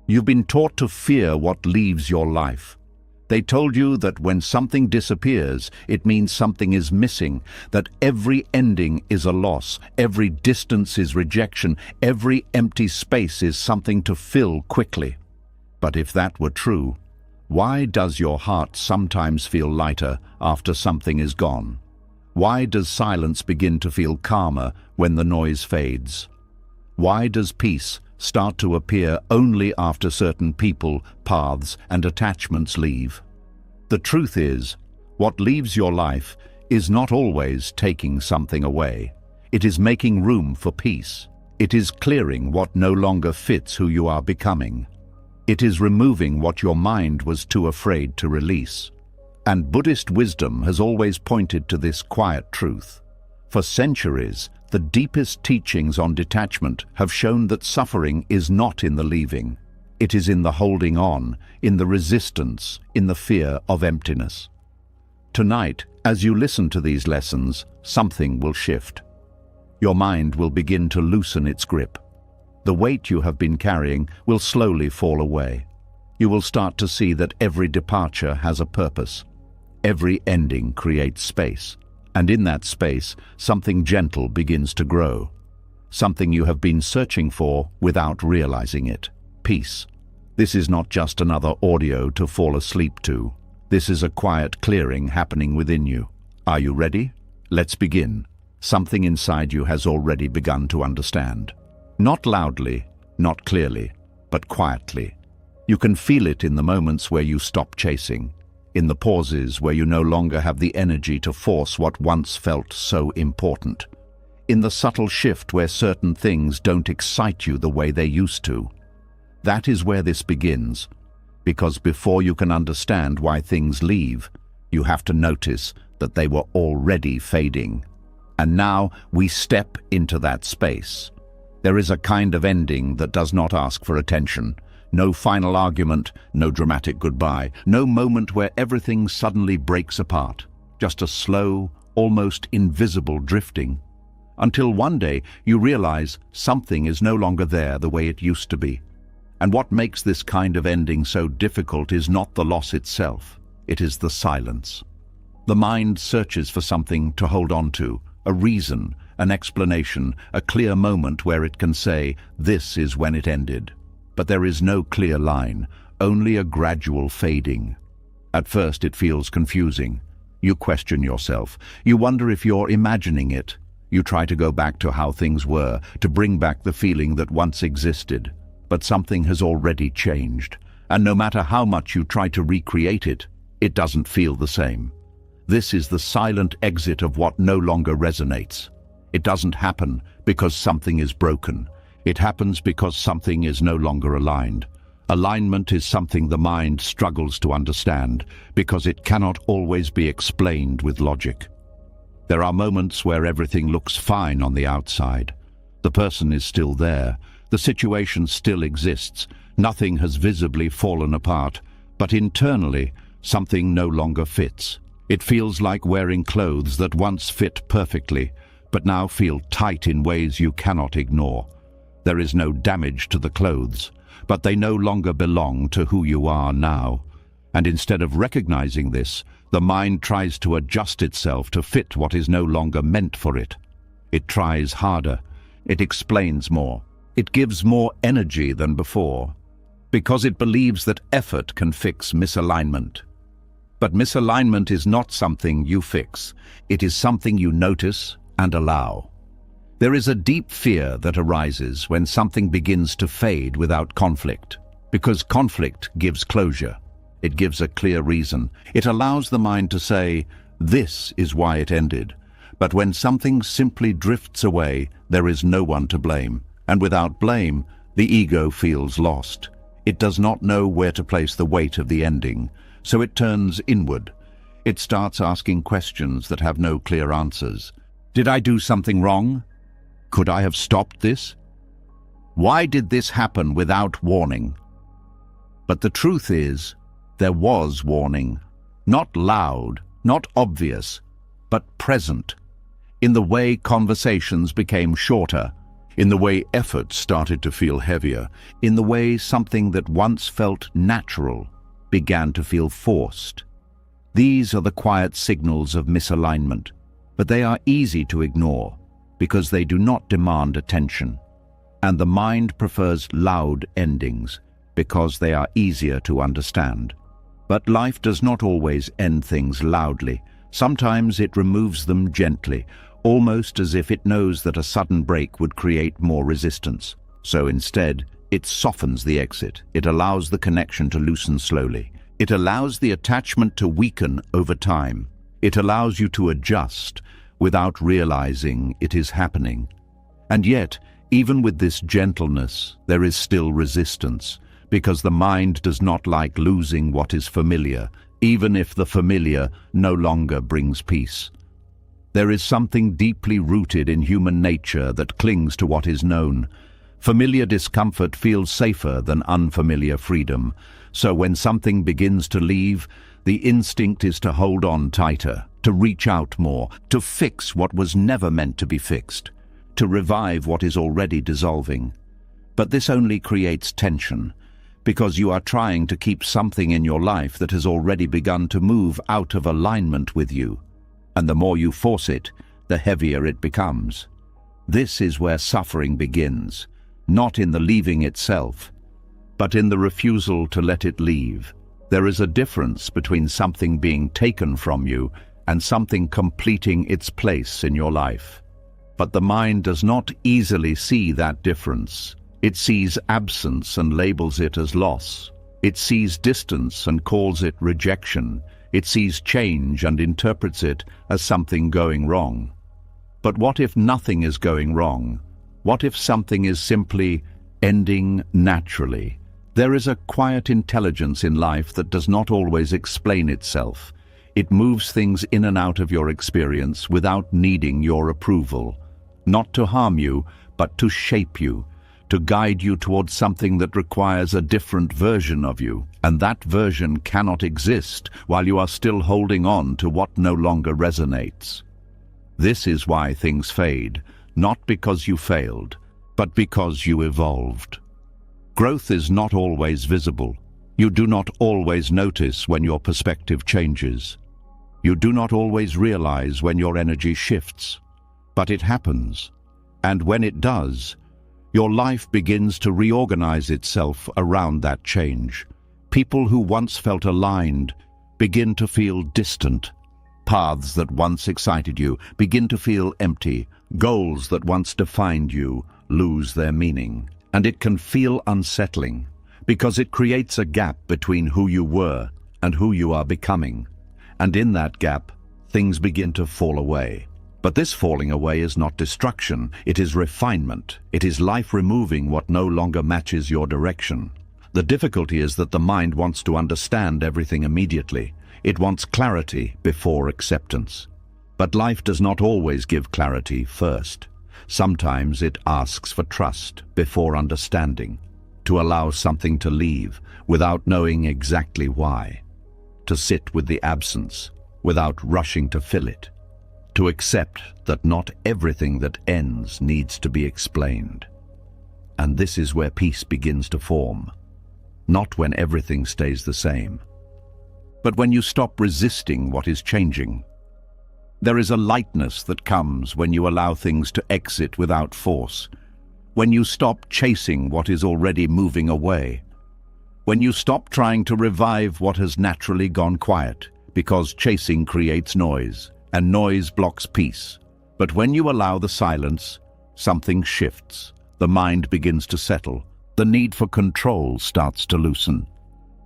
You've been taught to fear what leaves your life. They told you that when something disappears, it means something is missing, that every ending is a loss, every distance is rejection, every empty space is something to fill quickly. But if that were true, why does your heart sometimes feel lighter after something is gone? Why does silence begin to feel calmer when the noise fades? Why does peace start to appear only after certain people, paths, and attachments leave? The truth is, what leaves your life is not always taking something away. It is making room for peace. It is clearing what no longer fits who you are becoming. It is removing what your mind was too afraid to release. And Buddhist wisdom has always pointed to this quiet truth. For centuries, the deepest teachings on detachment have shown that suffering is not in the leaving. It is in the holding on, in the resistance, in the fear of emptiness. Tonight, as you listen to these lessons, something will shift. Your mind will begin to loosen its grip. The weight you have been carrying will slowly fall away. You will start to see that every departure has a purpose. Every ending creates space. And in that space, something gentle begins to grow. Something you have been searching for without realizing it. Peace. This is not just another audio to fall asleep to. This is a quiet clearing happening within you. Are you ready? Let's begin. Something inside you has already begun to understand. Not loudly, not clearly, but quietly. You can feel it in the moments where you stop chasing. In the pauses where you no longer have the energy to force what once felt so important. In the subtle shift where certain things don't excite you the way they used to. That is where this begins, because before you can understand why things leave, you have to notice that they were already fading. And now we step into that space. There is a kind of ending that does not ask for attention. No final argument, no dramatic goodbye, no moment where everything suddenly breaks apart. Just a slow, almost invisible drifting. Until one day you realize something is no longer there the way it used to be. And what makes this kind of ending so difficult is not the loss itself, it is the silence. The mind searches for something to hold on to, a reason, an explanation, a clear moment where it can say, this is when it ended. But there is no clear line, only a gradual fading. At first it feels confusing. You question yourself. You wonder if you're imagining it. You try to go back to how things were, to bring back the feeling that once existed. But something has already changed. And no matter how much you try to recreate it, it doesn't feel the same. This is the silent exit of what no longer resonates. It doesn't happen because something is broken. It happens because something is no longer aligned. Alignment is something the mind struggles to understand because it cannot always be explained with logic. There are moments where everything looks fine on the outside. The person is still there. The situation still exists. Nothing has visibly fallen apart. But internally, something no longer fits. It feels like wearing clothes that once fit perfectly, but now feel tight in ways you cannot ignore. There is no damage to the clothes, but they no longer belong to who you are now. And instead of recognizing this, the mind tries to adjust itself to fit what is no longer meant for it. It tries harder. It explains more. It gives more energy than before, because it believes that effort can fix misalignment. But misalignment is not something you fix. It is something you notice and allow. There is a deep fear that arises when something begins to fade without conflict, because conflict gives closure. It gives a clear reason. It allows the mind to say, this is why it ended. But when something simply drifts away, there is no one to blame. And without blame, the ego feels lost. It does not know where to place the weight of the ending, so it turns inward. It starts asking questions that have no clear answers. Did I do something wrong? Could I have stopped this? Why did this happen without warning? But the truth is, there was warning. Not loud, not obvious, but present. In the way conversations became shorter, in the way effort started to feel heavier, in the way something that once felt natural began to feel forced. These are the quiet signals of misalignment, but they are easy to ignore because they do not demand attention. And the mind prefers loud endings because they are easier to understand. But life does not always end things loudly. Sometimes it removes them gently, almost as if it knows that a sudden break would create more resistance. So instead, it softens the exit. It allows the connection to loosen slowly. It allows the attachment to weaken over time. It allows you to adjust without realizing it is happening. And yet, even with this gentleness, there is still resistance, because the mind does not like losing what is familiar, even if the familiar no longer brings peace. There is something deeply rooted in human nature that clings to what is known. Familiar discomfort feels safer than unfamiliar freedom. So when something begins to leave, the instinct is to hold on tighter, to reach out more, to fix what was never meant to be fixed, to revive what is already dissolving. But this only creates tension, because you are trying to keep something in your life that has already begun to move out of alignment with you. And the more you force it, the heavier it becomes. This is where suffering begins, not in the leaving itself, but in the refusal to let it leave. There is a difference between something being taken from you and something completing its place in your life. But the mind does not easily see that difference. It sees absence and labels it as loss. It sees distance and calls it rejection. It sees change and interprets it as something going wrong. But what if nothing is going wrong? What if something is simply ending naturally? There is a quiet intelligence in life that does not always explain itself. It moves things in and out of your experience without needing your approval. Not to harm you, but to shape you, to guide you towards something that requires a different version of you. And that version cannot exist while you are still holding on to what no longer resonates. This is why things fade, not because you failed, but because you evolved. Growth is not always visible. You do not always notice when your perspective changes. You do not always realize when your energy shifts. But it happens. And when it does, your life begins to reorganize itself around that change. People who once felt aligned begin to feel distant. Paths that once excited you begin to feel empty. Goals that once defined you lose their meaning. And it can feel unsettling, because it creates a gap between who you were and who you are becoming. And in that gap, things begin to fall away. But this falling away is not destruction, it is refinement. It is life removing what no longer matches your direction. The difficulty is that the mind wants to understand everything immediately. It wants clarity before acceptance. But life does not always give clarity first. Sometimes it asks for trust before understanding, to allow something to leave without knowing exactly why, to sit with the absence without rushing to fill it, to accept that not everything that ends needs to be explained. And this is where peace begins to form, not when everything stays the same, but when you stop resisting what is changing. There is a lightness that comes when you allow things to exit without force, when you stop chasing what is already moving away, when you stop trying to revive what has naturally gone quiet, because chasing creates noise, and noise blocks peace. But when you allow the silence, something shifts. The mind begins to settle. The need for control starts to loosen.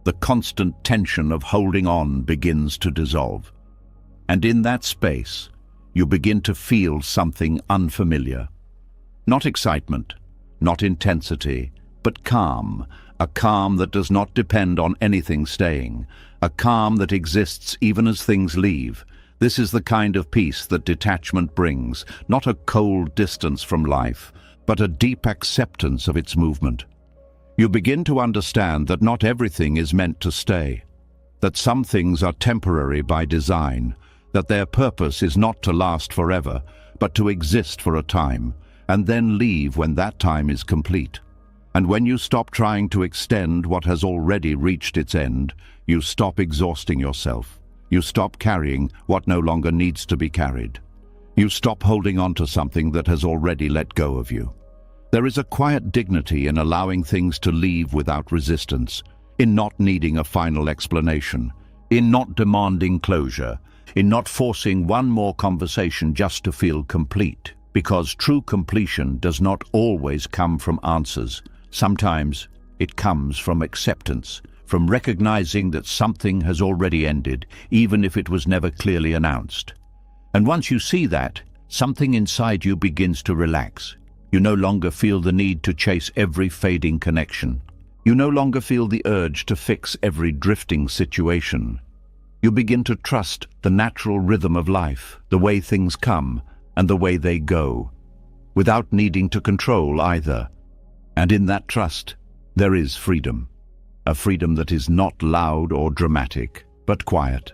The constant tension of holding on begins to dissolve. And in that space, you begin to feel something unfamiliar. Not excitement, not intensity, but calm. A calm that does not depend on anything staying. A calm that exists even as things leave. This is the kind of peace that detachment brings, not a cold distance from life, but a deep acceptance of its movement. You begin to understand that not everything is meant to stay, that some things are temporary by design, that their purpose is not to last forever, but to exist for a time, and then leave when that time is complete. And when you stop trying to extend what has already reached its end, you stop exhausting yourself. You stop carrying what no longer needs to be carried. You stop holding on to something that has already let go of you. There is a quiet dignity in allowing things to leave without resistance, in not needing a final explanation, in not demanding closure, in not forcing one more conversation just to feel complete. Because true completion does not always come from answers. Sometimes it comes from acceptance, from recognizing that something has already ended, even if it was never clearly announced. And once you see that, something inside you begins to relax. You no longer feel the need to chase every fading connection. You no longer feel the urge to fix every drifting situation. You begin to trust the natural rhythm of life, the way things come and the way they go, without needing to control either. And in that trust, there is freedom. A freedom that is not loud or dramatic, but quiet,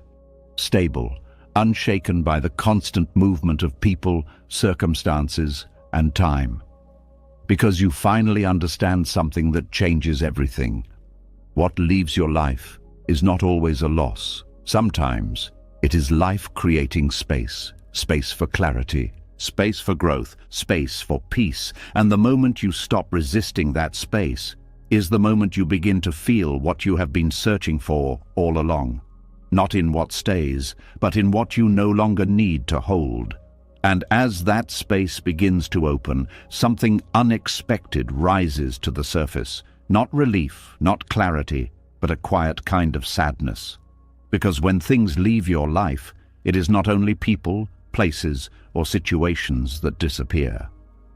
stable, unshaken by the constant movement of people, circumstances, and time. Because you finally understand something that changes everything. What leaves your life is not always a loss. Sometimes it is life creating space, space for clarity, space for growth, space for peace. And the moment you stop resisting that space is the moment you begin to feel what you have been searching for all along. Not in what stays, but in what you no longer need to hold. And as that space begins to open, something unexpected rises to the surface. Not relief, not clarity, but a quiet kind of sadness. Because when things leave your life, it is not only people, places, or situations that disappear.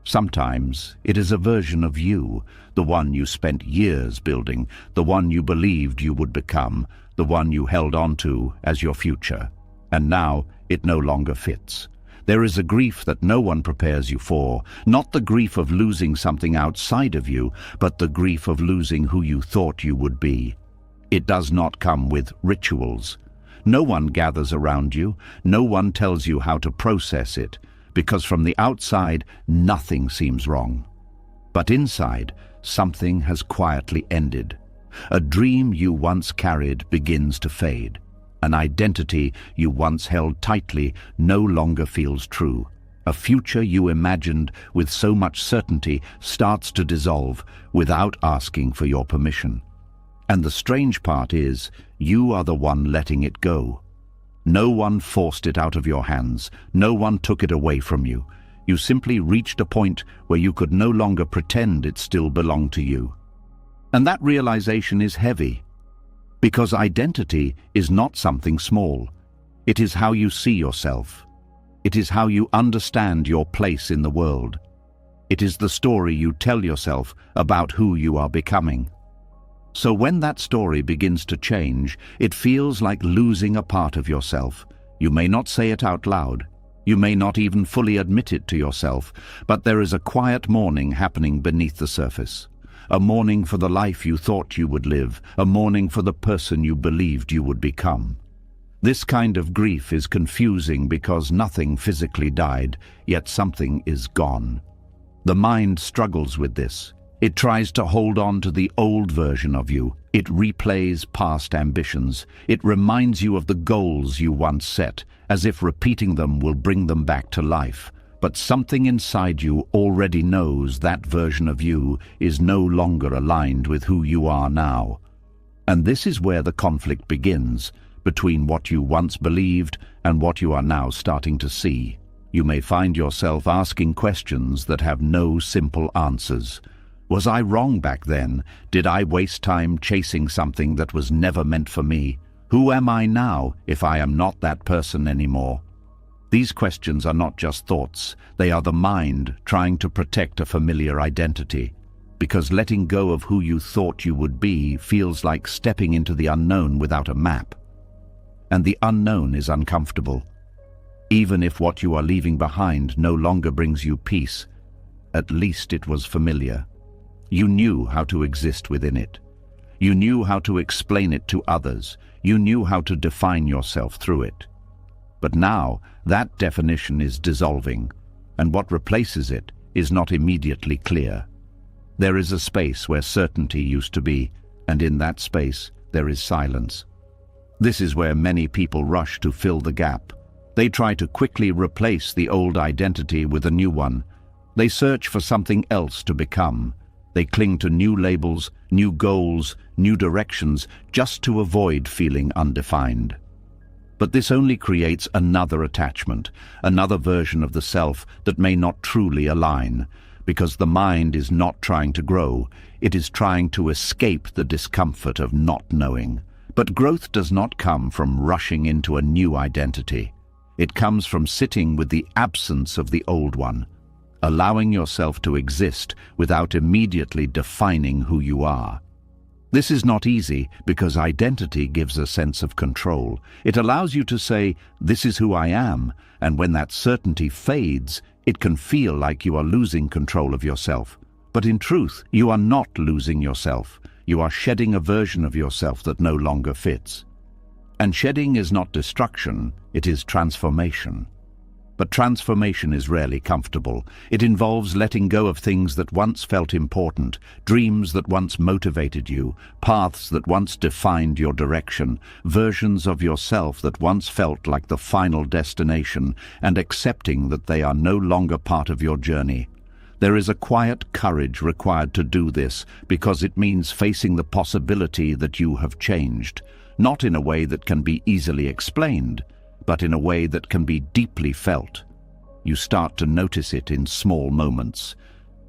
Sometimes it is a version of you, the one you spent years building, the one you believed you would become, the one you held on to as your future. And now it no longer fits. There is a grief that no one prepares you for, not the grief of losing something outside of you, but the grief of losing who you thought you would be. It does not come with rituals. No one gathers around you, no one tells you how to process it, because from the outside, nothing seems wrong. But inside, something has quietly ended. A dream you once carried begins to fade. An identity you once held tightly no longer feels true. A future you imagined with so much certainty starts to dissolve without asking for your permission. And the strange part is, you are the one letting it go. No one forced it out of your hands. No one took it away from you. You simply reached a point where you could no longer pretend it still belonged to you. And that realization is heavy, because identity is not something small. It is how you see yourself. It is how you understand your place in the world. It is the story you tell yourself about who you are becoming. So when that story begins to change, it feels like losing a part of yourself. You may not say it out loud. You may not even fully admit it to yourself, but there is a quiet mourning happening beneath the surface. A mourning for the life you thought you would live, a mourning for the person you believed you would become. This kind of grief is confusing because nothing physically died, yet something is gone. The mind struggles with this. It tries to hold on to the old version of you. It replays past ambitions. It reminds you of the goals you once set, as if repeating them will bring them back to life. But something inside you already knows that version of you is no longer aligned with who you are now. And this is where the conflict begins, between what you once believed and what you are now starting to see. You may find yourself asking questions that have no simple answers. Was I wrong back then? Did I waste time chasing something that was never meant for me? Who am I now if I am not that person anymore? These questions are not just thoughts. They are the mind trying to protect a familiar identity. Because letting go of who you thought you would be feels like stepping into the unknown without a map. And the unknown is uncomfortable. Even if what you are leaving behind no longer brings you peace, at least it was familiar. You knew how to exist within it. You knew how to explain it to others. You knew how to define yourself through it. But now, that definition is dissolving, and what replaces it is not immediately clear. There is a space where certainty used to be, and in that space there is silence. This is where many people rush to fill the gap. They try to quickly replace the old identity with a new one. They search for something else to become. They cling to new labels, new goals, new directions, just to avoid feeling undefined. But this only creates another attachment, another version of the self that may not truly align, because the mind is not trying to grow, it is trying to escape the discomfort of not knowing. But growth does not come from rushing into a new identity. It comes from sitting with the absence of the old one, allowing yourself to exist without immediately defining who you are. This is not easy because identity gives a sense of control. It allows you to say, "This is who I am," and when that certainty fades, it can feel like you are losing control of yourself. But in truth, you are not losing yourself. You are shedding a version of yourself that no longer fits. And shedding is not destruction, it is transformation. But transformation is rarely comfortable. It involves letting go of things that once felt important, dreams that once motivated you, paths that once defined your direction, versions of yourself that once felt like the final destination, and accepting that they are no longer part of your journey. There is a quiet courage required to do this because it means facing the possibility that you have changed, not in a way that can be easily explained, but in a way that can be deeply felt. You start to notice it in small moments.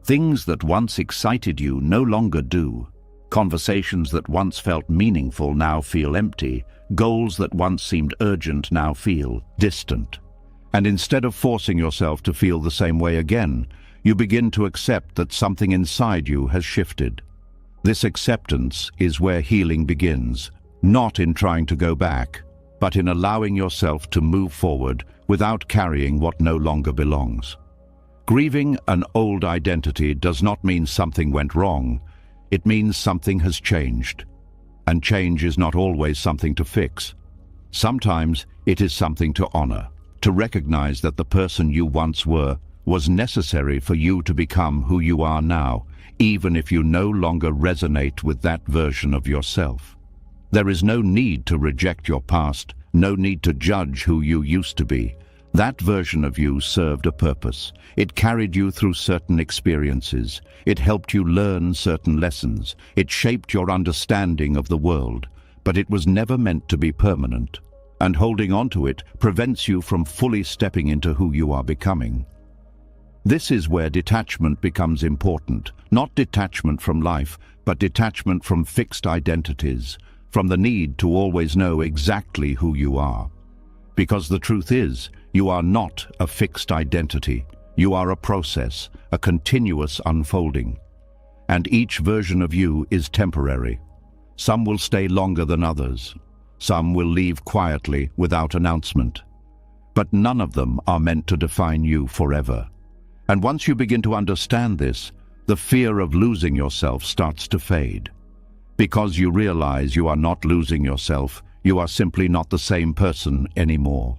Things that once excited you no longer do. Conversations that once felt meaningful now feel empty. Goals that once seemed urgent now feel distant. And instead of forcing yourself to feel the same way again, you begin to accept that something inside you has shifted. This acceptance is where healing begins, not in trying to go back, but in allowing yourself to move forward without carrying what no longer belongs. Grieving an old identity does not mean something went wrong. It means something has changed. And change is not always something to fix. Sometimes it is something to honor, to recognize that the person you once were was necessary for you to become who you are now, even if you no longer resonate with that version of yourself. There is no need to reject your past, no need to judge who you used to be. That version of you served a purpose. It carried you through certain experiences. It helped you learn certain lessons. It shaped your understanding of the world. But it was never meant to be permanent. And holding on to it prevents you from fully stepping into who you are becoming. This is where detachment becomes important. Not detachment from life, but detachment from fixed identities, from the need to always know exactly who you are. Because the truth is, you are not a fixed identity. You are a process, a continuous unfolding. And each version of you is temporary. Some will stay longer than others. Some will leave quietly without announcement. But none of them are meant to define you forever. And once you begin to understand this, the fear of losing yourself starts to fade. Because you realize you are not losing yourself, you are simply not the same person anymore.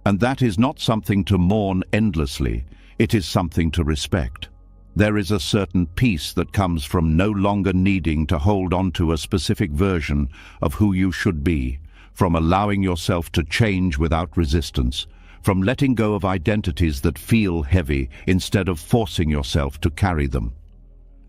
And that is not something to mourn endlessly, it is something to respect. There is a certain peace that comes from no longer needing to hold on to a specific version of who you should be, from allowing yourself to change without resistance, from letting go of identities that feel heavy instead of forcing yourself to carry them.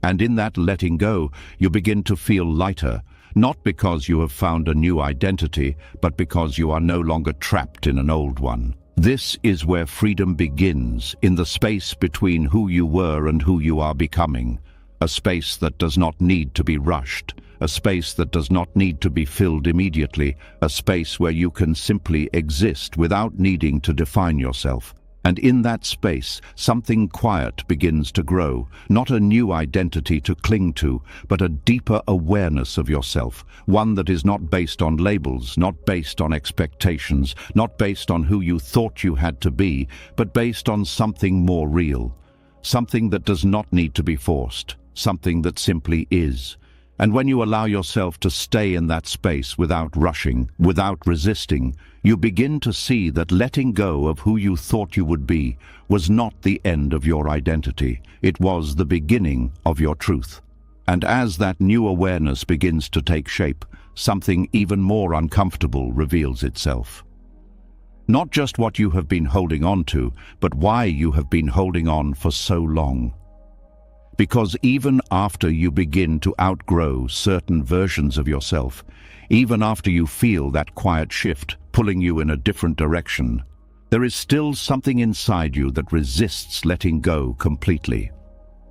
And in that letting go, you begin to feel lighter, not because you have found a new identity, but because you are no longer trapped in an old one. This is where freedom begins, in the space between who you were and who you are becoming. A space that does not need to be rushed, a space that does not need to be filled immediately, a space where you can simply exist without needing to define yourself. And in that space, something quiet begins to grow, not a new identity to cling to, but a deeper awareness of yourself, one that is not based on labels, not based on expectations, not based on who you thought you had to be, but based on something more real, something that does not need to be forced, something that simply is. And when you allow yourself to stay in that space without rushing, without resisting, you begin to see that letting go of who you thought you would be was not the end of your identity. It was the beginning of your truth. And as that new awareness begins to take shape, something even more uncomfortable reveals itself. Not just what you have been holding on to, but why you have been holding on for so long. Because even after you begin to outgrow certain versions of yourself, even after you feel that quiet shift pulling you in a different direction, there is still something inside you that resists letting go completely.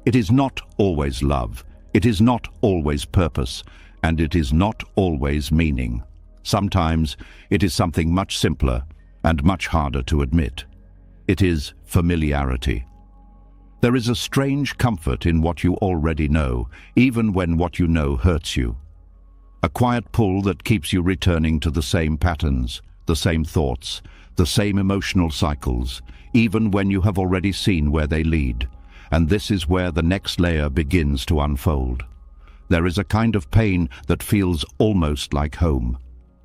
It is not always love, it is not always purpose, and it is not always meaning. Sometimes it is something much simpler and much harder to admit. It is familiarity. There is a strange comfort in what you already know, even when what you know hurts you. A quiet pull that keeps you returning to the same patterns, the same thoughts, the same emotional cycles, even when you have already seen where they lead. And this is where the next layer begins to unfold. There is a kind of pain that feels almost like home.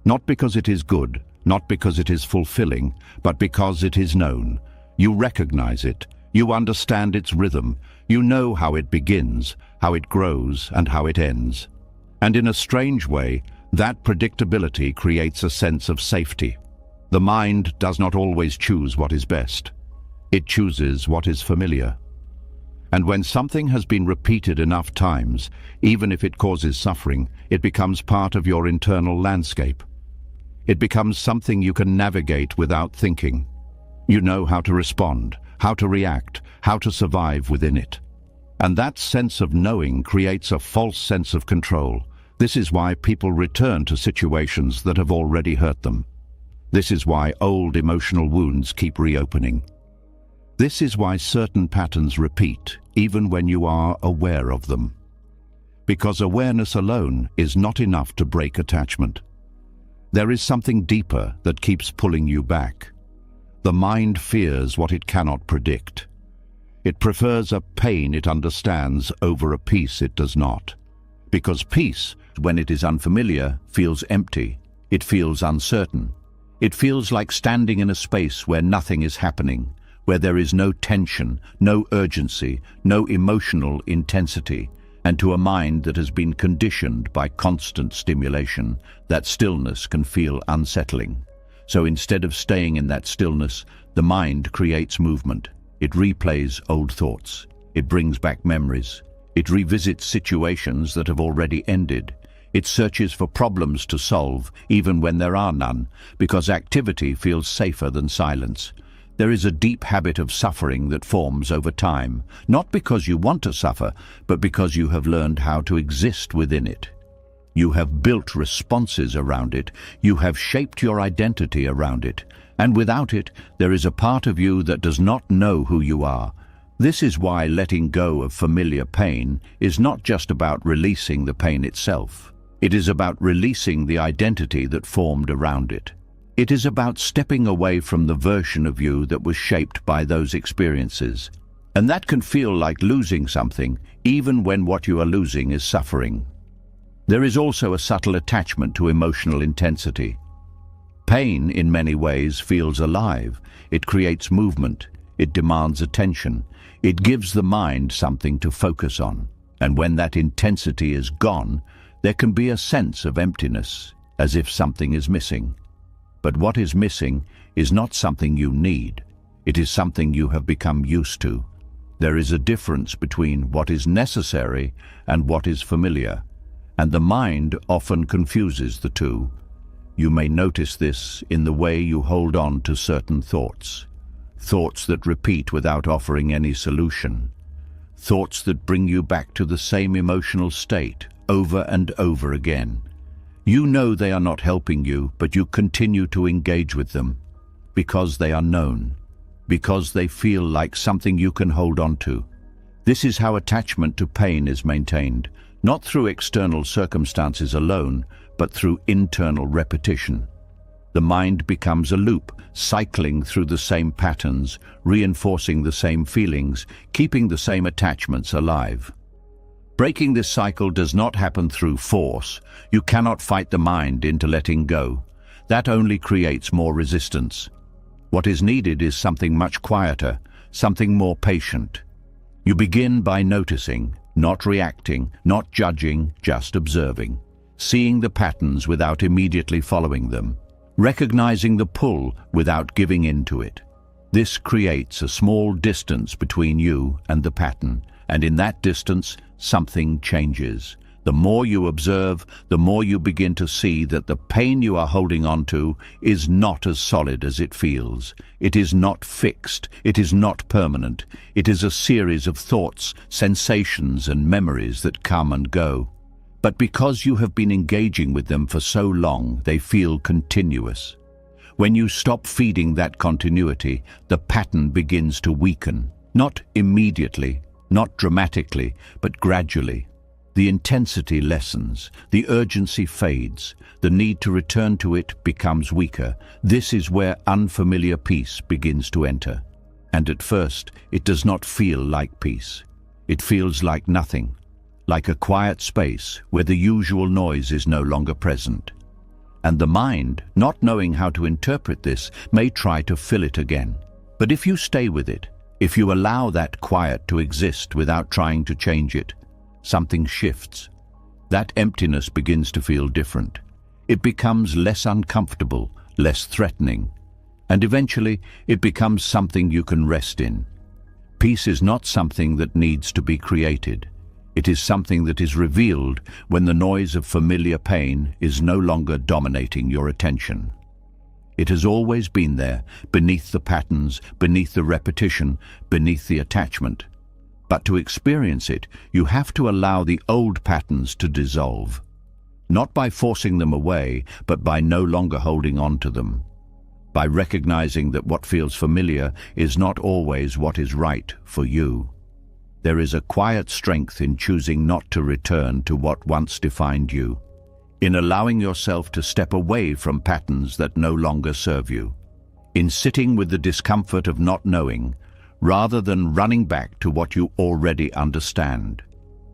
Not because it is good, not because it is fulfilling, but because it is known. You recognize it. You understand its rhythm. You know how it begins, how it grows, and how it ends. And in a strange way, that predictability creates a sense of safety. The mind does not always choose what is best. It chooses what is familiar. And when something has been repeated enough times, even if it causes suffering, it becomes part of your internal landscape. It becomes something you can navigate without thinking. You know how to respond, how to react, how to survive within it. And that sense of knowing creates a false sense of control. This is why people return to situations that have already hurt them. This is why old emotional wounds keep reopening. This is why certain patterns repeat, even when you are aware of them. Because awareness alone is not enough to break attachment. There is something deeper that keeps pulling you back. The mind fears what it cannot predict. It prefers a pain it understands over a peace it does not. Because peace, when it is unfamiliar, feels empty. It feels uncertain. It feels like standing in a space where nothing is happening, where there is no tension, no urgency, no emotional intensity. And to a mind that has been conditioned by constant stimulation, that stillness can feel unsettling. So instead of staying in that stillness, the mind creates movement. It replays old thoughts. It brings back memories. It revisits situations that have already ended. It searches for problems to solve, even when there are none, because activity feels safer than silence. There is a deep habit of suffering that forms over time, not because you want to suffer, but because you have learned how to exist within it. You have built responses around it. You have shaped your identity around it. And without it, there is a part of you that does not know who you are. This is why letting go of familiar pain is not just about releasing the pain itself. It is about releasing the identity that formed around it. It is about stepping away from the version of you that was shaped by those experiences. And that can feel like losing something, even when what you are losing is suffering. There is also a subtle attachment to emotional intensity. Pain, in many ways, feels alive. It creates movement. It demands attention. It gives the mind something to focus on. And when that intensity is gone, there can be a sense of emptiness, as if something is missing. But what is missing is not something you need. It is something you have become used to. There is a difference between what is necessary and what is familiar. And the mind often confuses the two. You may notice this in the way you hold on to certain thoughts. Thoughts that repeat without offering any solution. Thoughts that bring you back to the same emotional state over and over again. You know they are not helping you, but you continue to engage with them because they are known, because they feel like something you can hold on to. This is how attachment to pain is maintained. Not through external circumstances alone, but through internal repetition. The mind becomes a loop, cycling through the same patterns, reinforcing the same feelings, keeping the same attachments alive. Breaking this cycle does not happen through force. You cannot fight the mind into letting go. That only creates more resistance. What is needed is something much quieter, something more patient. You begin by noticing, not reacting, not judging, just observing. Seeing the patterns without immediately following them. Recognizing the pull without giving in to it. This creates a small distance between you and the pattern, and in that distance, something changes. The more you observe, the more you begin to see that the pain you are holding on to is not as solid as it feels. It is not fixed. It is not permanent. It is a series of thoughts, sensations, and memories that come and go. But because you have been engaging with them for so long, they feel continuous. When you stop feeding that continuity, the pattern begins to weaken. Not immediately, not dramatically, but gradually. The intensity lessens, the urgency fades, the need to return to it becomes weaker. This is where unfamiliar peace begins to enter. And at first, it does not feel like peace. It feels like nothing, like a quiet space where the usual noise is no longer present. And the mind, not knowing how to interpret this, may try to fill it again. But if you stay with it, if you allow that quiet to exist without trying to change it, something shifts. That emptiness begins to feel different. It becomes less uncomfortable, less threatening, and eventually it becomes something you can rest in. Peace is not something that needs to be created. It is something that is revealed when the noise of familiar pain is no longer dominating your attention. It has always been there, beneath the patterns, beneath the repetition, beneath the attachment. But to experience it, you have to allow the old patterns to dissolve. Not by forcing them away, but by no longer holding on to them. By recognizing that what feels familiar is not always what is right for you. There is a quiet strength in choosing not to return to what once defined you, in allowing yourself to step away from patterns that no longer serve you, in sitting with the discomfort of not knowing, rather than running back to what you already understand.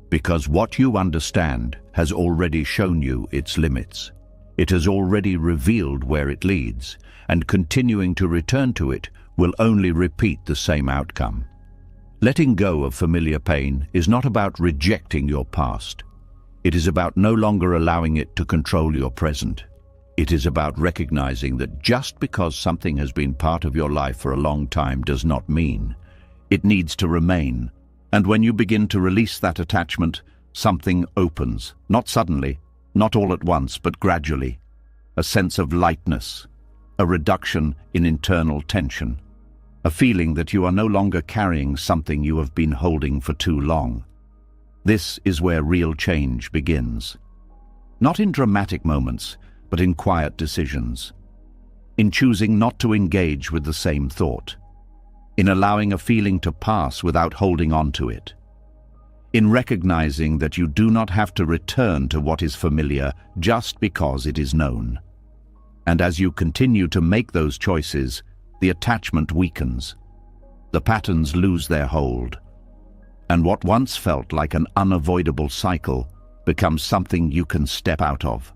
Because what you understand has already shown you its limits. It has already revealed where it leads, and continuing to return to it will only repeat the same outcome. Letting go of familiar pain is not about rejecting your past. It is about no longer allowing it to control your present. It is about recognizing that just because something has been part of your life for a long time does not mean it needs to remain. And when you begin to release that attachment, something opens, not suddenly, not all at once, but gradually. A sense of lightness, a reduction in internal tension. A feeling that you are no longer carrying something you have been holding for too long. This is where real change begins. Not in dramatic moments, but in quiet decisions. In choosing not to engage with the same thought. In allowing a feeling to pass without holding on to it. In recognizing that you do not have to return to what is familiar just because it is known. And as you continue to make those choices, the attachment weakens. The patterns lose their hold. And what once felt like an unavoidable cycle becomes something you can step out of.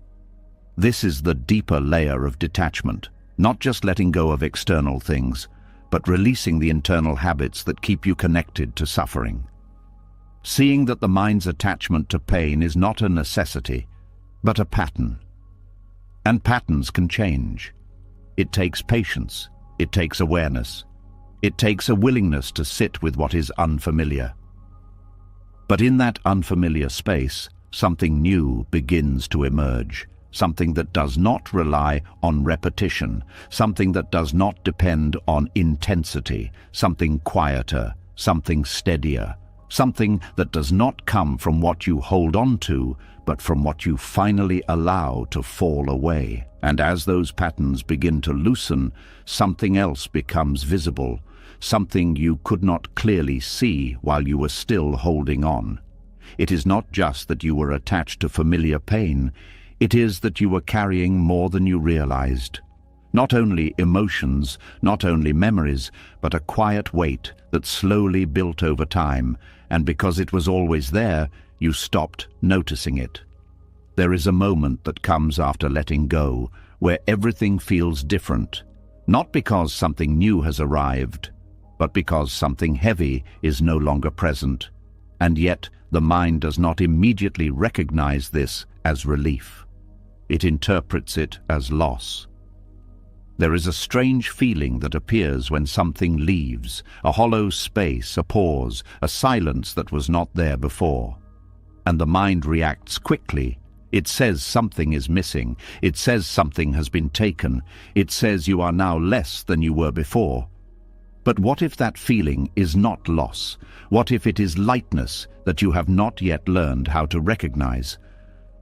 This is the deeper layer of detachment, not just letting go of external things, but releasing the internal habits that keep you connected to suffering. Seeing that the mind's attachment to pain is not a necessity, but a pattern. And patterns can change. It takes patience. It takes awareness. It takes a willingness to sit with what is unfamiliar. But in that unfamiliar space, something new begins to emerge. Something that does not rely on repetition, something that does not depend on intensity, something quieter, something steadier, something that does not come from what you hold on to, but from what you finally allow to fall away. And as those patterns begin to loosen, something else becomes visible, something you could not clearly see while you were still holding on. It is not just that you were attached to familiar pain, it is that you were carrying more than you realized. Not only emotions, not only memories, but a quiet weight that slowly built over time, and because it was always there, you stopped noticing it. There is a moment that comes after letting go, where everything feels different, not because something new has arrived, but because something heavy is no longer present, and yet the mind does not immediately recognize this as relief. It interprets it as loss. There is a strange feeling that appears when something leaves, a hollow space, a pause, a silence that was not there before. And the mind reacts quickly. It says something is missing. It says something has been taken. It says you are now less than you were before. But what if that feeling is not loss? What if it is lightness that you have not yet learned how to recognize?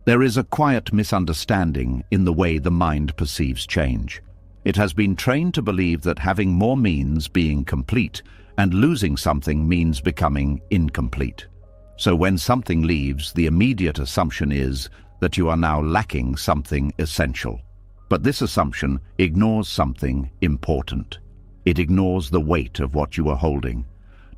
There is a quiet misunderstanding in the way the mind perceives change. It has been trained to believe that having more means being complete, and losing something means becoming incomplete. So when something leaves, the immediate assumption is that you are now lacking something essential. But this assumption ignores something important. It ignores the weight of what you are holding.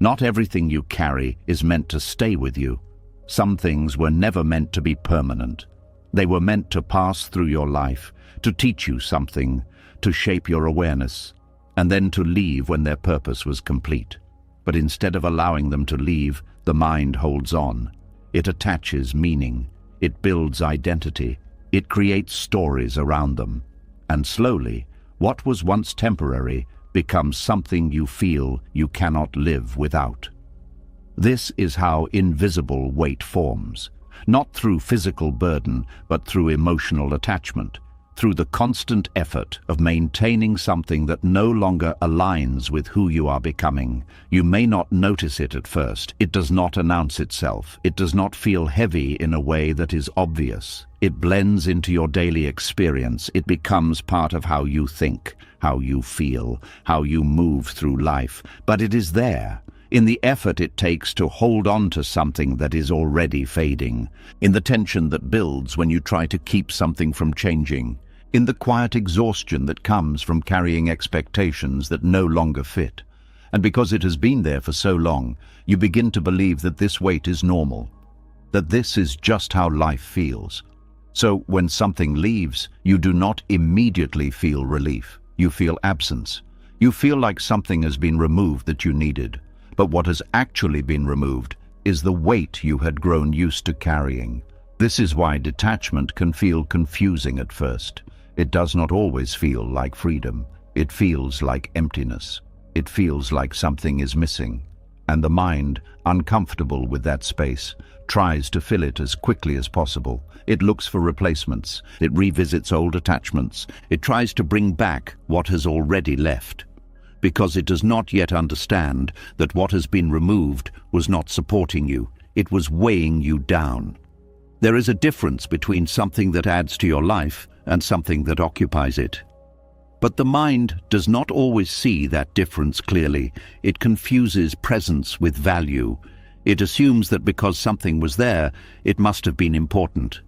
Not everything you carry is meant to stay with you. Some things were never meant to be permanent. They were meant to pass through your life, to teach you something, to shape your awareness, and then to leave when their purpose was complete. But instead of allowing them to leave, the mind holds on. It attaches meaning. It builds identity. It creates stories around them. And slowly, what was once temporary becomes something you feel you cannot live without. This is how invisible weight forms, not through physical burden, but through emotional attachment, through the constant effort of maintaining something that no longer aligns with who you are becoming. You may not notice it at first. It does not announce itself. It does not feel heavy in a way that is obvious. It blends into your daily experience. It becomes part of how you think, how you feel, how you move through life. But it is there, in the effort it takes to hold on to something that is already fading, in the tension that builds when you try to keep something from changing, in the quiet exhaustion that comes from carrying expectations that no longer fit. And because it has been there for so long, you begin to believe that this weight is normal, that this is just how life feels. So when something leaves, you do not immediately feel relief. You feel absence. You feel like something has been removed that you needed. But what has actually been removed is the weight you had grown used to carrying. This is why detachment can feel confusing at first. It does not always feel like freedom. It feels like emptiness. It feels like something is missing. And the mind, uncomfortable with that space, tries to fill it as quickly as possible. It looks for replacements. It revisits old attachments. It tries to bring back what has already left, because it does not yet understand that what has been removed was not supporting you. It was weighing you down. There is a difference between something that adds to your life and something that occupies it. But the mind does not always see that difference clearly. It confuses presence with value. It assumes that because something was there, it must have been important.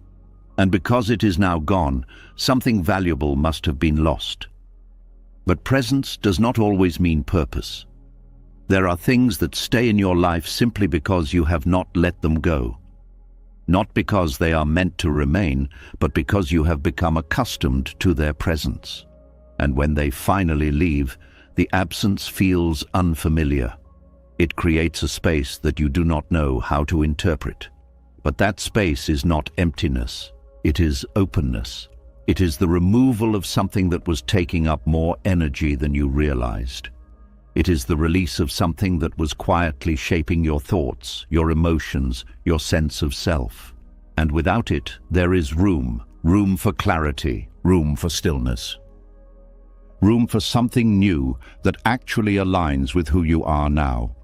And because it is now gone, something valuable must have been lost. But presence does not always mean purpose. There are things that stay in your life simply because you have not let them go. Not because they are meant to remain, but because you have become accustomed to their presence. And when they finally leave, the absence feels unfamiliar. It creates a space that you do not know how to interpret. But that space is not emptiness. It is openness. It is the removal of something that was taking up more energy than you realized. It is the release of something that was quietly shaping your thoughts, your emotions, your sense of self. And without it, there is room for clarity, room for stillness. Room for something new that actually aligns with who you are now.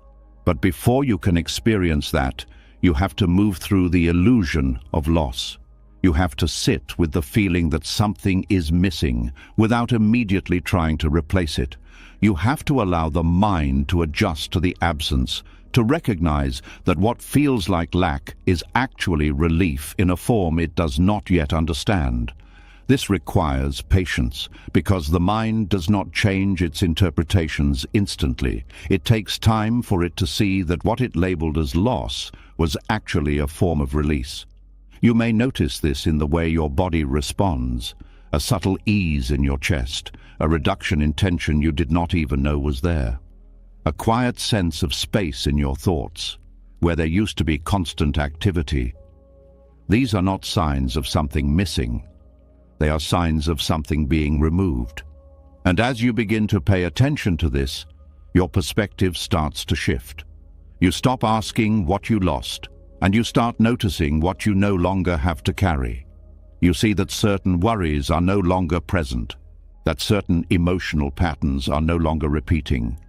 But before you can experience that, you have to move through the illusion of loss. You have to sit with the feeling that something is missing without immediately trying to replace it. You have to allow the mind to adjust to the absence, to recognize that what feels like lack is actually relief in a form it does not yet understand. This requires patience, because the mind does not change its interpretations instantly. It takes time for it to see that what it labeled as loss was actually a form of release. You may notice this in the way your body responds, a subtle ease in your chest, a reduction in tension you did not even know was there, a quiet sense of space in your thoughts, where there used to be constant activity. These are not signs of something missing. They are signs of something being removed. And as you begin to pay attention to this, your perspective starts to shift. You stop asking what you lost, and you start noticing what you no longer have to carry. You see that certain worries are no longer present, that certain emotional patterns are no longer repeating,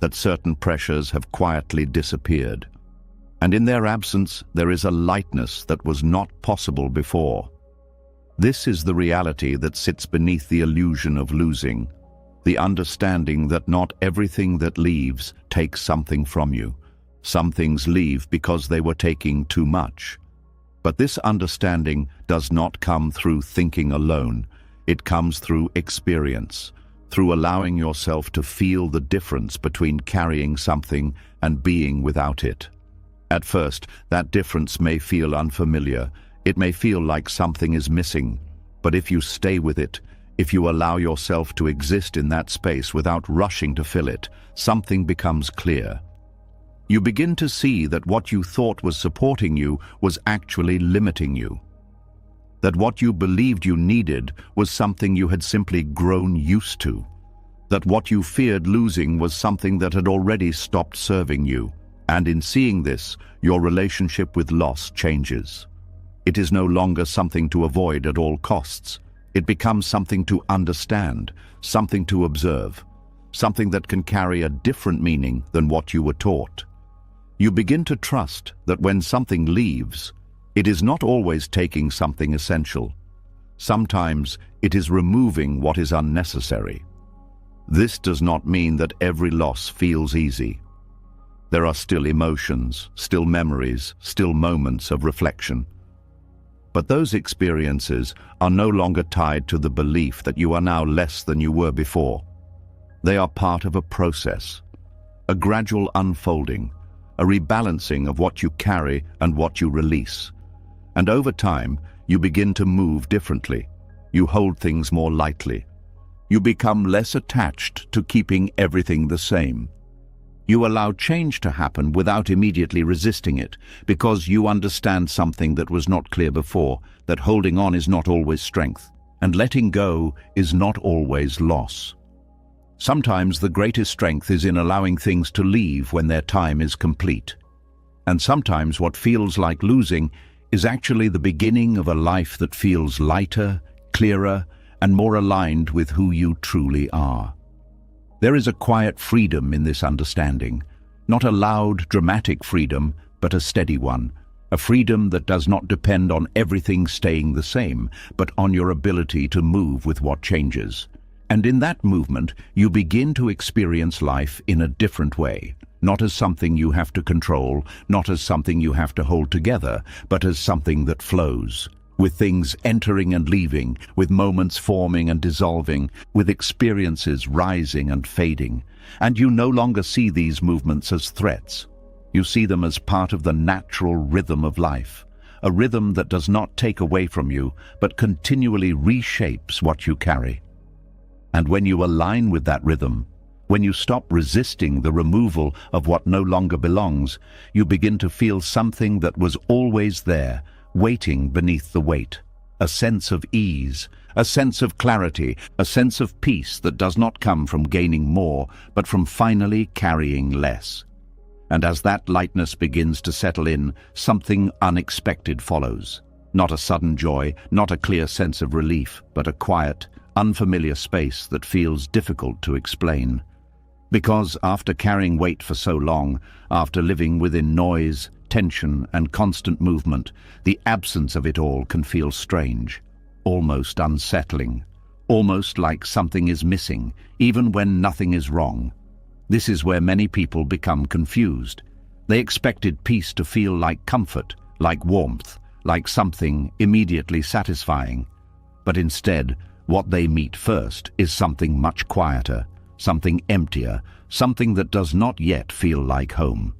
that certain pressures have quietly disappeared. And in their absence, there is a lightness that was not possible before. This is the reality that sits beneath the illusion of losing, the understanding that not everything that leaves takes something from you. Some things leave because they were taking too much. But this understanding does not come through thinking alone. It comes through experience, through allowing yourself to feel the difference between carrying something and being without it. At first, that difference may feel unfamiliar. It may feel like something is missing, but if you stay with it, if you allow yourself to exist in that space without rushing to fill it, something becomes clear. You begin to see that what you thought was supporting you was actually limiting you. That what you believed you needed was something you had simply grown used to. That what you feared losing was something that had already stopped serving you. And in seeing this, your relationship with loss changes. It is no longer something to avoid at all costs. It becomes something to understand, something to observe, something that can carry a different meaning than what you were taught. You begin to trust that when something leaves, it is not always taking something essential. Sometimes it is removing what is unnecessary. This does not mean that every loss feels easy. There are still emotions, still memories, still moments of reflection. But those experiences are no longer tied to the belief that you are now less than you were before. They are part of a process, a gradual unfolding, a rebalancing of what you carry and what you release. And over time, you begin to move differently. You hold things more lightly. You become less attached to keeping everything the same. You allow change to happen without immediately resisting it, because you understand something that was not clear before, that holding on is not always strength, and letting go is not always loss. Sometimes the greatest strength is in allowing things to leave when their time is complete. And sometimes what feels like losing is actually the beginning of a life that feels lighter, clearer, and more aligned with who you truly are. There is a quiet freedom in this understanding, not a loud, dramatic freedom, but a steady one, a freedom that does not depend on everything staying the same, but on your ability to move with what changes. And in that movement, you begin to experience life in a different way, not as something you have to control, not as something you have to hold together, but as something that flows, with things entering and leaving, with moments forming and dissolving, with experiences rising and fading. And you no longer see these movements as threats. You see them as part of the natural rhythm of life, a rhythm that does not take away from you, but continually reshapes what you carry. And when you align with that rhythm, when you stop resisting the removal of what no longer belongs, you begin to feel something that was always there, waiting beneath the weight, a sense of ease, a sense of clarity, a sense of peace that does not come from gaining more, but from finally carrying less. And as that lightness begins to settle in, something unexpected follows. Not a sudden joy, not a clear sense of relief, but a quiet, unfamiliar space that feels difficult to explain. Because after carrying weight for so long, after living within noise, tension, and constant movement, the absence of it all can feel strange, almost unsettling, almost like something is missing, even when nothing is wrong. This is where many people become confused. They expected peace to feel like comfort, like warmth, like something immediately satisfying. But instead, what they meet first is something much quieter, something emptier, something that does not yet feel like home.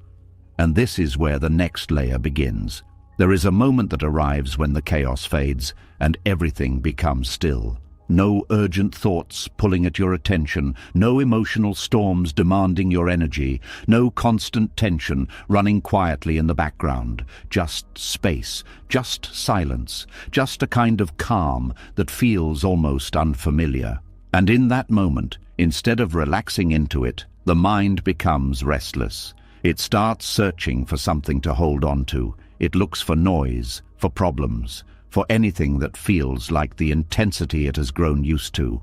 And this is where the next layer begins. There is a moment that arrives when the chaos fades and everything becomes still. No urgent thoughts pulling at your attention, no emotional storms demanding your energy, no constant tension running quietly in the background. Just space, just silence, just a kind of calm that feels almost unfamiliar. And in that moment, instead of relaxing into it, the mind becomes restless. It starts searching for something to hold on to. It looks for noise, for problems, for anything that feels like the intensity it has grown used to.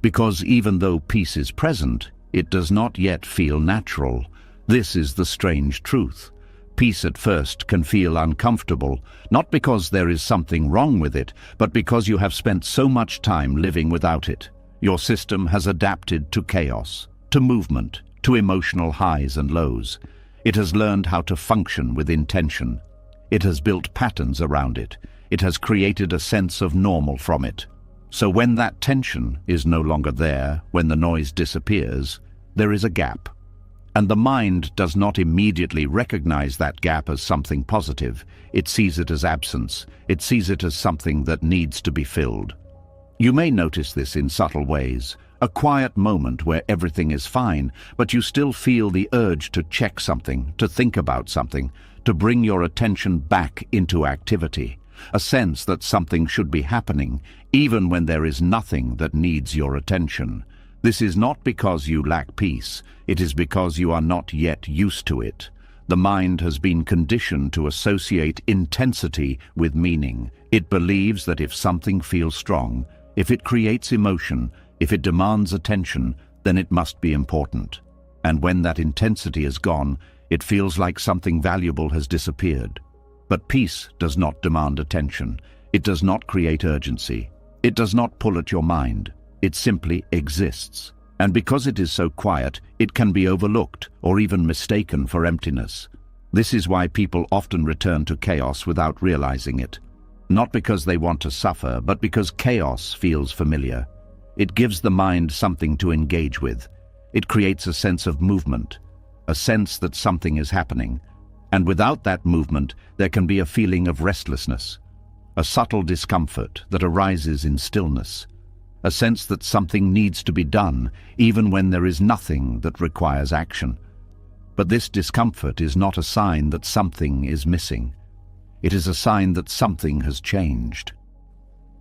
Because even though peace is present, it does not yet feel natural. This is the strange truth. Peace at first can feel uncomfortable, not because there is something wrong with it, but because you have spent so much time living without it. Your system has adapted to chaos, to movement, to emotional highs and lows. It has learned how to function with intention. It has built patterns around it. It has created a sense of normal from it. So when that tension is no longer there, when the noise disappears, there is a gap. And the mind does not immediately recognize that gap as something positive. It sees it as absence. It sees it as something that needs to be filled. You may notice this in subtle ways. A quiet moment where everything is fine, but you still feel the urge to check something, to think about something, to bring your attention back into activity. A sense that something should be happening, even when there is nothing that needs your attention. This is not because you lack peace, it is because you are not yet used to it. The mind has been conditioned to associate intensity with meaning. It believes that if something feels strong, if it creates emotion, if it demands attention, then it must be important. And when that intensity is gone, it feels like something valuable has disappeared. But peace does not demand attention. It does not create urgency. It does not pull at your mind. It simply exists. And because it is so quiet, it can be overlooked or even mistaken for emptiness. This is why people often return to chaos without realizing it. Not because they want to suffer, but because chaos feels familiar. It gives the mind something to engage with. It creates a sense of movement, a sense that something is happening. And without that movement, there can be a feeling of restlessness, a subtle discomfort that arises in stillness, a sense that something needs to be done, even when there is nothing that requires action. But this discomfort is not a sign that something is missing. It is a sign that something has changed.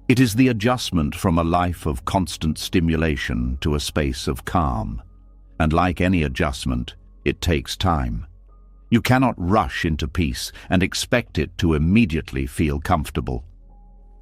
It is the adjustment from a life of constant stimulation to a space of calm. And like any adjustment, it takes time. You cannot rush into peace and expect it to immediately feel comfortable.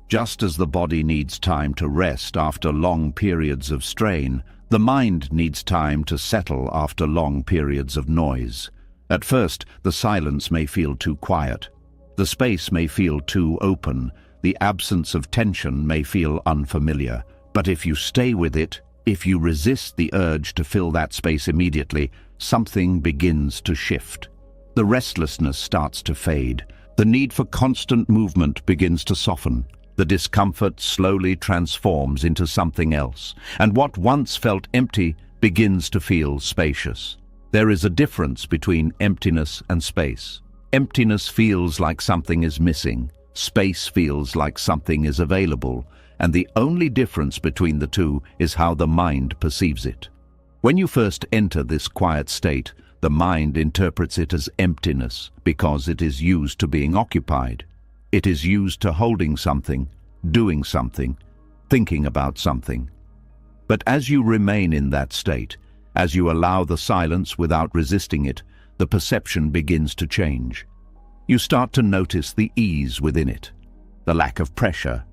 Just as the body needs time to rest after long periods of strain, the mind needs time to settle after long periods of noise. At first, the silence may feel too quiet. The space may feel too open. The absence of tension may feel unfamiliar. But if you stay with it, if you resist the urge to fill that space immediately, something begins to shift. The restlessness starts to fade. The need for constant movement begins to soften. The discomfort slowly transforms into something else, and what once felt empty begins to feel spacious. There is a difference between emptiness and space. Emptiness feels like something is missing. Space feels like something is available, and the only difference between the two is how the mind perceives it. When you first enter this quiet state, the mind interprets it as emptiness because it is used to being occupied. It is used to holding something, doing something, thinking about something. But as you remain in that state, as you allow the silence without resisting it, the perception begins to change. You start to notice the ease within it, the lack of pressure,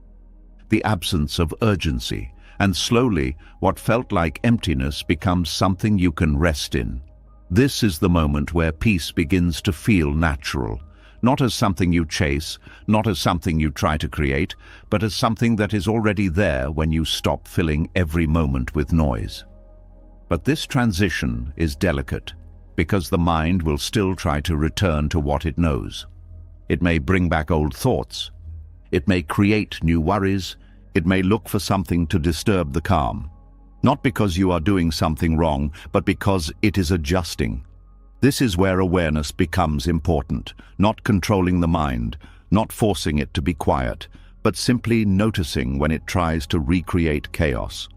the absence of urgency, and slowly what felt like emptiness becomes something you can rest in. This is the moment where peace begins to feel natural, not as something you chase, not as something you try to create, but as something that is already there when you stop filling every moment with noise. But this transition is delicate, because the mind will still try to return to what it knows. It may bring back old thoughts. It may create new worries. It may look for something to disturb the calm. Not because you are doing something wrong, but because it is adjusting. This is where awareness becomes important, not controlling the mind, not forcing it to be quiet, but simply noticing when it tries to recreate chaos,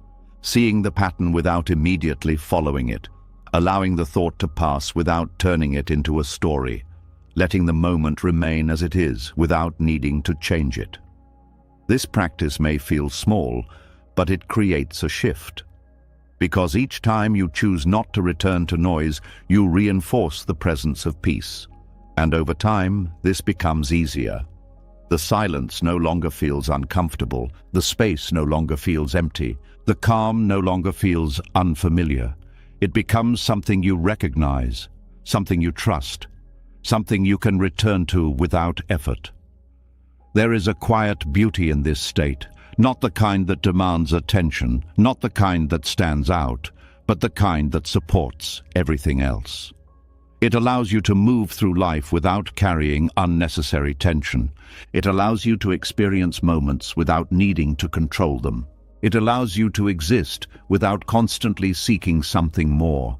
seeing the pattern without immediately following it, allowing the thought to pass without turning it into a story, letting the moment remain as it is without needing to change it. This practice may feel small, but it creates a shift. Because each time you choose not to return to noise, you reinforce the presence of peace. And over time, this becomes easier. The silence no longer feels uncomfortable, the space no longer feels empty, the calm no longer feels unfamiliar. It becomes something you recognize, something you trust, something you can return to without effort. There is a quiet beauty in this state, not the kind that demands attention, not the kind that stands out, but the kind that supports everything else. It allows you to move through life without carrying unnecessary tension. It allows you to experience moments without needing to control them. It allows you to exist without constantly seeking something more.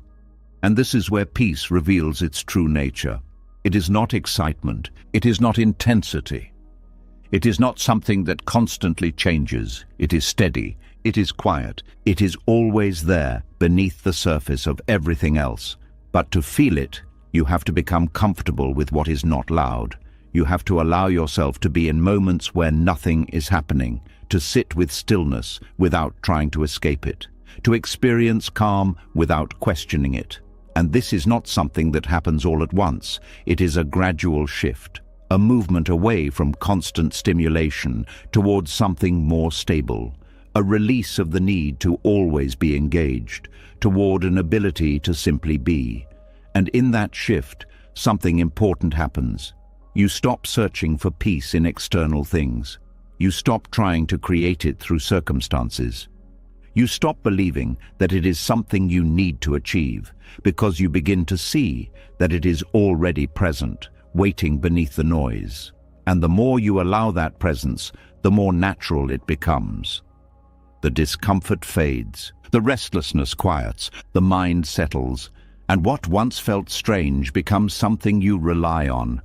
And this is where peace reveals its true nature. It is not excitement. It is not intensity. It is not something that constantly changes. It is steady. It is quiet. It is always there, beneath the surface of everything else. But to feel it, you have to become comfortable with what is not loud. You have to allow yourself to be in moments where nothing is happening, to sit with stillness without trying to escape it, to experience calm without questioning it. And this is not something that happens all at once. It is a gradual shift. A movement away from constant stimulation towards something more stable, a release of the need to always be engaged, toward an ability to simply be. And in that shift, something important happens. You stop searching for peace in external things. You stop trying to create it through circumstances. You stop believing that it is something you need to achieve, because you begin to see that it is already present, waiting beneath the noise. And the more you allow that presence, the more natural it becomes. The discomfort fades, the restlessness quiets, the mind settles, and what once felt strange becomes something you rely on,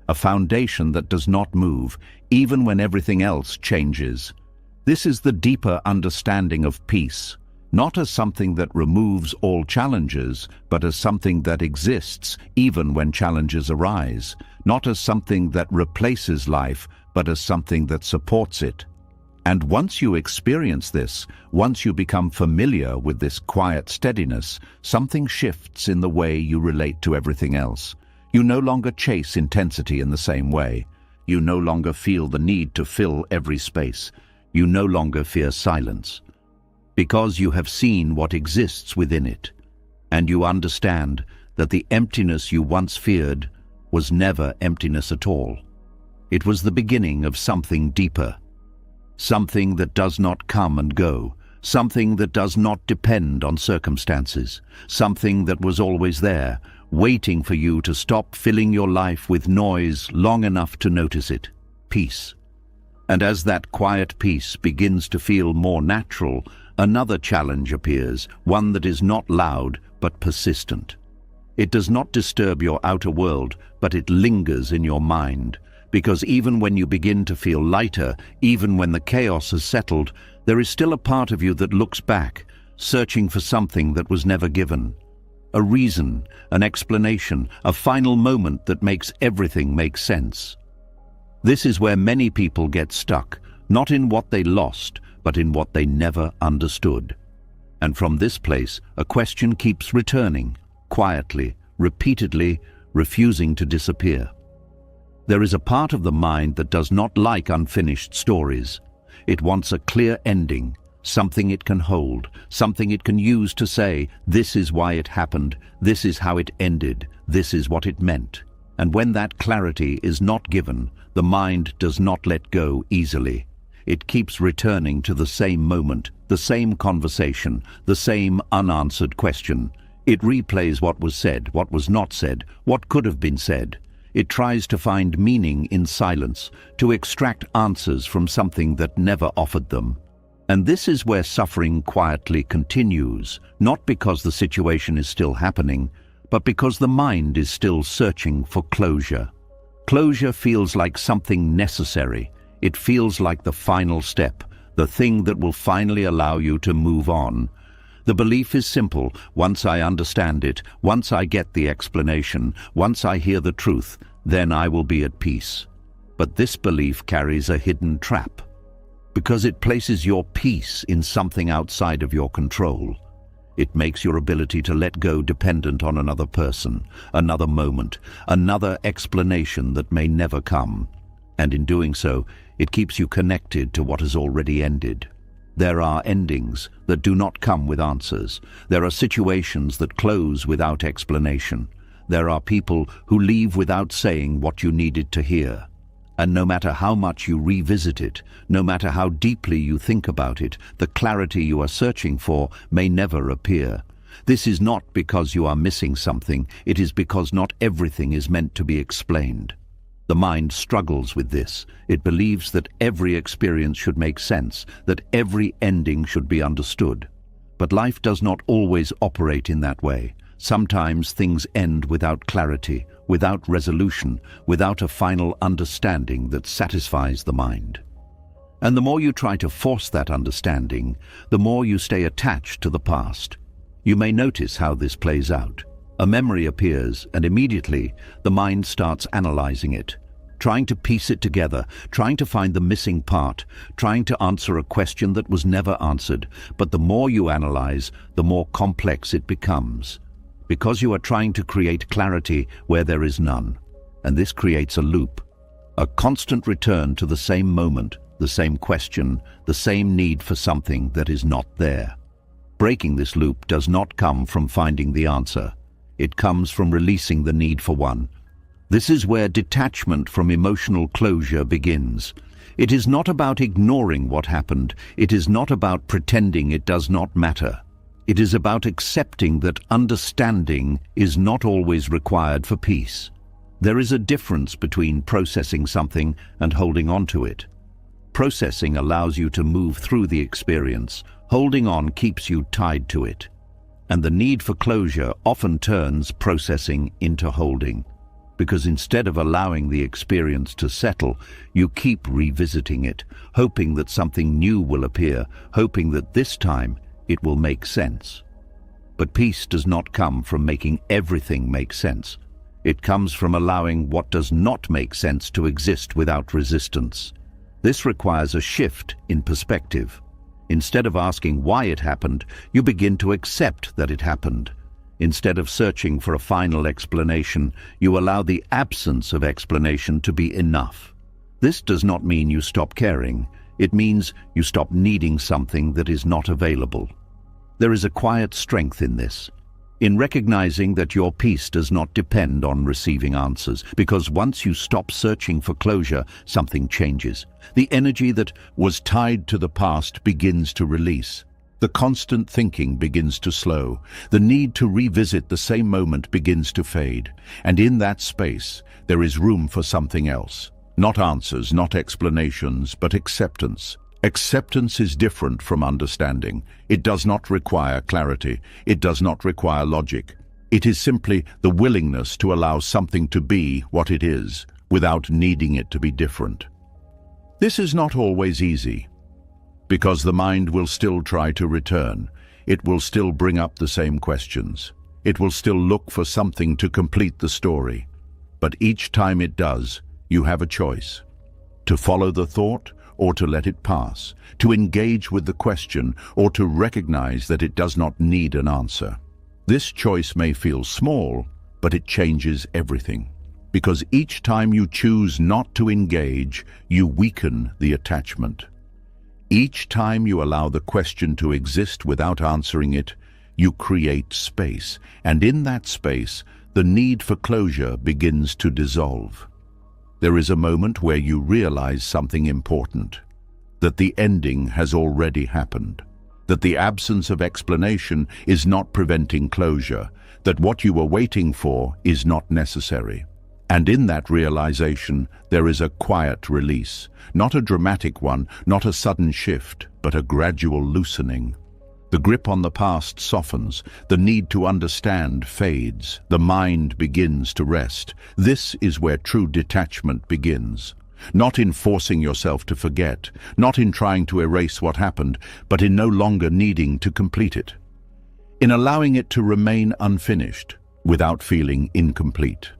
a foundation that does not move, even when everything else changes. This is the deeper understanding of peace, not as something that removes all challenges, but as something that exists even when challenges arise, not as something that replaces life, but as something that supports it. And once you experience this, once you become familiar with this quiet steadiness, something shifts in the way you relate to everything else. You no longer chase intensity in the same way. You no longer feel the need to fill every space. You no longer fear silence, because you have seen what exists within it, and you understand that the emptiness you once feared was never emptiness at all. It was the beginning of something deeper, something that does not come and go, something that does not depend on circumstances, something that was always there, waiting for you to stop filling your life with noise long enough to notice it. Peace. And as that quiet peace begins to feel more natural, another challenge appears, one that is not loud but persistent. It does not disturb your outer world, but it lingers in your mind, because even when you begin to feel lighter, even when the chaos has settled, there is still a part of you that looks back, searching for something that was never given. A reason, an explanation, a final moment that makes everything make sense. This is where many people get stuck, not in what they lost, but in what they never understood. And from this place, a question keeps returning, quietly, repeatedly, refusing to disappear. There is a part of the mind that does not like unfinished stories. It wants a clear ending, something it can hold, something it can use to say, this is why it happened, this is how it ended, this is what it meant. And when that clarity is not given, the mind does not let go easily. It keeps returning to the same moment, the same conversation, the same unanswered question. It replays what was said, what was not said, what could have been said. It tries to find meaning in silence, to extract answers from something that never offered them. And this is where suffering quietly continues, not because the situation is still happening, but because the mind is still searching for closure. Closure feels like something necessary. It feels like the final step, the thing that will finally allow you to move on. The belief is simple. Once I understand it, once I get the explanation, once I hear the truth, then I will be at peace. But this belief carries a hidden trap, because it places your peace in something outside of your control. It makes your ability to let go dependent on another person, another moment, another explanation that may never come. And in doing so, it keeps you connected to what has already ended. There are endings that do not come with answers. There are situations that close without explanation. There are people who leave without saying what you needed to hear. And no matter how much you revisit it, no matter how deeply you think about it, the clarity you are searching for may never appear. This is not because you are missing something, it is because not everything is meant to be explained. The mind struggles with this. It believes that every experience should make sense, that every ending should be understood. But life does not always operate in that way. Sometimes things end without clarity, without resolution, without a final understanding that satisfies the mind. And the more you try to force that understanding, the more you stay attached to the past. You may notice how this plays out. A memory appears, and immediately the mind starts analyzing it, trying to piece it together, trying to find the missing part, trying to answer a question that was never answered. But the more you analyze, the more complex it becomes, because you are trying to create clarity where there is none. And this creates a loop, a constant return to the same moment, the same question, the same need for something that is not there. Breaking this loop does not come from finding the answer. It comes from releasing the need for one. This is where detachment from emotional closure begins. It is not about ignoring what happened. It is not about pretending it does not matter. It is about accepting that understanding is not always required for peace. There is a difference between processing something and holding on to it. Processing allows you to move through the experience. Holding on keeps you tied to it. And the need for closure often turns processing into holding. Because instead of allowing the experience to settle, you keep revisiting it, hoping that something new will appear, hoping that this time it will make sense. But peace does not come from making everything make sense. It comes from allowing what does not make sense to exist without resistance. This requires a shift in perspective. Instead of asking why it happened, you begin to accept that it happened. Instead of searching for a final explanation, you allow the absence of explanation to be enough. This does not mean you stop caring. It means you stop needing something that is not available. There is a quiet strength in this, in recognizing that your peace does not depend on receiving answers, because once you stop searching for closure, something changes. The energy that was tied to the past begins to release. The constant thinking begins to slow. The need to revisit the same moment begins to fade. And in that space, there is room for something else. Not answers, not explanations, but acceptance. Acceptance is different from understanding. It does not require clarity. It does not require logic. It is simply the willingness to allow something to be what it is, without needing it to be different. This is not always easy, because the mind will still try to return. It will still bring up the same questions. It will still look for something to complete the story. But each time it does, you have a choice: to follow the thought or to let it pass, to engage with the question or to recognize that it does not need an answer. This choice may feel small, but it changes everything. Because each time you choose not to engage, you weaken the attachment. Each time you allow the question to exist without answering it, you create space, and in that space, the need for closure begins to dissolve. There is a moment where you realize something important, that the ending has already happened, that the absence of explanation is not preventing closure, that what you were waiting for is not necessary. And in that realization, there is a quiet release, not a dramatic one, not a sudden shift, but a gradual loosening. The grip on the past softens, the need to understand fades, the mind begins to rest. This is where true detachment begins. Not in forcing yourself to forget, not in trying to erase what happened, but in no longer needing to complete it. In allowing it to remain unfinished, without feeling incomplete.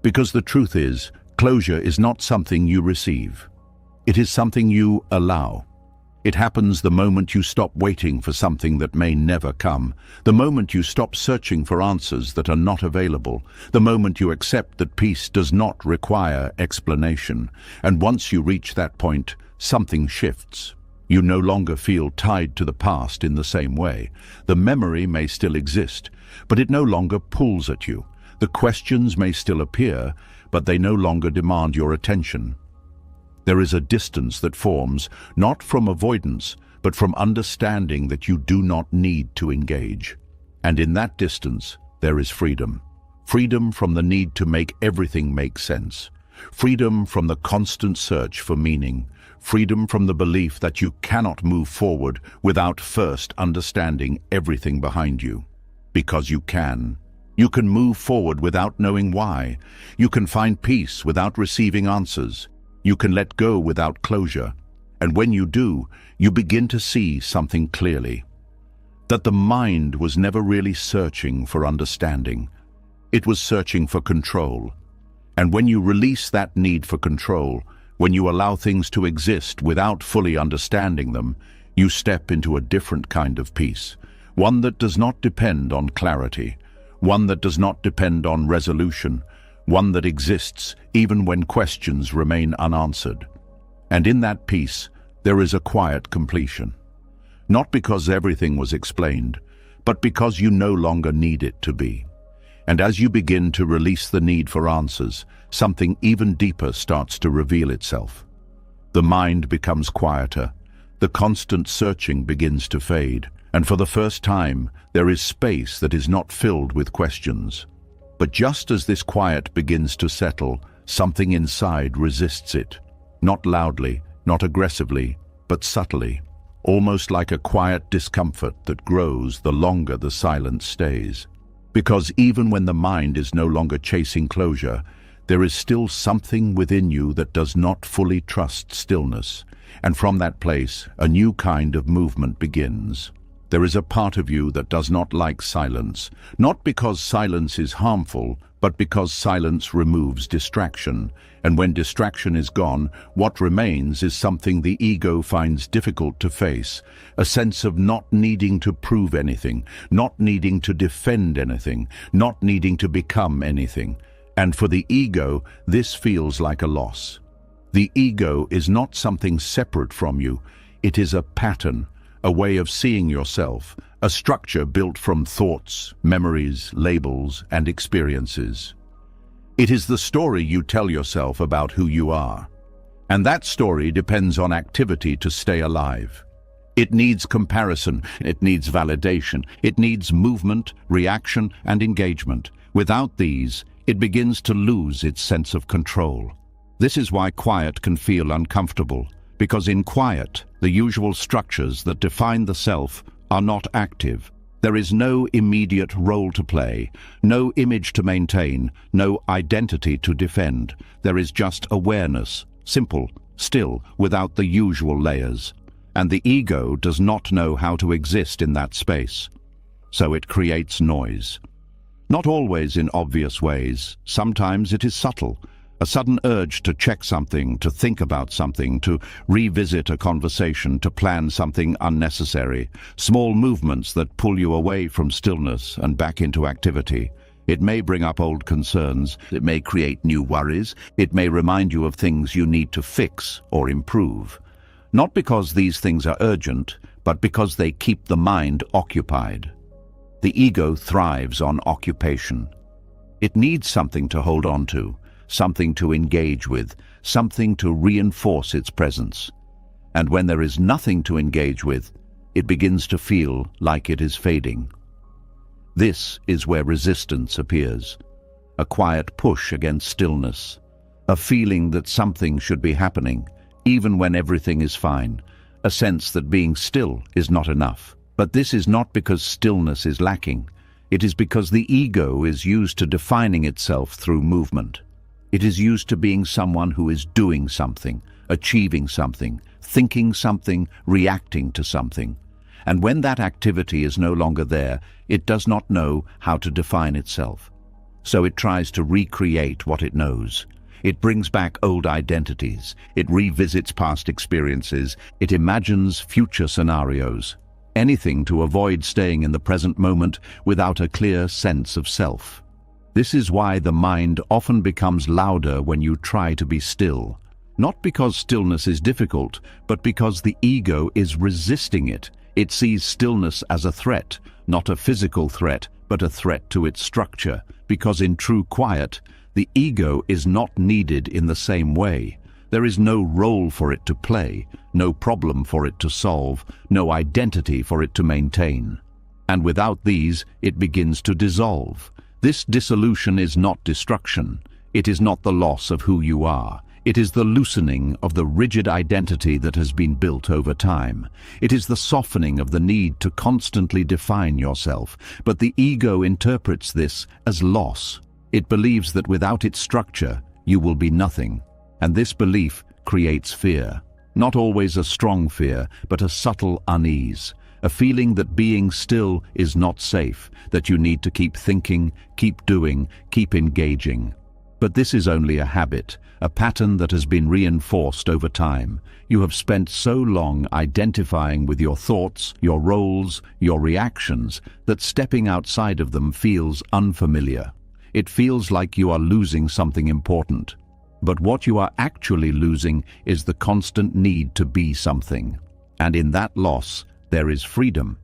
Because the truth is, closure is not something you receive. It is something you allow. It happens the moment you stop waiting for something that may never come, the moment you stop searching for answers that are not available, the moment you accept that peace does not require explanation. And once you reach that point, something shifts. You no longer feel tied to the past in the same way. The memory may still exist, but it no longer pulls at you. The questions may still appear, but they no longer demand your attention. There is a distance that forms, not from avoidance, but from understanding that you do not need to engage. And in that distance, there is freedom. Freedom from the need to make everything make sense. Freedom from the constant search for meaning. Freedom from the belief that you cannot move forward without first understanding everything behind you. Because you can. You can move forward without knowing why. You can find peace without receiving answers. You can let go without closure. And when you do, you begin to see something clearly. That the mind was never really searching for understanding. It was searching for control. And when you release that need for control, when you allow things to exist without fully understanding them, you step into a different kind of peace. One that does not depend on clarity. One that does not depend on resolution. One that exists even when questions remain unanswered. And in that peace, there is a quiet completion. Not because everything was explained, but because you no longer need it to be. And as you begin to release the need for answers, something even deeper starts to reveal itself. The mind becomes quieter. The constant searching begins to fade. And for the first time, there is space that is not filled with questions. But just as this quiet begins to settle, something inside resists it. Not loudly, not aggressively, but subtly. Almost like a quiet discomfort that grows the longer the silence stays. Because even when the mind is no longer chasing closure, there is still something within you that does not fully trust stillness. And from that place, a new kind of movement begins. There is a part of you that does not like silence, not because silence is harmful, but because silence removes distraction. And when distraction is gone, what remains is something the ego finds difficult to face, a sense of not needing to prove anything, not needing to defend anything, not needing to become anything. And for the ego, this feels like a loss. The ego is not something separate from you. It is a pattern, a way of seeing yourself, a structure built from thoughts, memories, labels, and experiences. It is the story you tell yourself about who you are. And that story depends on activity to stay alive. It needs comparison, it needs validation, it needs movement, reaction, and engagement. Without these, it begins to lose its sense of control. This is why quiet can feel uncomfortable, because in quiet, the usual structures that define the self are not active. There is no immediate role to play, no image to maintain, no identity to defend. There is just awareness, simple, still, without the usual layers. And the ego does not know how to exist in that space. So it creates noise. Not always in obvious ways. Sometimes it is subtle. A sudden urge to check something, to think about something, to revisit a conversation, to plan something unnecessary. Small movements that pull you away from stillness and back into activity. It may bring up old concerns. It may create new worries. It may remind you of things you need to fix or improve. Not because these things are urgent, but because they keep the mind occupied. The ego thrives on occupation. It needs something to hold on to, something to engage with, something to reinforce its presence. And when there is nothing to engage with, it begins to feel like it is fading. This is where resistance appears. a quiet push against stillness, a feeling that something should be happening, even when everything is fine, a sense that being still is not enough. But this is not because stillness is lacking. It is because the ego is used to defining itself through movement. It is used to being someone who is doing something, achieving something, thinking something, reacting to something. And when that activity is no longer there, it does not know how to define itself. So it tries to recreate what it knows. It brings back old identities. It revisits past experiences. It imagines future scenarios. Anything to avoid staying in the present moment without a clear sense of self. This is why the mind often becomes louder when you try to be still. Not because stillness is difficult, but because the ego is resisting it. It sees stillness as a threat, not a physical threat, but a threat to its structure, because in true quiet, the ego is not needed in the same way. There is no role for it to play, no problem for it to solve, no identity for it to maintain. And without these, it begins to dissolve. This dissolution is not destruction. It is not the loss of who you are. It is the loosening of the rigid identity that has been built over time. It is the softening of the need to constantly define yourself. But the ego interprets this as loss. It believes that without its structure, you will be nothing. And this belief creates fear. Not always a strong fear, but a subtle unease. A feeling that being still is not safe, that you need to keep thinking, keep doing, keep engaging. But this is only a habit, a pattern that has been reinforced over time. You have spent so long identifying with your thoughts, your roles, your reactions, that stepping outside of them feels unfamiliar. It feels like you are losing something important. But what you are actually losing is the constant need to be something. And in that loss, there is freedom.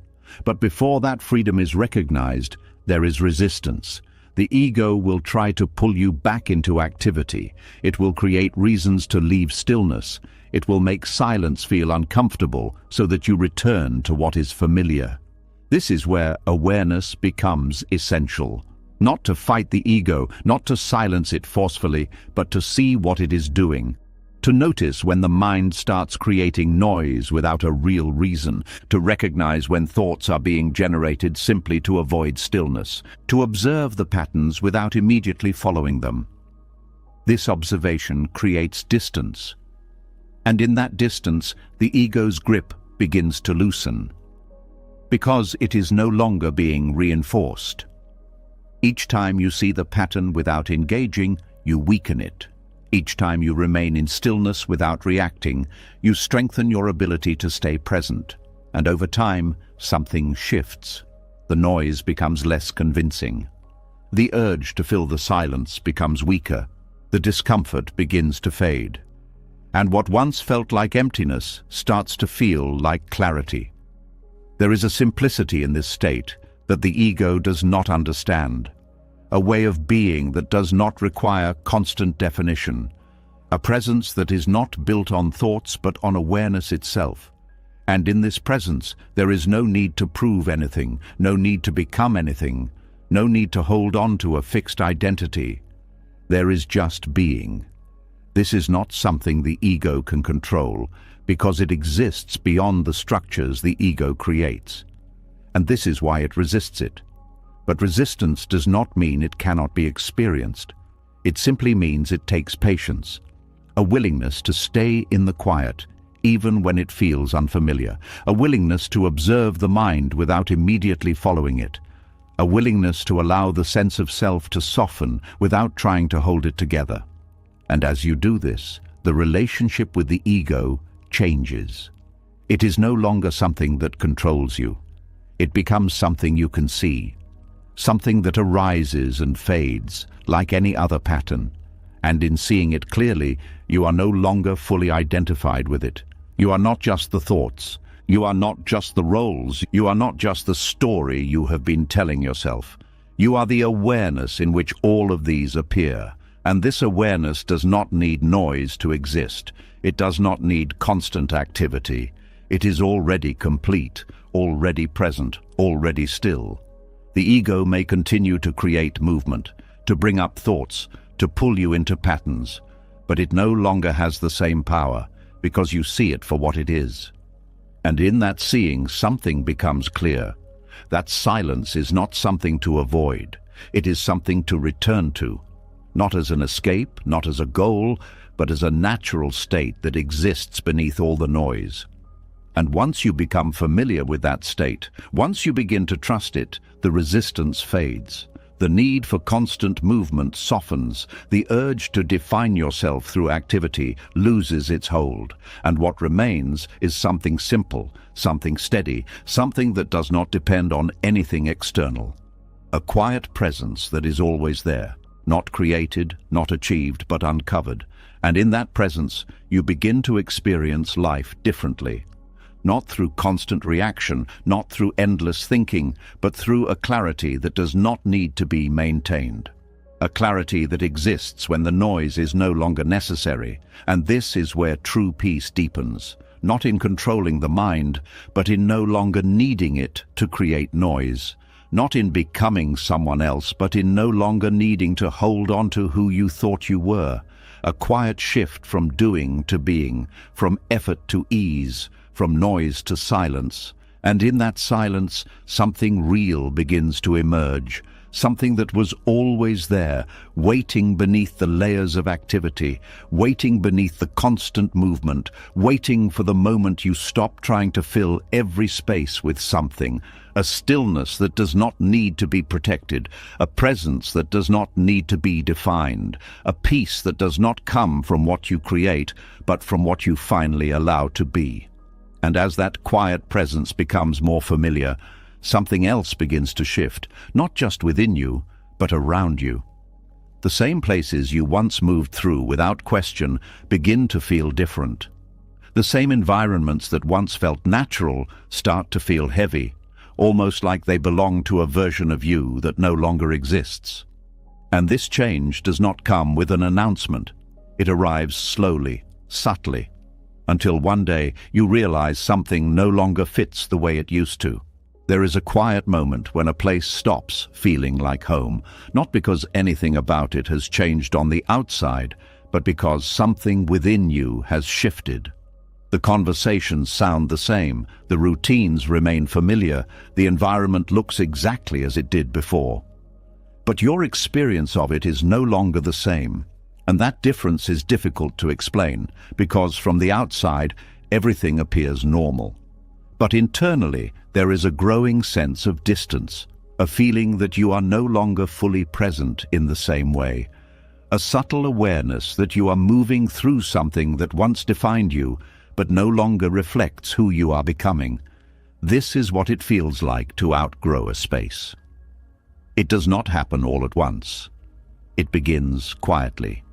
But before that freedom is recognized, there is resistance. The ego will try to pull you back into activity. It will create reasons to leave stillness. It will make silence feel uncomfortable so that you return to what is familiar. This is where awareness becomes essential. Not to fight the ego, not to silence it forcefully, but to see what it is doing. To notice when the mind starts creating noise without a real reason. To recognize when thoughts are being generated simply to avoid stillness. To observe the patterns without immediately following them. This observation creates distance. And in that distance, the ego's grip begins to loosen. Because it is no longer being reinforced. Each time you see the pattern without engaging, you weaken it. Each time you remain in stillness without reacting, you strengthen your ability to stay present. And over time, something shifts. The noise becomes less convincing. The urge to fill the silence becomes weaker. The discomfort begins to fade. And what once felt like emptiness starts to feel like clarity. There is a simplicity in this state that the ego does not understand, a way of being that does not require constant definition, a presence that is not built on thoughts but on awareness itself. And in this presence, there is no need to prove anything, no need to become anything, no need to hold on to a fixed identity. There is just being. This is not something the ego can control, because it exists beyond the structures the ego creates. And this is why it resists it. But resistance does not mean it cannot be experienced. It simply means it takes patience, a willingness to stay in the quiet, even when it feels unfamiliar, a willingness to observe the mind without immediately following it, a willingness to allow the sense of self to soften without trying to hold it together. And as you do this, the relationship with the ego changes. It is no longer something that controls you. It becomes something you can see, something that arises and fades like any other pattern. And in seeing it clearly, you are no longer fully identified with it. You are not just the thoughts. You are not just the roles. You are not just the story you have been telling yourself. You are the awareness in which all of these appear. And this awareness does not need noise to exist. It does not need constant activity. It is already complete, already present, already still. The ego may continue to create movement, to bring up thoughts, to pull you into patterns. But it no longer has the same power, because you see it for what it is. And in that seeing, something becomes clear. That silence is not something to avoid. It is something to return to, not as an escape, not as a goal, but as a natural state that exists beneath all the noise. And once you become familiar with that state, once you begin to trust it, the resistance fades. The need for constant movement softens. The urge to define yourself through activity loses its hold. And what remains is something simple, something steady, something that does not depend on anything external. A quiet presence that is always there, not created, not achieved, but uncovered. And in that presence, you begin to experience life differently. Not through constant reaction, not through endless thinking, but through a clarity that does not need to be maintained. A clarity that exists when the noise is no longer necessary. And this is where true peace deepens, not in controlling the mind, but in no longer needing it to create noise. Not in becoming someone else, but in no longer needing to hold on to who you thought you were. A quiet shift from doing to being, from effort to ease, from noise to silence. And in that silence, something real begins to emerge, something that was always there, waiting beneath the layers of activity, waiting beneath the constant movement, waiting for the moment you stop trying to fill every space with something. A stillness that does not need to be protected, a presence that does not need to be defined, a peace that does not come from what you create, but from what you finally allow to be. And as that quiet presence becomes more familiar, something else begins to shift, not just within you, but around you. The same places you once moved through without question begin to feel different. The same environments that once felt natural start to feel heavy, almost like they belong to a version of you that no longer exists. And this change does not come with an announcement. It arrives slowly, subtly, until one day you realize something no longer fits the way it used to. There is a quiet moment when a place stops feeling like home, not because anything about it has changed on the outside, but because something within you has shifted. The conversations sound the same, the routines remain familiar, the environment looks exactly as it did before. But your experience of it is no longer the same. And that difference is difficult to explain, because from the outside, everything appears normal. But internally, there is a growing sense of distance, a feeling that you are no longer fully present in the same way. A subtle awareness that you are moving through something that once defined you, but no longer reflects who you are becoming. This is what it feels like to outgrow a space. It does not happen all at once. It begins quietly.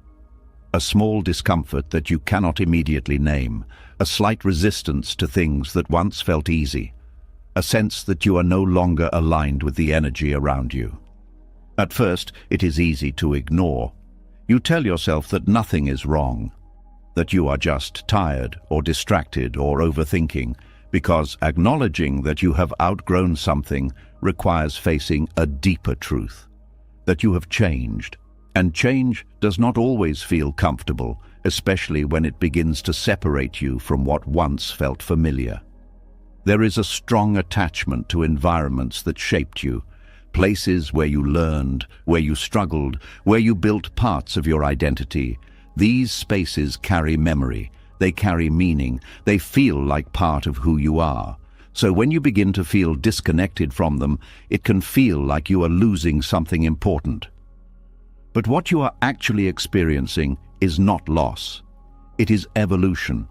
A small discomfort that you cannot immediately name, a slight resistance to things that once felt easy, a sense that you are no longer aligned with the energy around you. At first, it is easy to ignore. You tell yourself that nothing is wrong, that you are just tired or distracted or overthinking, because acknowledging that you have outgrown something requires facing a deeper truth, that you have changed. And change does not always feel comfortable, especially when it begins to separate you from what once felt familiar. There is a strong attachment to environments that shaped you, places where you learned, where you struggled, where you built parts of your identity. These spaces carry memory, they carry meaning, they feel like part of who you are. So when you begin to feel disconnected from them, it can feel like you are losing something important. But what you are actually experiencing is not loss. It is evolution.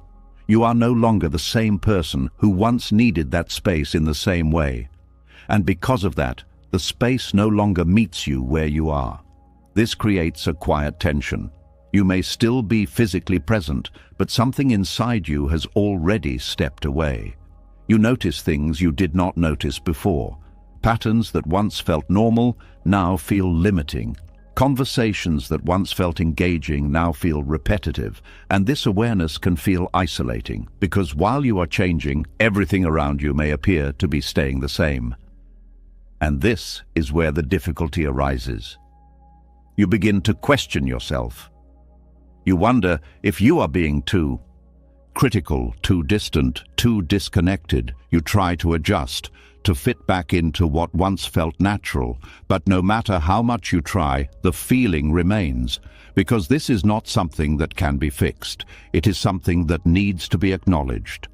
You are no longer the same person who once needed that space in the same way. And because of that, the space no longer meets you where you are. This creates a quiet tension. You may still be physically present, but something inside you has already stepped away. You notice things you did not notice before. Patterns that once felt normal now feel limiting. Conversations that once felt engaging now feel repetitive, and this awareness can feel isolating, because while you are changing, everything around you may appear to be staying the same. And this is where the difficulty arises. You begin to question yourself. You wonder if you are being too critical, too distant, too disconnected. You try to adjust, to fit back into what once felt natural, but no matter how much you try, the feeling remains, because this is not something that can be fixed. It is something that needs to be acknowledged.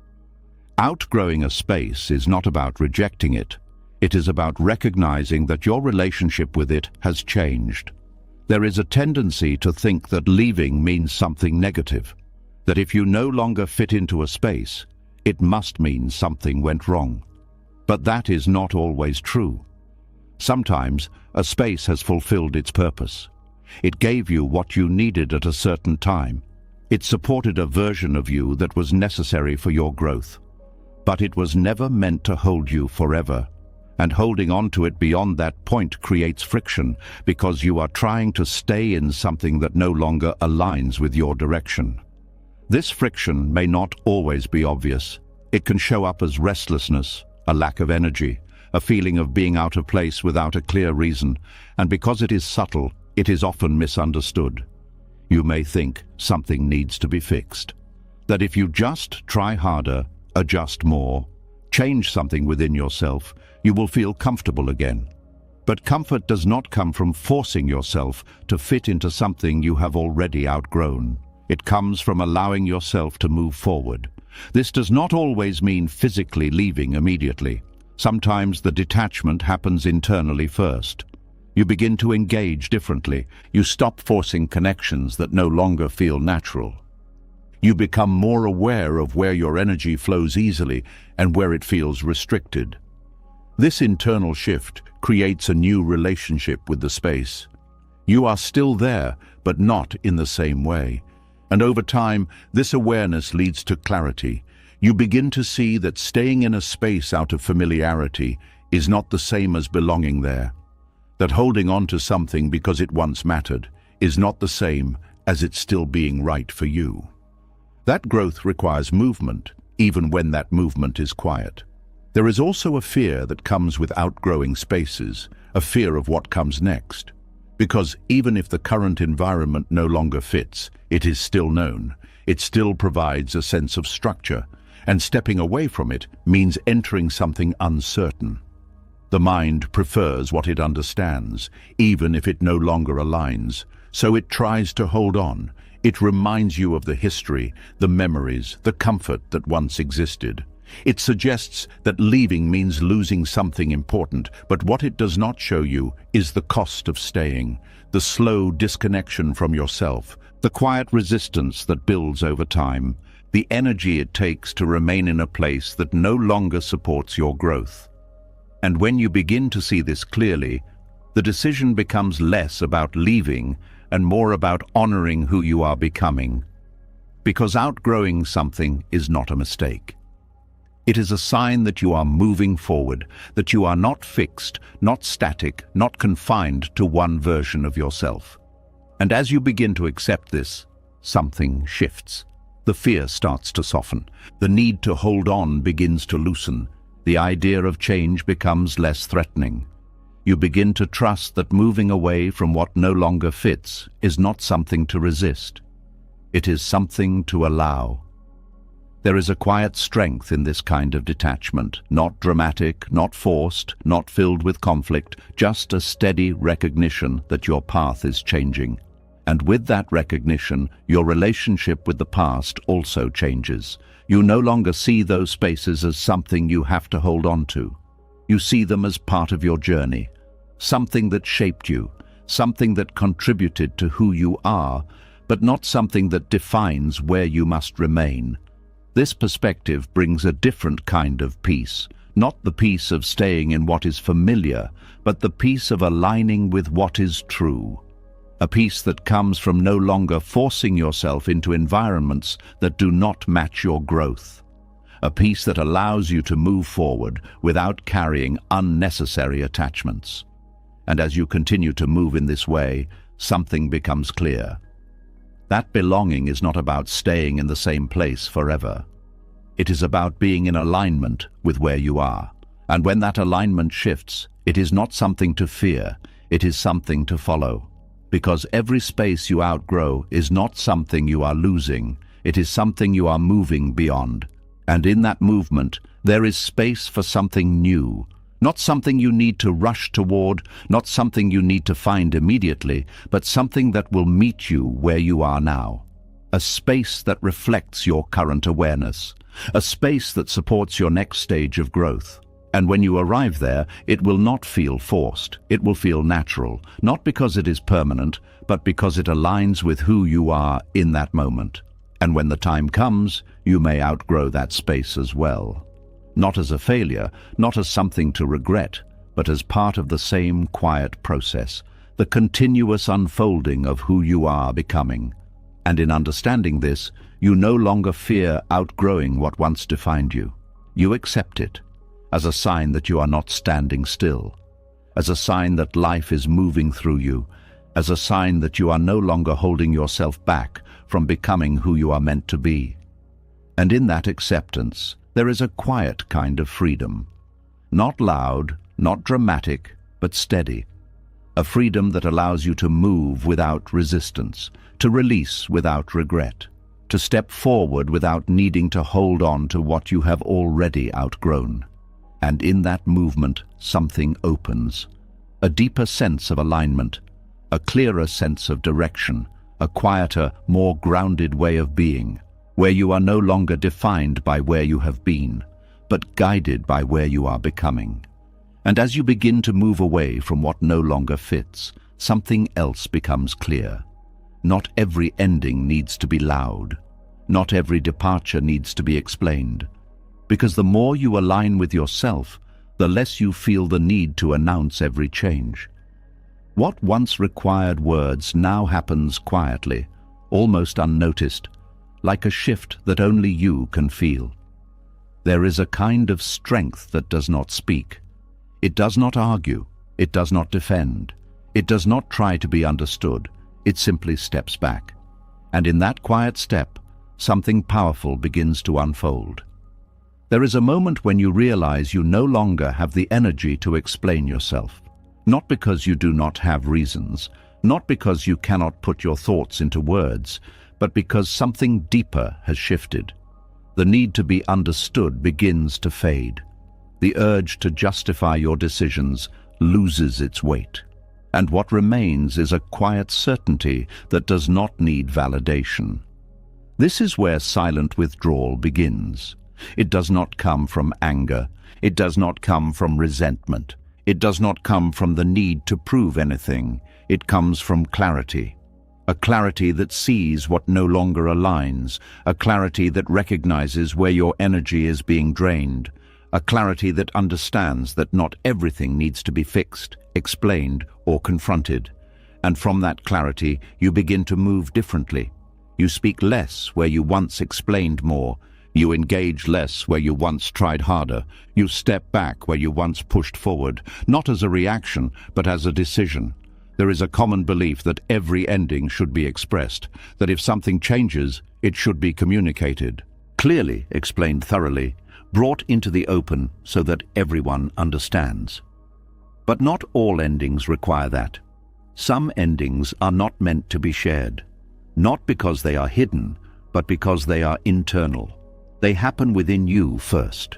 Outgrowing a space is not about rejecting it. It is about recognizing that your relationship with it has changed. There is a tendency to think that leaving means something negative, that if you no longer fit into a space, it must mean something went wrong. But that is not always true. Sometimes a space has fulfilled its purpose. It gave you what you needed at a certain time. It supported a version of you that was necessary for your growth. But it was never meant to hold you forever. And holding on to it beyond that point creates friction, because you are trying to stay in something that no longer aligns with your direction. This friction may not always be obvious. It can show up as restlessness, a lack of energy, a feeling of being out of place without a clear reason, and because it is subtle, it is often misunderstood. You may think something needs to be fixed, that if you just try harder, adjust more, change something within yourself, you will feel comfortable again. But comfort does not come from forcing yourself to fit into something you have already outgrown. It comes from allowing yourself to move forward. This does not always mean physically leaving immediately. Sometimes the detachment happens internally first. You begin to engage differently. You stop forcing connections that no longer feel natural. You become more aware of where your energy flows easily and where it feels restricted. This internal shift creates a new relationship with the space. You are still there, but not in the same way. And over time, this awareness leads to clarity. You begin to see that staying in a space out of familiarity is not the same as belonging there. That holding on to something because it once mattered is not the same as it still being right for you. That growth requires movement, even when that movement is quiet. There is also a fear that comes with outgrowing spaces, a fear of what comes next. Because even if the current environment no longer fits, it is still known. It still provides a sense of structure, and stepping away from it means entering something uncertain. The mind prefers what it understands, even if it no longer aligns, so it tries to hold on. It reminds you of the history, the memories, the comfort that once existed. It suggests that leaving means losing something important, but what it does not show you is the cost of staying, the slow disconnection from yourself, the quiet resistance that builds over time, the energy it takes to remain in a place that no longer supports your growth. And when you begin to see this clearly, the decision becomes less about leaving and more about honoring who you are becoming. Because outgrowing something is not a mistake. It is a sign that you are moving forward, that you are not fixed, not static, not confined to one version of yourself. And as you begin to accept this, something shifts. The fear starts to soften. The need to hold on begins to loosen. The idea of change becomes less threatening. You begin to trust that moving away from what no longer fits is not something to resist. It is something to allow. There is a quiet strength in this kind of detachment, not dramatic, not forced, not filled with conflict, just a steady recognition that your path is changing. And with that recognition, your relationship with the past also changes. You no longer see those spaces as something you have to hold on to. You see them as part of your journey, something that shaped you, something that contributed to who you are, but not something that defines where you must remain. This perspective brings a different kind of peace, not the peace of staying in what is familiar, but the peace of aligning with what is true. A peace that comes from no longer forcing yourself into environments that do not match your growth. A peace that allows you to move forward without carrying unnecessary attachments. And as you continue to move in this way, something becomes clear. That belonging is not about staying in the same place forever. It is about being in alignment with where you are. And when that alignment shifts, it is not something to fear, it is something to follow. Because every space you outgrow is not something you are losing, it is something you are moving beyond. And in that movement, there is space for something new. Not something you need to rush toward, not something you need to find immediately, but something that will meet you where you are now. A space that reflects your current awareness. A space that supports your next stage of growth. And when you arrive there, it will not feel forced. It will feel natural, not because it is permanent, but because it aligns with who you are in that moment. And when the time comes, you may outgrow that space as well. Not as a failure, not as something to regret, but as part of the same quiet process, the continuous unfolding of who you are becoming. And in understanding this, you no longer fear outgrowing what once defined you. You accept it, as a sign that you are not standing still, as a sign that life is moving through you, as a sign that you are no longer holding yourself back from becoming who you are meant to be. And in that acceptance, there is a quiet kind of freedom. Not loud, not dramatic, but steady. A freedom that allows you to move without resistance, to release without regret, to step forward without needing to hold on to what you have already outgrown. And in that movement, something opens. A deeper sense of alignment, a clearer sense of direction, a quieter, more grounded way of being, where you are no longer defined by where you have been, but guided by where you are becoming. And as you begin to move away from what no longer fits, something else becomes clear. Not every ending needs to be loud. Not every departure needs to be explained. Because the more you align with yourself, the less you feel the need to announce every change. What once required words now happens quietly, almost unnoticed, like a shift that only you can feel. There is a kind of strength that does not speak. It does not argue. It does not defend. It does not try to be understood. It simply steps back. And in that quiet step, something powerful begins to unfold. There is a moment when you realize you no longer have the energy to explain yourself. Not because you do not have reasons, not because you cannot put your thoughts into words, but because something deeper has shifted. The need to be understood begins to fade. The urge to justify your decisions loses its weight. And what remains is a quiet certainty that does not need validation. This is where silent withdrawal begins. It does not come from anger. It does not come from resentment. It does not come from the need to prove anything. It comes from clarity. A clarity that sees what no longer aligns. A clarity that recognizes where your energy is being drained. A clarity that understands that not everything needs to be fixed, explained, or confronted. And from that clarity, you begin to move differently. You speak less where you once explained more. You engage less where you once tried harder. You step back where you once pushed forward, not as a reaction, but as a decision. There is a common belief that every ending should be expressed, that if something changes, it should be communicated. Clearly, explained thoroughly, brought into the open so that everyone understands. But not all endings require that. Some endings are not meant to be shared, not because they are hidden, but because they are internal. They happen within you first,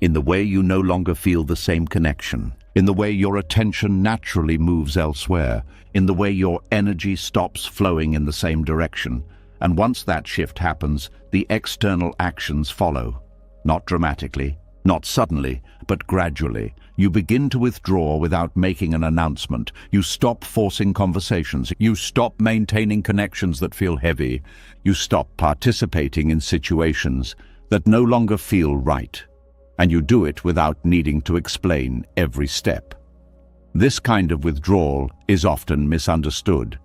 in the way you no longer feel the same connection, in the way your attention naturally moves elsewhere, in the way your energy stops flowing in the same direction. And once that shift happens, the external actions follow. Not dramatically, not suddenly, but gradually. You begin to withdraw without making an announcement. You stop forcing conversations. You stop maintaining connections that feel heavy. You stop participating in situations that no longer feel right. And you do it without needing to explain every step. This kind of withdrawal is often misunderstood.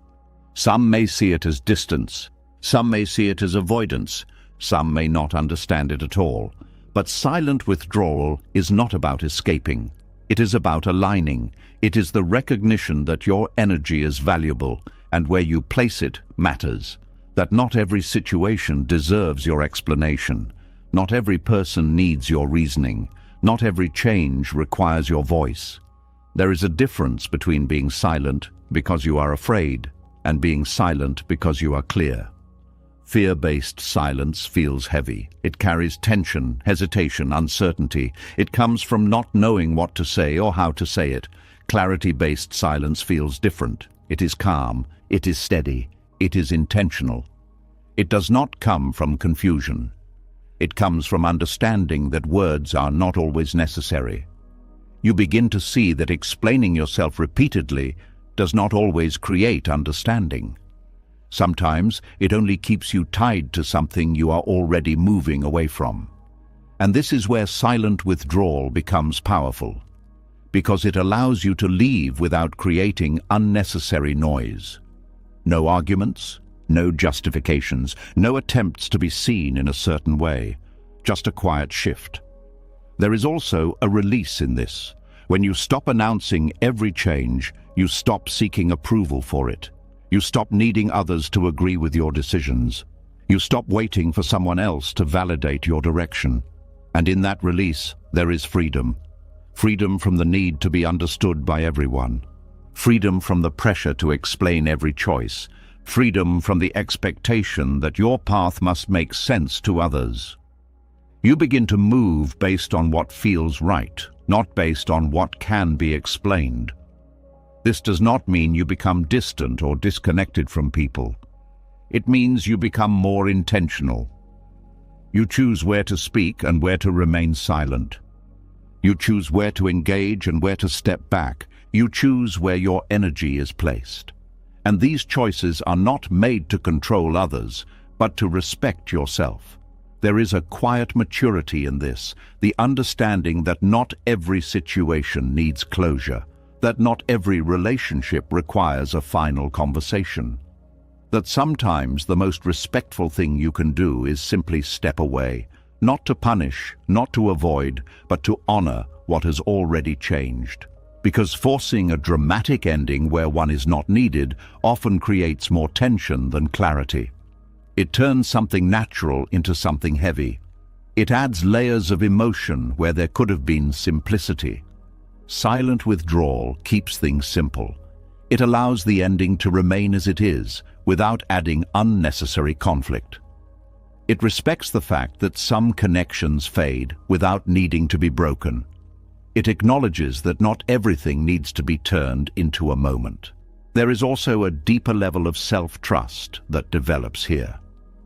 Some may see it as distance. Some may see it as avoidance. Some may not understand it at all. But silent withdrawal is not about escaping. It is about aligning. It is the recognition that your energy is valuable and where you place it matters. That not every situation deserves your explanation. Not every person needs your reasoning. Not every change requires your voice. There is a difference between being silent because you are afraid and being silent because you are clear. Fear-based silence feels heavy. It carries tension, hesitation, uncertainty. It comes from not knowing what to say or how to say it. Clarity-based silence feels different. It is calm, it is steady, it is intentional. It does not come from confusion. It comes from understanding that words are not always necessary. You begin to see that explaining yourself repeatedly does not always create understanding. Sometimes it only keeps you tied to something you are already moving away from. And this is where silent withdrawal becomes powerful, because it allows you to leave without creating unnecessary noise. No arguments, no justifications, no attempts to be seen in a certain way, just a quiet shift. There is also a release in this. When you stop announcing every change, you stop seeking approval for it. You stop needing others to agree with your decisions. You stop waiting for someone else to validate your direction. And in that release, there is freedom. Freedom from the need to be understood by everyone. Freedom from the pressure to explain every choice. Freedom from the expectation that your path must make sense to others. You begin to move based on what feels right, not based on what can be explained. This does not mean you become distant or disconnected from people. It means you become more intentional. You choose where to speak and where to remain silent. You choose where to engage and where to step back. You choose where your energy is placed. And these choices are not made to control others, but to respect yourself. There is a quiet maturity in this, the understanding that not every situation needs closure, that not every relationship requires a final conversation, that sometimes the most respectful thing you can do is simply step away, not to punish, not to avoid, but to honor what has already changed. Because forcing a dramatic ending where one is not needed often creates more tension than clarity. It turns something natural into something heavy. It adds layers of emotion where there could have been simplicity. Silent withdrawal keeps things simple. It allows the ending to remain as it is, without adding unnecessary conflict. It respects the fact that some connections fade without needing to be broken. It acknowledges that not everything needs to be turned into a moment. There is also a deeper level of self-trust that develops here.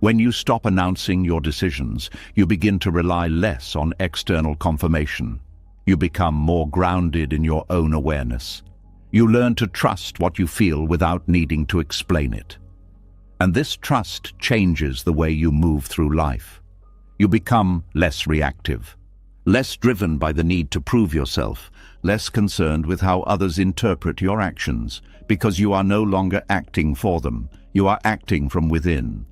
When you stop announcing your decisions, you begin to rely less on external confirmation. You become more grounded in your own awareness. You learn to trust what you feel without needing to explain it. And this trust changes the way you move through life. You become less reactive, less driven by the need to prove yourself, less concerned with how others interpret your actions, because you are no longer acting for them, you are acting from within.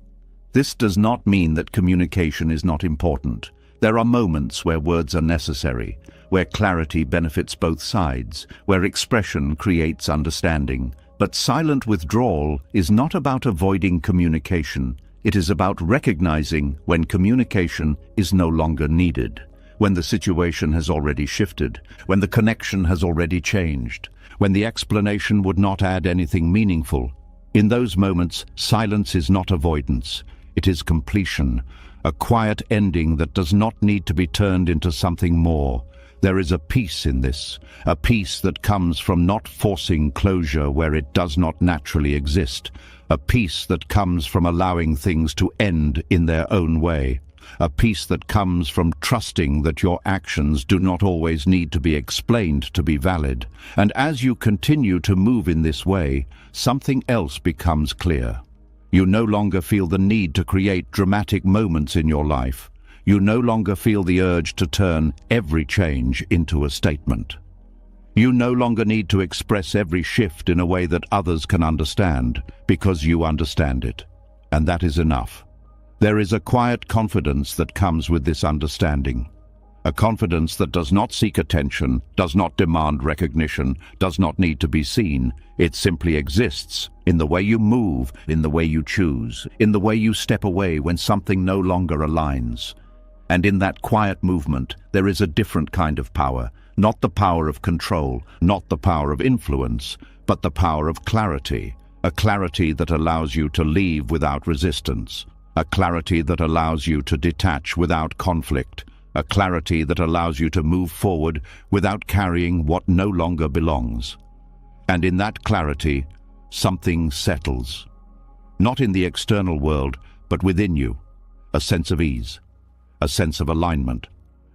This does not mean that communication is not important. There are moments where words are necessary, where clarity benefits both sides, where expression creates understanding. But silent withdrawal is not about avoiding communication. It is about recognizing when communication is no longer needed, when the situation has already shifted, when the connection has already changed, when the explanation would not add anything meaningful. In those moments, silence is not avoidance. It is completion, a quiet ending that does not need to be turned into something more. There is a peace in this, a peace that comes from not forcing closure where it does not naturally exist, a peace that comes from allowing things to end in their own way, a peace that comes from trusting that your actions do not always need to be explained to be valid. And as you continue to move in this way, something else becomes clear. You no longer feel the need to create dramatic moments in your life. You no longer feel the urge to turn every change into a statement. You no longer need to express every shift in a way that others can understand, because you understand it. And that is enough. There is a quiet confidence that comes with this understanding. A confidence that does not seek attention, does not demand recognition, does not need to be seen. It simply exists in the way you move, in the way you choose, in the way you step away when something no longer aligns. And in that quiet movement, there is a different kind of power, not the power of control, not the power of influence, but the power of clarity, a clarity that allows you to leave without resistance, a clarity that allows you to detach without conflict, a clarity that allows you to move forward without carrying what no longer belongs. And in that clarity, something settles. Not in the external world, but within you. A sense of ease, a sense of alignment,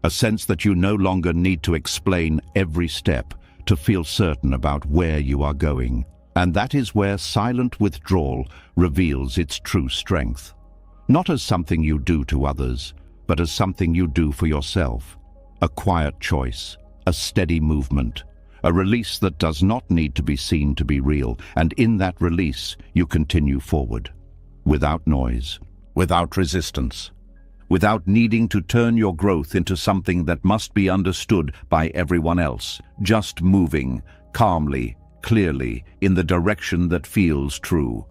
a sense that you no longer need to explain every step to feel certain about where you are going. And that is where silent withdrawal reveals its true strength. Not as something you do to others, but as something you do for yourself. A quiet choice, a steady movement, a release that does not need to be seen to be real, and in that release you continue forward. Without noise, without resistance, without needing to turn your growth into something that must be understood by everyone else, just moving, calmly, clearly, in the direction that feels true,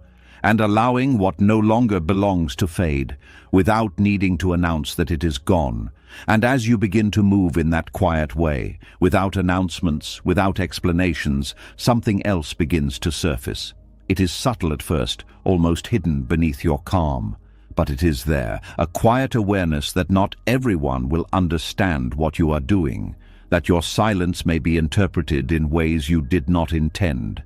and allowing what no longer belongs to fade, without needing to announce that it is gone. And as you begin to move in that quiet way, without announcements, without explanations, something else begins to surface. It is subtle at first, almost hidden beneath your calm. But it is there, a quiet awareness that not everyone will understand what you are doing, that your silence may be interpreted in ways you did not intend,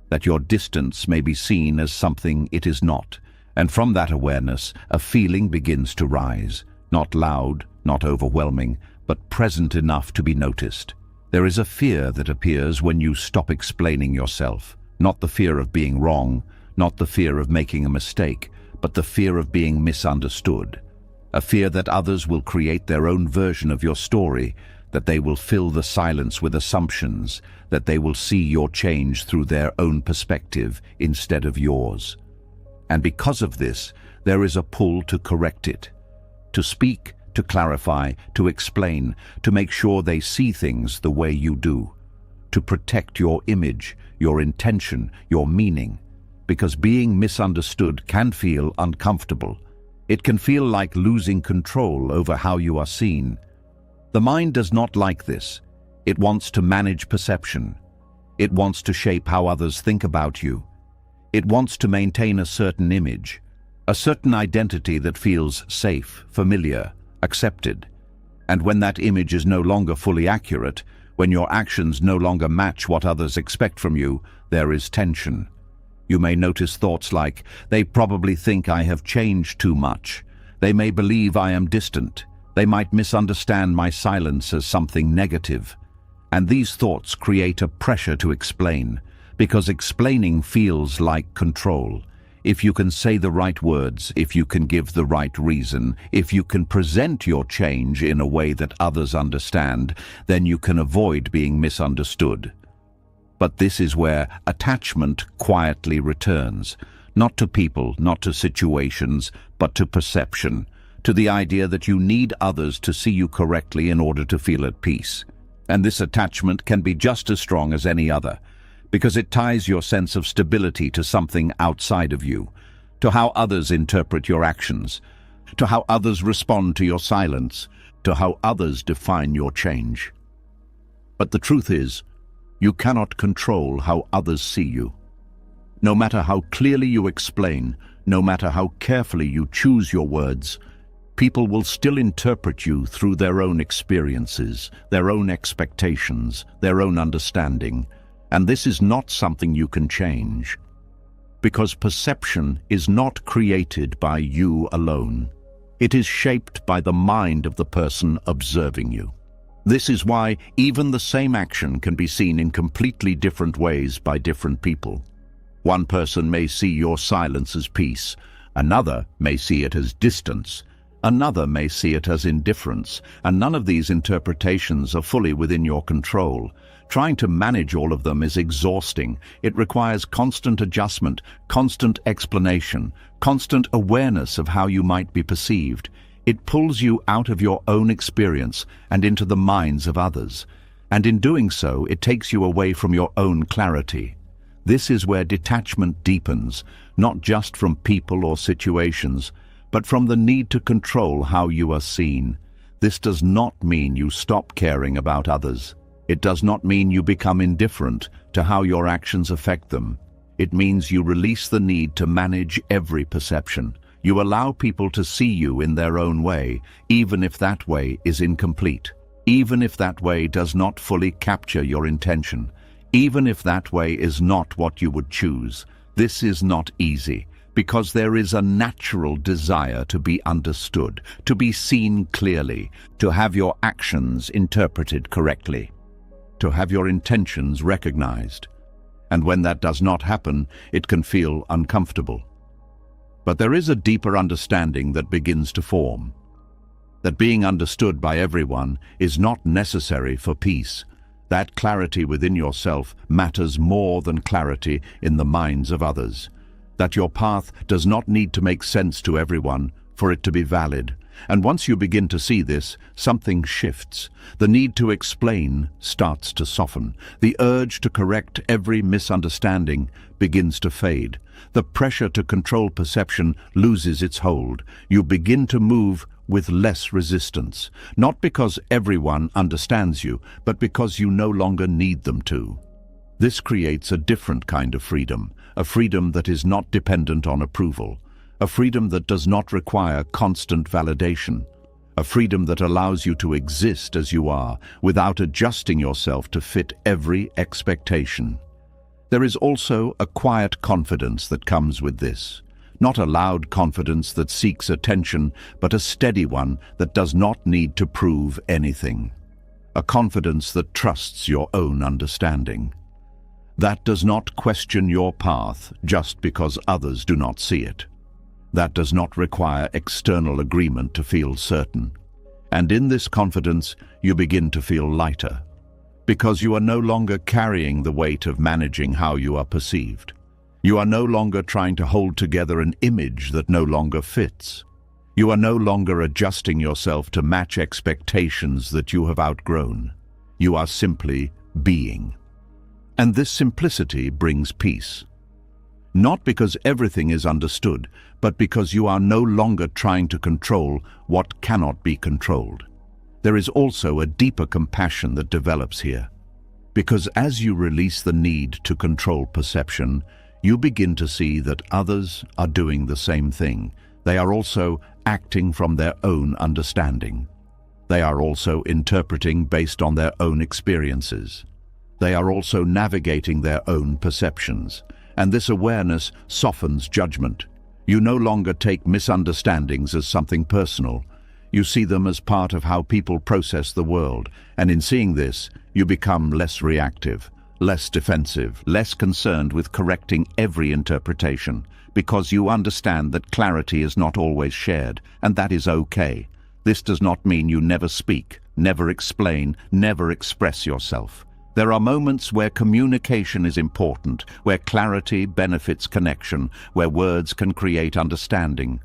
that your distance may be seen as something it is not. And from that awareness, a feeling begins to rise, not loud, not overwhelming, but present enough to be noticed. There is a fear that appears when you stop explaining yourself, not the fear of being wrong, not the fear of making a mistake, but the fear of being misunderstood. A fear that others will create their own version of your story, that they will fill the silence with assumptions, that they will see your change through their own perspective instead of yours. And because of this, there is a pull to correct it, to speak, to clarify, to explain, to make sure they see things the way you do, to protect your image, your intention, your meaning. Because being misunderstood can feel uncomfortable. It can feel like losing control over how you are seen. The mind does not like this. It wants to manage perception. It wants to shape how others think about you. It wants to maintain a certain image, a certain identity that feels safe, familiar, accepted. And when that image is no longer fully accurate, when your actions no longer match what others expect from you, there is tension. You may notice thoughts like, they probably think I have changed too much. They may believe I am distant. They might misunderstand my silence as something negative. And these thoughts create a pressure to explain, because explaining feels like control. If you can say the right words, if you can give the right reason, if you can present your change in a way that others understand, then you can avoid being misunderstood. But this is where attachment quietly returns, not to people, not to situations, but to perception, to the idea that you need others to see you correctly in order to feel at peace. And this attachment can be just as strong as any other, because it ties your sense of stability to something outside of you, to how others interpret your actions, to how others respond to your silence, to how others define your change. But the truth is, you cannot control how others see you. No matter how clearly you explain, no matter how carefully you choose your words, people will still interpret you through their own experiences, their own expectations, their own understanding. And this is not something you can change, because perception is not created by you alone. It is shaped by the mind of the person observing you. This is why even the same action can be seen in completely different ways by different people. One person may see your silence as peace, another may see it as distance, another may see it as indifference, and none of these interpretations are fully within your control. Trying to manage all of them is exhausting. It requires constant adjustment, constant explanation, constant awareness of how you might be perceived. It pulls you out of your own experience and into the minds of others. And in doing so, it takes you away from your own clarity. This is where detachment deepens, not just from people or situations, but from the need to control how you are seen. This does not mean you stop caring about others. It does not mean you become indifferent to how your actions affect them. It means you release the need to manage every perception. You allow people to see you in their own way, even if that way is incomplete, even if that way does not fully capture your intention, even if that way is not what you would choose. This is not easy, because there is a natural desire to be understood, to be seen clearly, to have your actions interpreted correctly, to have your intentions recognized. And when that does not happen, it can feel uncomfortable. But there is a deeper understanding that begins to form, that being understood by everyone is not necessary for peace. That clarity within yourself matters more than clarity in the minds of others. That your path does not need to make sense to everyone for it to be valid. And once you begin to see this, something shifts. The need to explain starts to soften. The urge to correct every misunderstanding begins to fade. The pressure to control perception loses its hold. You begin to move with less resistance, not because everyone understands you, but because you no longer need them to. This creates a different kind of freedom, a freedom that is not dependent on approval, a freedom that does not require constant validation, a freedom that allows you to exist as you are without adjusting yourself to fit every expectation. There is also a quiet confidence that comes with this. Not a loud confidence that seeks attention, but a steady one that does not need to prove anything. A confidence that trusts your own understanding. That does not question your path just because others do not see it. That does not require external agreement to feel certain. And in this confidence, you begin to feel lighter, because you are no longer carrying the weight of managing how you are perceived. You are no longer trying to hold together an image that no longer fits. You are no longer adjusting yourself to match expectations that you have outgrown. You are simply being. And this simplicity brings peace. Not because everything is understood, but because you are no longer trying to control what cannot be controlled. There is also a deeper compassion that develops here. Because as you release the need to control perception, you begin to see that others are doing the same thing. They are also acting from their own understanding. They are also interpreting based on their own experiences. They are also navigating their own perceptions. And this awareness softens judgment. You no longer take misunderstandings as something personal. You see them as part of how people process the world. And in seeing this, you become less reactive, less defensive, less concerned with correcting every interpretation, because you understand that clarity is not always shared, and that is okay. This does not mean you never speak, never explain, never express yourself. There are moments where communication is important, where clarity benefits connection, where words can create understanding.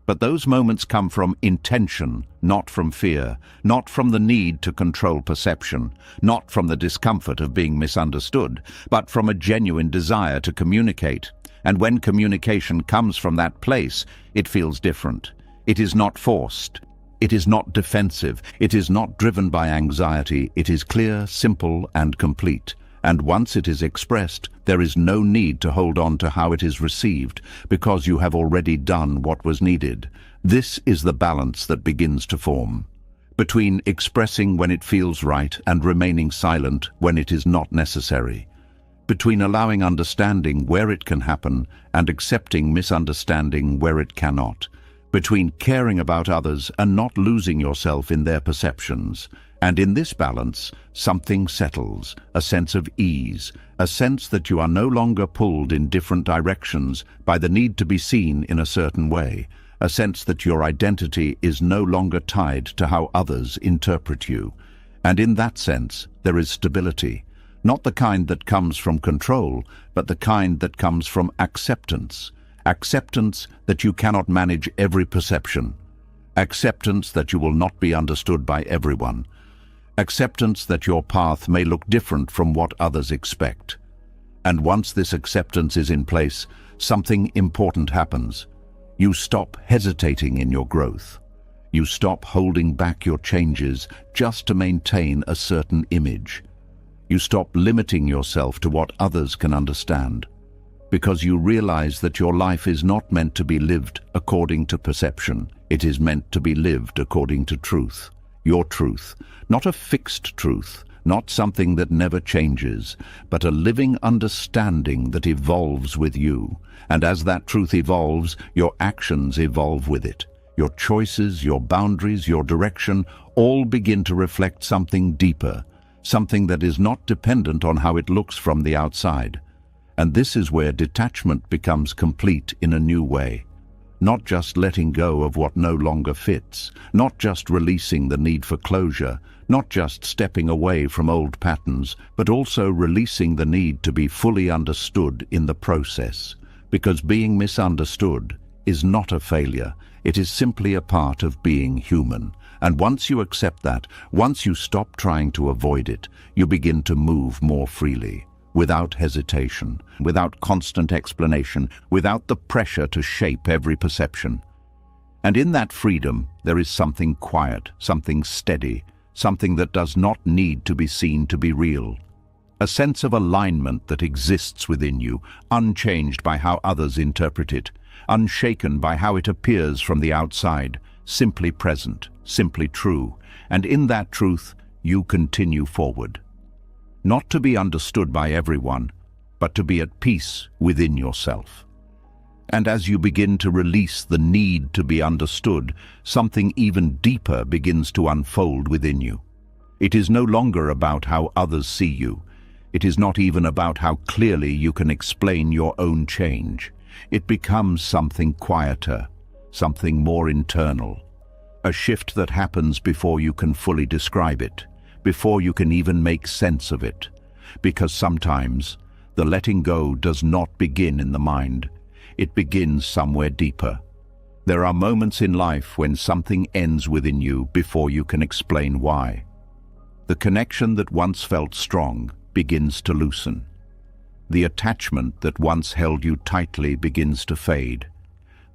But those moments come from intention, not from fear, not from the need to control perception, not from the discomfort of being misunderstood, but from a genuine desire to communicate. And when communication comes from that place, it feels different. It is not forced. It is not defensive. It is not driven by anxiety. It is clear, simple, and complete. And once it is expressed, there is no need to hold on to how it is received, because you have already done what was needed. This is the balance that begins to form, between expressing when it feels right and remaining silent when it is not necessary, between allowing understanding where it can happen and accepting misunderstanding where it cannot, between caring about others and not losing yourself in their perceptions. And in this balance, something settles, a sense of ease, a sense that you are no longer pulled in different directions by the need to be seen in a certain way, a sense that your identity is no longer tied to how others interpret you. And in that sense, there is stability, not the kind that comes from control, but the kind that comes from acceptance. Acceptance that you cannot manage every perception. Acceptance that you will not be understood by everyone. Acceptance that your path may look different from what others expect. And once this acceptance is in place, something important happens. You stop hesitating in your growth. You stop holding back your changes just to maintain a certain image. You stop limiting yourself to what others can understand. because you realize that your life is not meant to be lived according to perception. It is meant to be lived according to truth. Your truth, not a fixed truth, not something that never changes, but a living understanding that evolves with you. And as that truth evolves, your actions evolve with it. Your choices, your boundaries, your direction, all begin to reflect something deeper, something that is not dependent on how it looks from the outside. And this is where detachment becomes complete in a new way. Not just letting go of what no longer fits, not just releasing the need for closure, not just stepping away from old patterns, but also releasing the need to be fully understood in the process. Because being misunderstood is not a failure, it is simply a part of being human. And once you accept that, once you stop trying to avoid it, you begin to move more freely, without hesitation, without constant explanation, without the pressure to shape every perception. And in that freedom, there is something quiet, something steady, something that does not need to be seen to be real. A sense of alignment that exists within you, unchanged by how others interpret it, unshaken by how it appears from the outside, simply present, simply true, and in that truth, you continue forward. Not to be understood by everyone, but to be at peace within yourself. And as you begin to release the need to be understood, something even deeper begins to unfold within you. It is no longer about how others see you. It is not even about how clearly you can explain your own change. It becomes something quieter, something more internal. A shift that happens before you can fully describe it, before you can even make sense of it. Because sometimes the letting go does not begin in the mind. It begins somewhere deeper. There are moments in life when something ends within you before you can explain why. The connection that once felt strong begins to loosen. The attachment that once held you tightly begins to fade.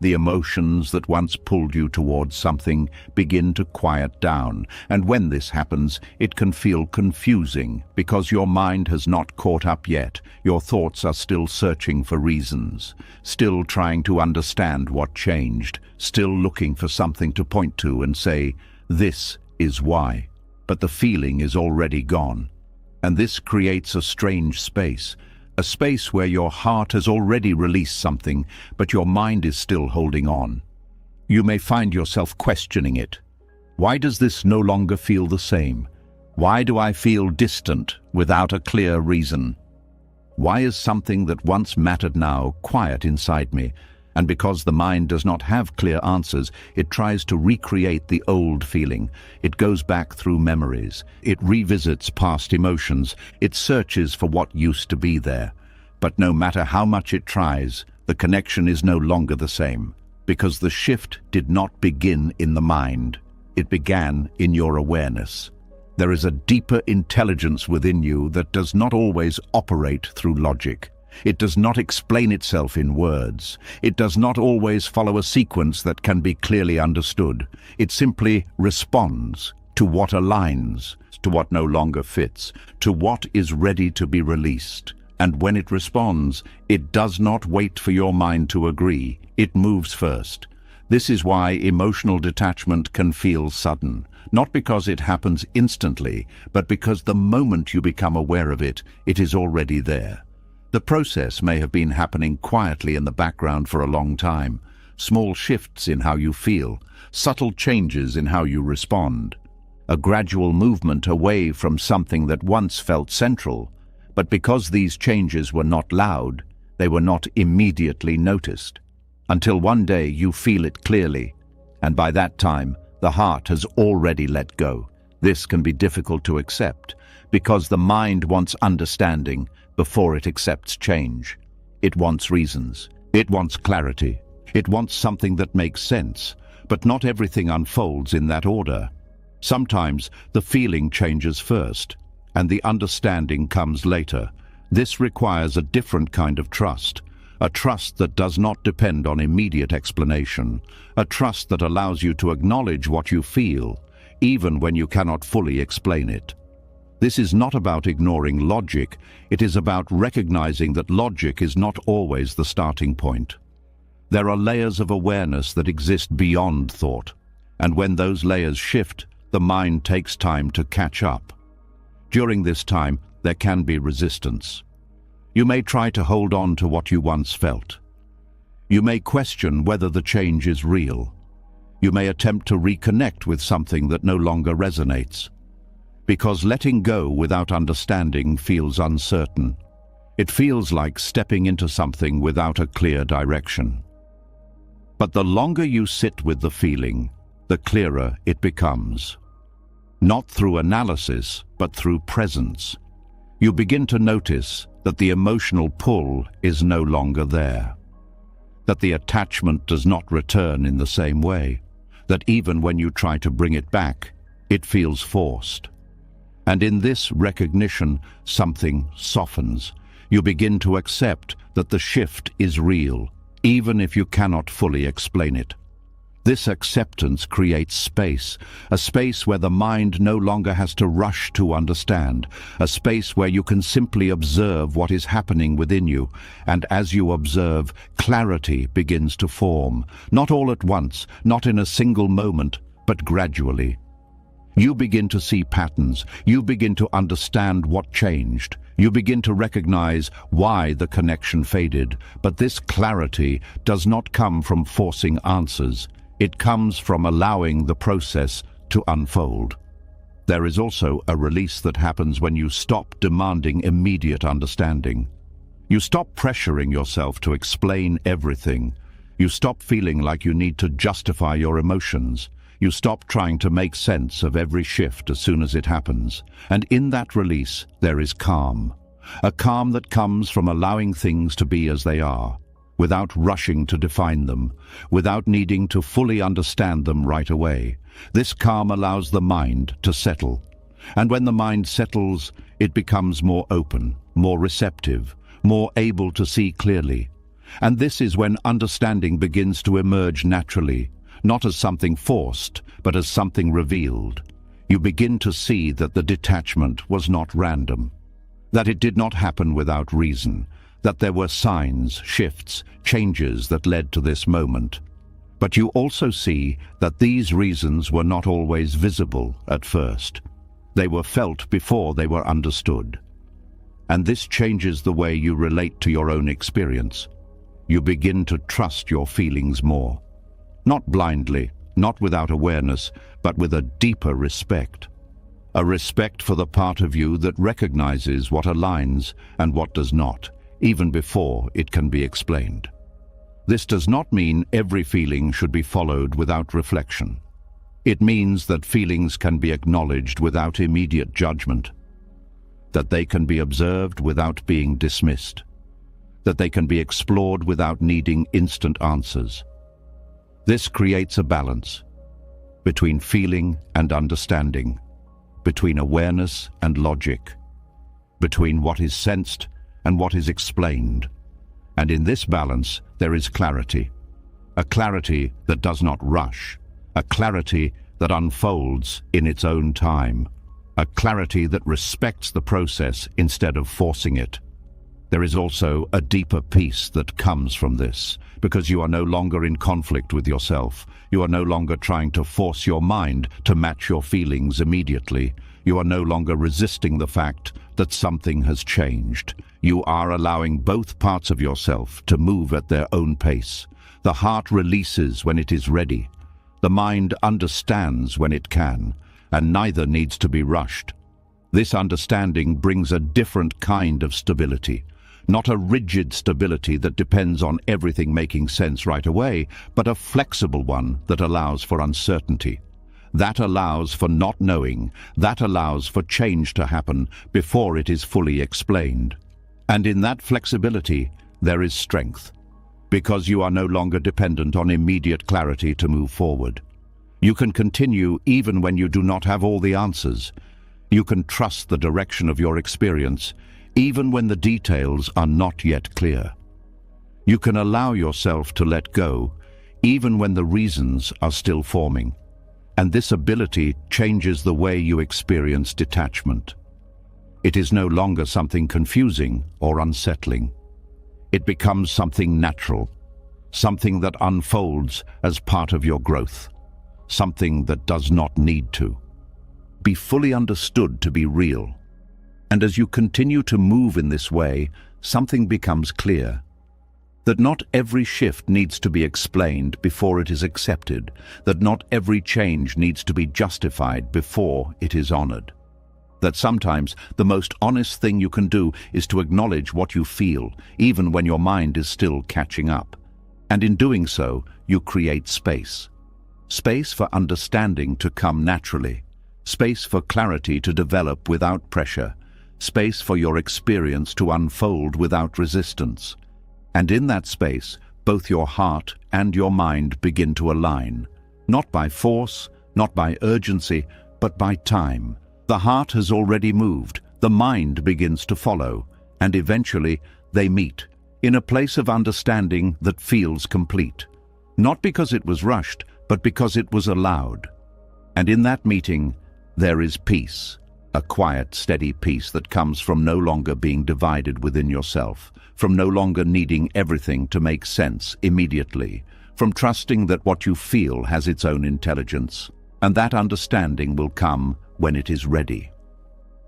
The emotions that once pulled you towards something begin to quiet down, and when this happens, it can feel confusing because your mind has not caught up yet. Your thoughts are still searching for reasons, still trying to understand what changed, still looking for something to point to and say, "This is why." But the feeling is already gone. And this creates a strange space. A space where your heart has already released something, but your mind is still holding on. You may find yourself questioning it. Why does this no longer feel the same? Why do I feel distant without a clear reason? Why is something that once mattered now quiet inside me? And because the mind does not have clear answers, it tries to recreate the old feeling. It goes back through memories. It revisits past emotions. It searches for what used to be there. But no matter how much it tries, the connection is no longer the same. Because the shift did not begin in the mind. It began in your awareness. There is a deeper intelligence within you that does not always operate through logic. It does not explain itself in words. It does not always follow a sequence that can be clearly understood. It simply responds to what aligns, to what no longer fits, to what is ready to be released. And when it responds, it does not wait for your mind to agree. It moves first. This is why emotional detachment can feel sudden. Not because it happens instantly, but because the moment you become aware of it, it is already there. The process may have been happening quietly in the background for a long time. Small shifts in how you feel, subtle changes in how you respond. A gradual movement away from something that once felt central. But because these changes were not loud, they were not immediately noticed. Until one day you feel it clearly, and by that time, the heart has already let go. This can be difficult to accept, because the mind wants understanding before it accepts change. It wants reasons. It wants clarity. It wants something that makes sense, but not everything unfolds in that order. Sometimes the feeling changes first, and the understanding comes later. This requires a different kind of trust, a trust that does not depend on immediate explanation, a trust that allows you to acknowledge what you feel, even when you cannot fully explain it. This is not about ignoring logic, it is about recognizing that logic is not always the starting point. There are layers of awareness that exist beyond thought, and when those layers shift, the mind takes time to catch up. During this time, there can be resistance. You may try to hold on to what you once felt. You may question whether the change is real. You may attempt to reconnect with something that no longer resonates. Because letting go without understanding feels uncertain. It feels like stepping into something without a clear direction. But the longer you sit with the feeling, the clearer it becomes. Not through analysis, but through presence. You begin to notice that the emotional pull is no longer there. That the attachment does not return in the same way. That even when you try to bring it back, it feels forced. And in this recognition, something softens. You begin to accept that the shift is real, even if you cannot fully explain it. This acceptance creates space, a space where the mind no longer has to rush to understand, a space where you can simply observe what is happening within you, and as you observe, clarity begins to form, not all at once, not in a single moment, but gradually. You begin to see patterns, you begin to understand what changed, you begin to recognize why the connection faded, but this clarity does not come from forcing answers. It comes from allowing the process to unfold. There is also a release that happens when you stop demanding immediate understanding. You stop pressuring yourself to explain everything. You stop feeling like you need to justify your emotions. You stop trying to make sense of every shift as soon as it happens. And in that release, there is calm. A calm that comes from allowing things to be as they are, without rushing to define them, without needing to fully understand them right away. This calm allows the mind to settle. And when the mind settles, it becomes more open, more receptive, more able to see clearly. And this is when understanding begins to emerge naturally, not as something forced, but as something revealed. You begin to see that the detachment was not random, that it did not happen without reason, that there were signs, shifts, changes that led to this moment. But you also see that these reasons were not always visible at first. They were felt before they were understood. And this changes the way you relate to your own experience. You begin to trust your feelings more. Not blindly, not without awareness, but with a deeper respect. A respect for the part of you that recognizes what aligns and what does not, even before it can be explained. This does not mean every feeling should be followed without reflection. It means that feelings can be acknowledged without immediate judgment, that they can be observed without being dismissed, that they can be explored without needing instant answers. This creates a balance between feeling and understanding, between awareness and logic, between what is sensed and what is explained. And in this balance, there is clarity. A clarity that does not rush. A clarity that unfolds in its own time. A clarity that respects the process instead of forcing it. There is also a deeper peace that comes from this, because you are no longer in conflict with yourself. You are no longer trying to force your mind to match your feelings immediately. You are no longer resisting the fact that something has changed. You are allowing both parts of yourself to move at their own pace. The heart releases when it is ready. The mind understands when it can, and neither needs to be rushed. This understanding brings a different kind of stability. Not a rigid stability that depends on everything making sense right away, but a flexible one that allows for uncertainty. That allows for not knowing. That allows for change to happen before it is fully explained. And in that flexibility, there is strength, because you are no longer dependent on immediate clarity to move forward. You can continue even when you do not have all the answers. You can trust the direction of your experience, even when the details are not yet clear. You can allow yourself to let go, even when the reasons are still forming. And this ability changes the way you experience detachment. It is no longer something confusing or unsettling. It becomes something natural, something that unfolds as part of your growth, something that does not need to be fully understood to be real. And as you continue to move in this way, something becomes clear. That not every shift needs to be explained before it is accepted, that not every change needs to be justified before it is honored. That sometimes the most honest thing you can do is to acknowledge what you feel, even when your mind is still catching up. And in doing so, you create space. Space for understanding to come naturally. Space for clarity to develop without pressure. Space for your experience to unfold without resistance. And in that space, both your heart and your mind begin to align, not by force, not by urgency, but by time. The heart has already moved, the mind begins to follow, and eventually they meet, in a place of understanding that feels complete. Not because it was rushed, but because it was allowed. And in that meeting, there is peace, a quiet, steady peace that comes from no longer being divided within yourself, from no longer needing everything to make sense immediately, from trusting that what you feel has its own intelligence, and that understanding will come when it is ready.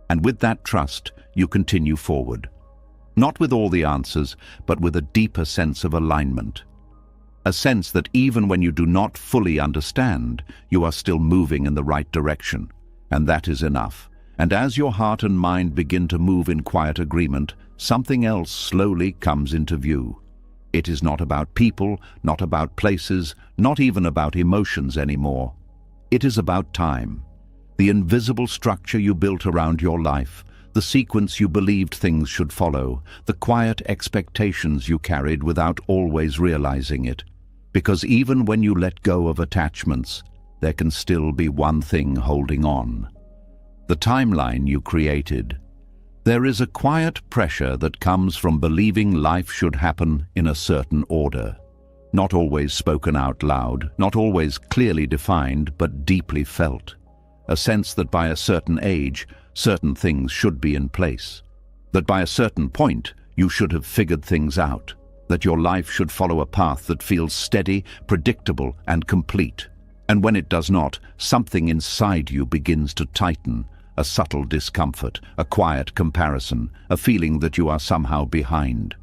And with that trust, you continue forward, not with all the answers, but with a deeper sense of alignment. A sense that even when you do not fully understand, you are still moving in the right direction, and that is enough. And as your heart and mind begin to move in quiet agreement, something else slowly comes into view. It is not about people, not about places, not even about emotions anymore. It is about time. The invisible structure you built around your life, the sequence you believed things should follow, the quiet expectations you carried without always realizing it. Because even when you let go of attachments, there can still be one thing holding on. The timeline you created. There is a quiet pressure that comes from believing life should happen in a certain order. Not always spoken out loud, not always clearly defined, but deeply felt. A sense that by a certain age, certain things should be in place. That by a certain point, you should have figured things out. That your life should follow a path that feels steady, predictable, and complete. And when it does not, something inside you begins to tighten. A subtle discomfort, a quiet comparison, a feeling that you are somehow behind.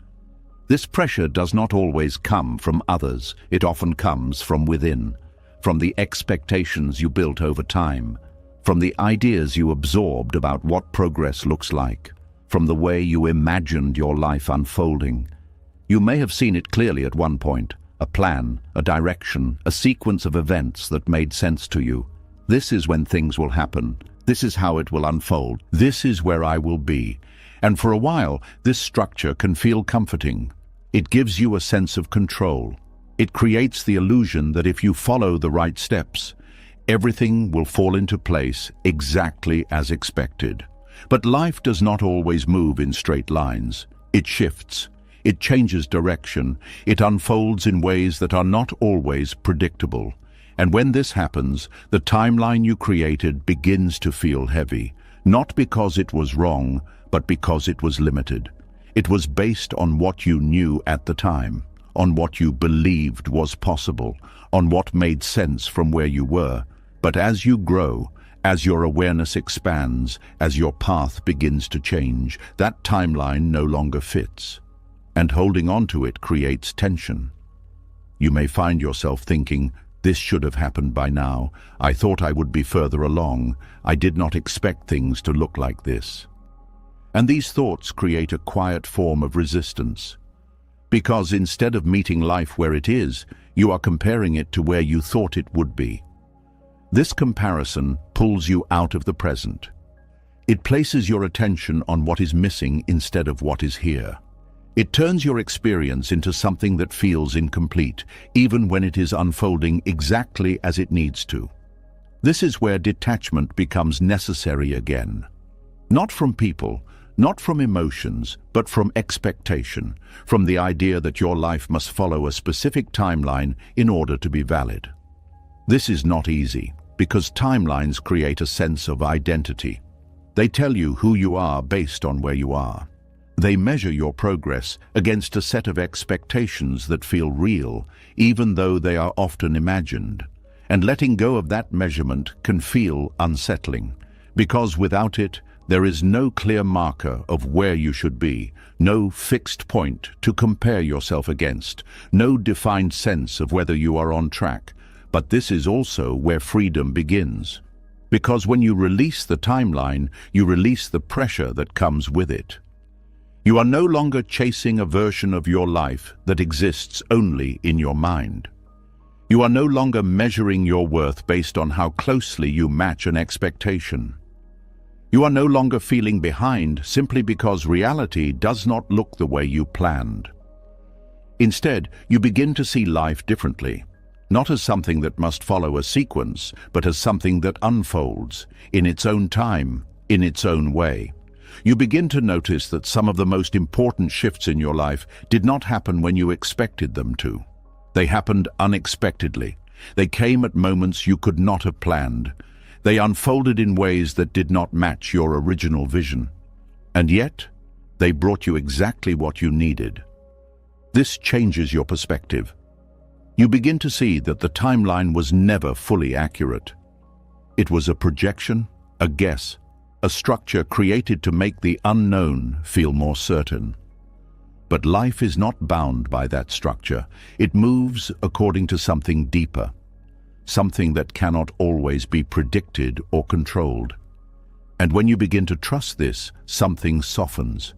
This pressure does not always come from others. It often comes from within, from the expectations you built over time, from the ideas you absorbed about what progress looks like, from the way you imagined your life unfolding. You may have seen it clearly at one point, a plan, a direction, a sequence of events that made sense to you. This is when things will happen. This is how it will unfold. This is where I will be. And for a while, this structure can feel comforting. It gives you a sense of control. It creates the illusion that if you follow the right steps, everything will fall into place exactly as expected. But life does not always move in straight lines. It shifts. It changes direction. It unfolds in ways that are not always predictable. And when this happens, the timeline you created begins to feel heavy, not because it was wrong, but because it was limited. It was based on what you knew at the time, on what you believed was possible, on what made sense from where you were. But as you grow, as your awareness expands, as your path begins to change, that timeline no longer fits. And holding on to it creates tension. You may find yourself thinking, "This should have happened by now. I thought I would be further along. I did not expect things to look like this." And these thoughts create a quiet form of resistance. Because instead of meeting life where it is, you are comparing it to where you thought it would be. This comparison pulls you out of the present. It places your attention on what is missing instead of what is here. It turns your experience into something that feels incomplete, even when it is unfolding exactly as it needs to. This is where detachment becomes necessary again. Not from people, not from emotions, but from expectation, from the idea that your life must follow a specific timeline in order to be valid. This is not easy, because timelines create a sense of identity. They tell you who you are based on where you are. They measure your progress against a set of expectations that feel real, even though they are often imagined. And letting go of that measurement can feel unsettling, because without it, there is no clear marker of where you should be, no fixed point to compare yourself against, no defined sense of whether you are on track. But this is also where freedom begins. Because when you release the timeline, you release the pressure that comes with it. You are no longer chasing a version of your life that exists only in your mind. You are no longer measuring your worth based on how closely you match an expectation. You are no longer feeling behind simply because reality does not look the way you planned. Instead, you begin to see life differently, not as something that must follow a sequence, but as something that unfolds in its own time, in its own way. You begin to notice that some of the most important shifts in your life did not happen when you expected them to. They happened unexpectedly. They came at moments you could not have planned. They unfolded in ways that did not match your original vision. And yet, they brought you exactly what you needed. This changes your perspective. You begin to see that the timeline was never fully accurate. It was a projection, a guess, a structure created to make the unknown feel more certain. But life is not bound by that structure. It moves according to something deeper, something that cannot always be predicted or controlled. And when you begin to trust this, something softens.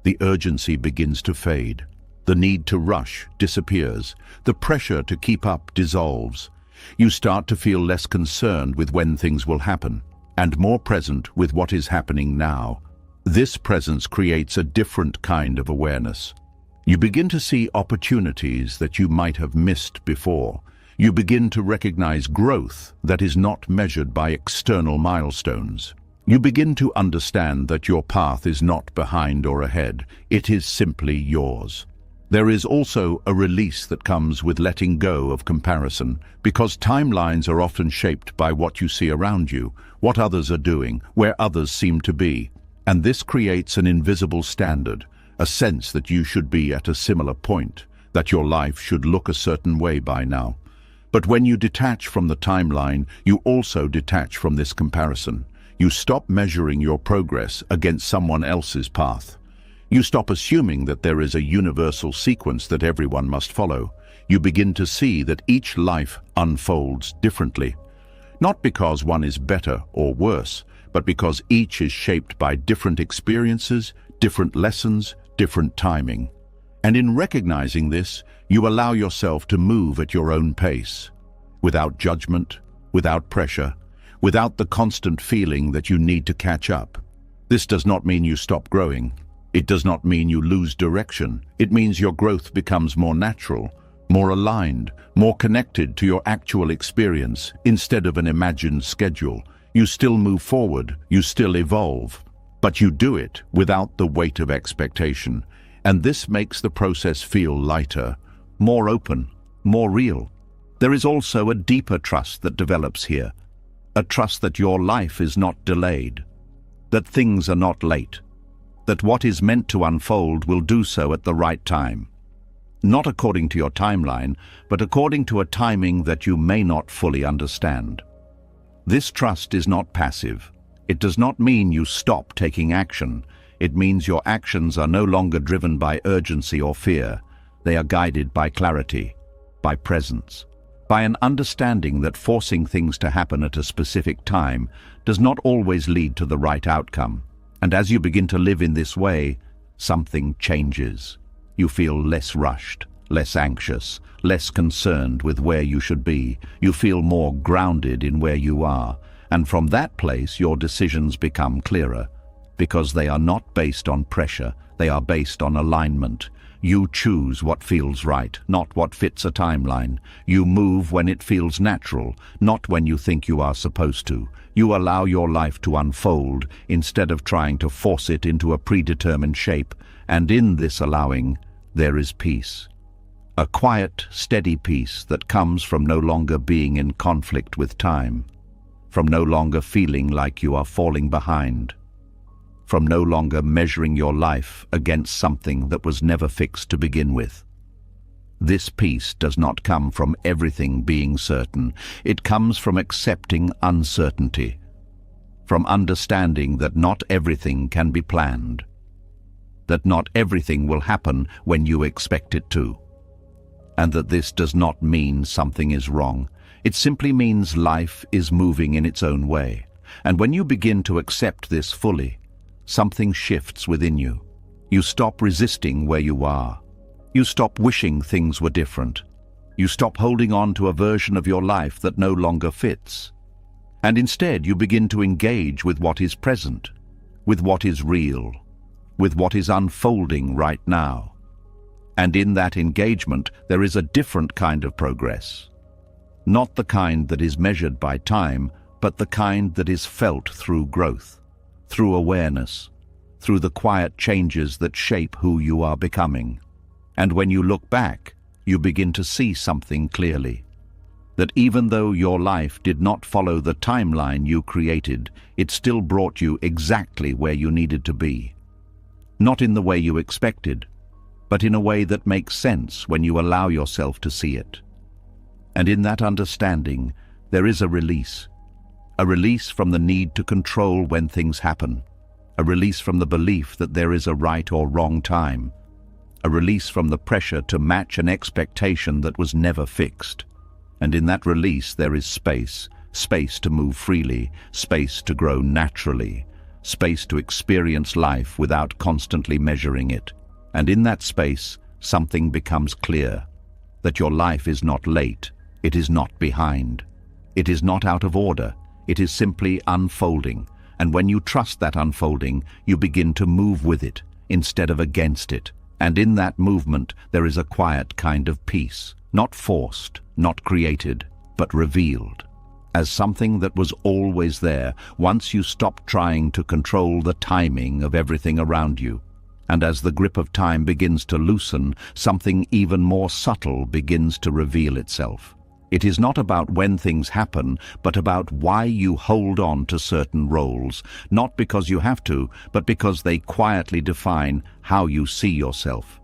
The urgency begins to fade. The need to rush disappears. The pressure to keep up dissolves. You start to feel less concerned with when things will happen, and more present with what is happening now. This presence creates a different kind of awareness. You begin to see opportunities that you might have missed before. You begin to recognize growth that is not measured by external milestones. You begin to understand that your path is not behind or ahead. It is simply yours. There is also a release that comes with letting go of comparison, because timelines are often shaped by what you see around you, what others are doing, where others seem to be. And this creates an invisible standard, a sense that you should be at a similar point, that your life should look a certain way by now. But when you detach from the timeline, you also detach from this comparison. You stop measuring your progress against someone else's path. You stop assuming that there is a universal sequence that everyone must follow. You begin to see that each life unfolds differently. Not because one is better or worse, but because each is shaped by different experiences, different lessons, different timing. And in recognizing this, you allow yourself to move at your own pace, without judgment, without pressure, without the constant feeling that you need to catch up. This does not mean you stop growing. It does not mean you lose direction. It means your growth becomes more natural, more aligned, more connected to your actual experience instead of an imagined schedule. You still move forward, you still evolve, but you do it without the weight of expectation. And this makes the process feel lighter, more open, more real. There is also a deeper trust that develops here, a trust that your life is not delayed, that things are not late, that what is meant to unfold will do so at the right time. Not according to your timeline, but according to a timing that you may not fully understand. This trust is not passive. It does not mean you stop taking action. It means your actions are no longer driven by urgency or fear. They are guided by clarity, by presence, by an understanding that forcing things to happen at a specific time does not always lead to the right outcome. And as you begin to live in this way, something changes. You feel less rushed, less anxious, less concerned with where you should be. You feel more grounded in where you are. And from that place, your decisions become clearer, because they are not based on pressure, they are based on alignment. You choose what feels right, not what fits a timeline. You move when it feels natural, not when you think you are supposed to. You allow your life to unfold instead of trying to force it into a predetermined shape. And in this allowing, there is peace. A quiet, steady peace that comes from no longer being in conflict with time, from no longer feeling like you are falling behind. from no longer measuring your life against something that was never fixed to begin with. This peace does not come from everything being certain. It comes from accepting uncertainty, from understanding that not everything can be planned, that not everything will happen when you expect it to, and that this does not mean something is wrong. It simply means life is moving in its own way. And when you begin to accept this fully, something shifts within you. You stop resisting where you are. You stop wishing things were different. You stop holding on to a version of your life that no longer fits. And instead you begin to engage with what is present, with what is real, with what is unfolding right now. And in that engagement there is a different kind of progress. Not the kind that is measured by time, but the kind that is felt through growth, through awareness, through the quiet changes that shape who you are becoming. And when you look back, you begin to see something clearly. That even though your life did not follow the timeline you created, it still brought you exactly where you needed to be. Not in the way you expected, but in a way that makes sense when you allow yourself to see it. And in that understanding, there is a release from the need to control when things happen, a release from the belief that there is a right or wrong time, a release from the pressure to match an expectation that was never fixed. And in that release there is space to move freely, space to grow naturally, space to experience life without constantly measuring it. And in that space, something becomes clear, that your life is not late, it is not behind, it is not out of order, it is simply unfolding. And when you trust that unfolding, you begin to move with it instead of against it. And in that movement, there is a quiet kind of peace, not forced, not created, but revealed, as something that was always there once you stopped trying to control the timing of everything around you. And as the grip of time begins to loosen, something even more subtle begins to reveal itself. It is not about when things happen, but about why you hold on to certain roles, not because you have to, but because they quietly define how you see yourself.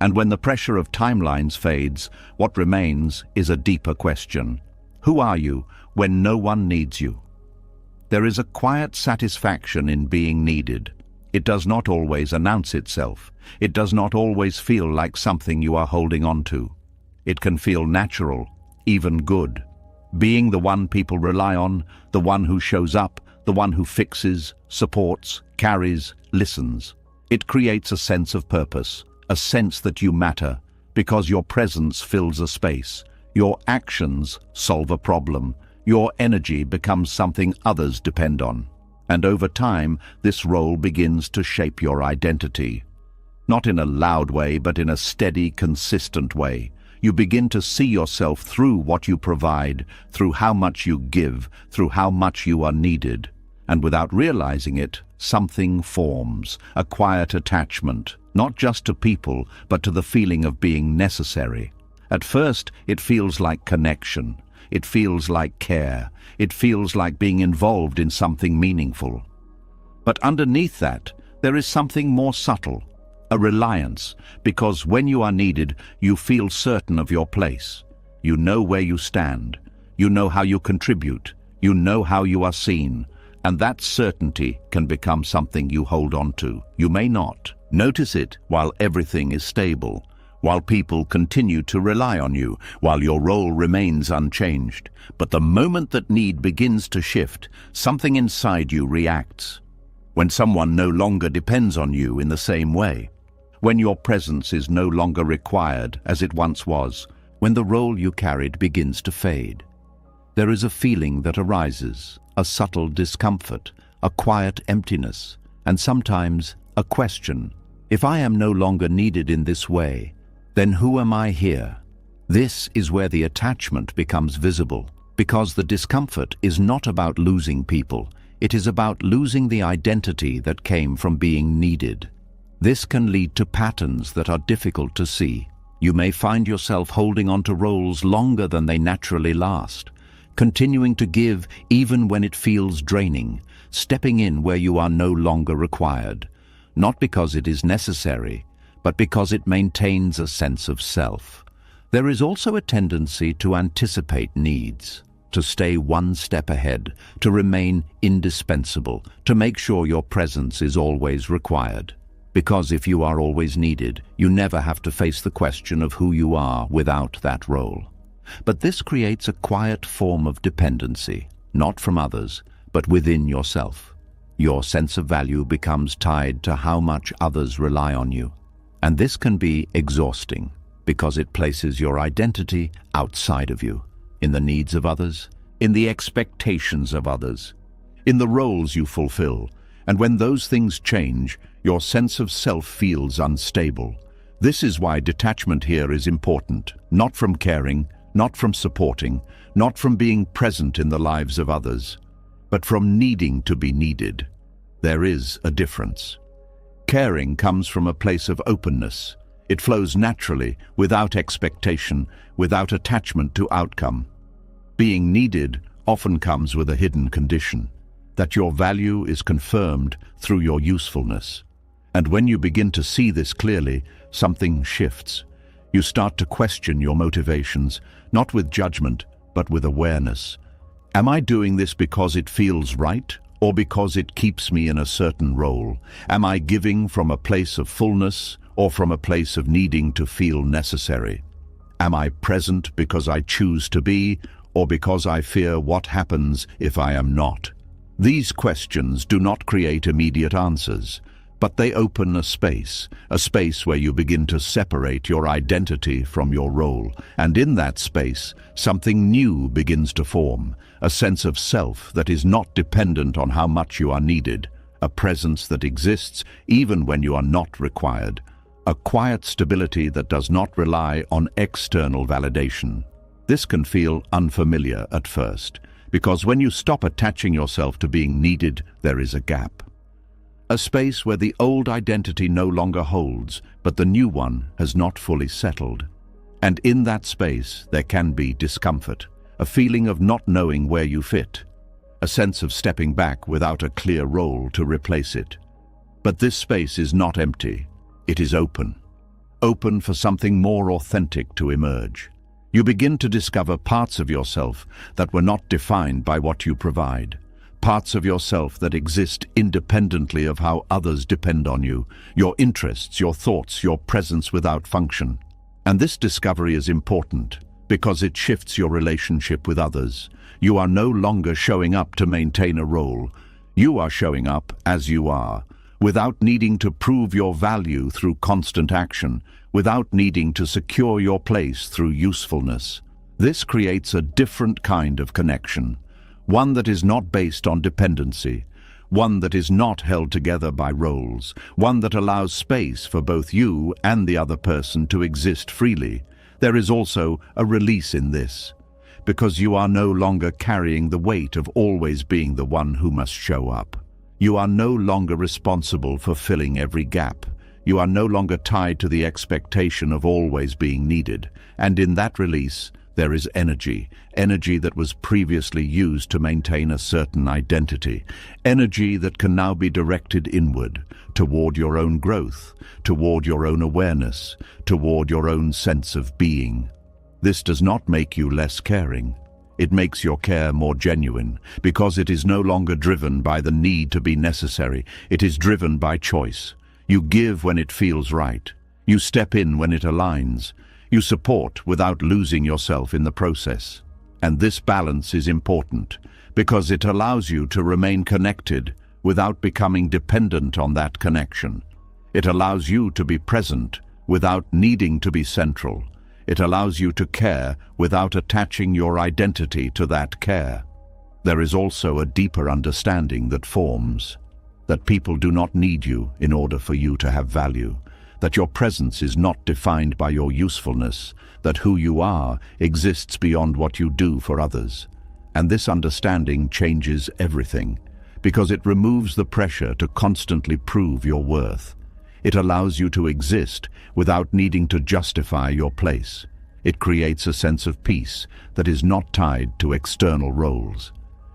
And when the pressure of timelines fades, what remains is a deeper question. Who are you when no one needs you? There is a quiet satisfaction in being needed. It does not always announce itself. It does not always feel like something you are holding on to. It can feel natural, even good. Being the one people rely on, the one who shows up, the one who fixes, supports, carries, listens. It creates a sense of purpose, a sense that you matter, because your presence fills a space. Your actions solve a problem. Your energy becomes something others depend on. And over time, this role begins to shape your identity. Not in a loud way, but in a steady, consistent way. You begin to see yourself through what you provide, through how much you give, through how much you are needed. And without realizing it, something forms, a quiet attachment, not just to people, but to the feeling of being necessary. At first, it feels like connection. It feels like care. It feels like being involved in something meaningful. But underneath that, there is something more subtle, a reliance, because when you are needed, you feel certain of your place. You know where you stand. You know how you contribute. You know how you are seen. And that certainty can become something you hold on to. You may not notice it while everything is stable, while people continue to rely on you, while your role remains unchanged. But the moment that need begins to shift, something inside you reacts. When someone no longer depends on you in the same way, when your presence is no longer required as it once was, when the role you carried begins to fade, there is a feeling that arises, a subtle discomfort, a quiet emptiness, and sometimes a question. If I am no longer needed in this way, then who am I here? This is where the attachment becomes visible, because the discomfort is not about losing people, it is about losing the identity that came from being needed. This can lead to patterns that are difficult to see. You may find yourself holding on to roles longer than they naturally last, continuing to give even when it feels draining, stepping in where you are no longer required, not because it is necessary, but because it maintains a sense of self. There is also a tendency to anticipate needs, to stay one step ahead, to remain indispensable, to make sure your presence is always required. Because if you are always needed, you never have to face the question of who you are without that role. But this creates a quiet form of dependency, not from others, but within yourself. Your sense of value becomes tied to how much others rely on you. And this can be exhausting, because it places your identity outside of you, in the needs of others, in the expectations of others, in the roles you fulfill. And when those things change, your sense of self feels unstable. This is why detachment here is important, not from caring, not from supporting, not from being present in the lives of others, but from needing to be needed. There is a difference. Caring comes from a place of openness. It flows naturally, without expectation, without attachment to outcome. Being needed often comes with a hidden condition, that your value is confirmed through your usefulness. And when you begin to see this clearly, something shifts. You start to question your motivations, not with judgment, but with awareness. Am I doing this because it feels right, or because it keeps me in a certain role? Am I giving from a place of fullness, or from a place of needing to feel necessary? Am I present because I choose to be, or because I fear what happens if I am not? These questions do not create immediate answers, but they open a space where you begin to separate your identity from your role. And in that space, something new begins to form, a sense of self that is not dependent on how much you are needed, a presence that exists even when you are not required, a quiet stability that does not rely on external validation. This can feel unfamiliar at first, because when you stop attaching yourself to being needed, there is a gap. A space where the old identity no longer holds, but the new one has not fully settled. And in that space, there can be discomfort, a feeling of not knowing where you fit, a sense of stepping back without a clear role to replace it. But this space is not empty. It is open for something more authentic to emerge. You begin to discover parts of yourself that were not defined by what you provide. Parts of yourself that exist independently of how others depend on you, your interests, your thoughts, your presence without function. And this discovery is important because it shifts your relationship with others. You are no longer showing up to maintain a role. You are showing up as you are, without needing to prove your value through constant action, without needing to secure your place through usefulness. This creates a different kind of connection. One that is not based on dependency, one that is not held together by roles, one that allows space for both you and the other person to exist freely. There is also a release in this, because you are no longer carrying the weight of always being the one who must show up. You are no longer responsible for filling every gap. You are no longer tied to the expectation of always being needed. And in that release, there is energy that was previously used to maintain a certain identity, energy that can now be directed inward, toward your own growth, toward your own awareness, toward your own sense of being. This does not make you less caring. It makes your care more genuine, because it is no longer driven by the need to be necessary. It is driven by choice. You give when it feels right. You step in when it aligns. You support without losing yourself in the process. And this balance is important because it allows you to remain connected without becoming dependent on that connection. It allows you to be present without needing to be central. It allows you to care without attaching your identity to that care. There is also a deeper understanding that forms, that people do not need you in order for you to have value, that your presence is not defined by your usefulness, that who you are exists beyond what you do for others. And this understanding changes everything, because it removes the pressure to constantly prove your worth. It allows you to exist without needing to justify your place. It creates a sense of peace that is not tied to external roles.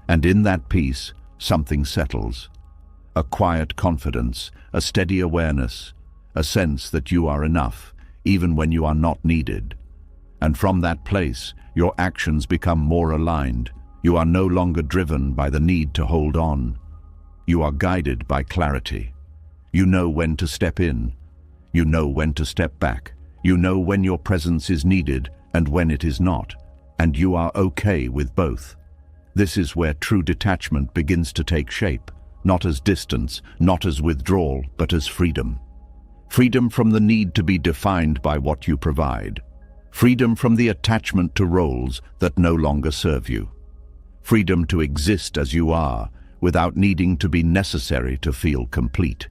And in that peace, something settles. A quiet confidence, a steady awareness, a sense that you are enough, even when you are not needed. And from that place, your actions become more aligned. You are no longer driven by the need to hold on. You are guided by clarity. You know when to step in. You know when to step back. You know when your presence is needed and when it is not. And you are okay with both. This is where true detachment begins to take shape, not as distance, not as withdrawal, but as freedom. Freedom from the need to be defined by what you provide. Freedom from the attachment to roles that no longer serve you. Freedom to exist as you are, without needing to be necessary to feel complete.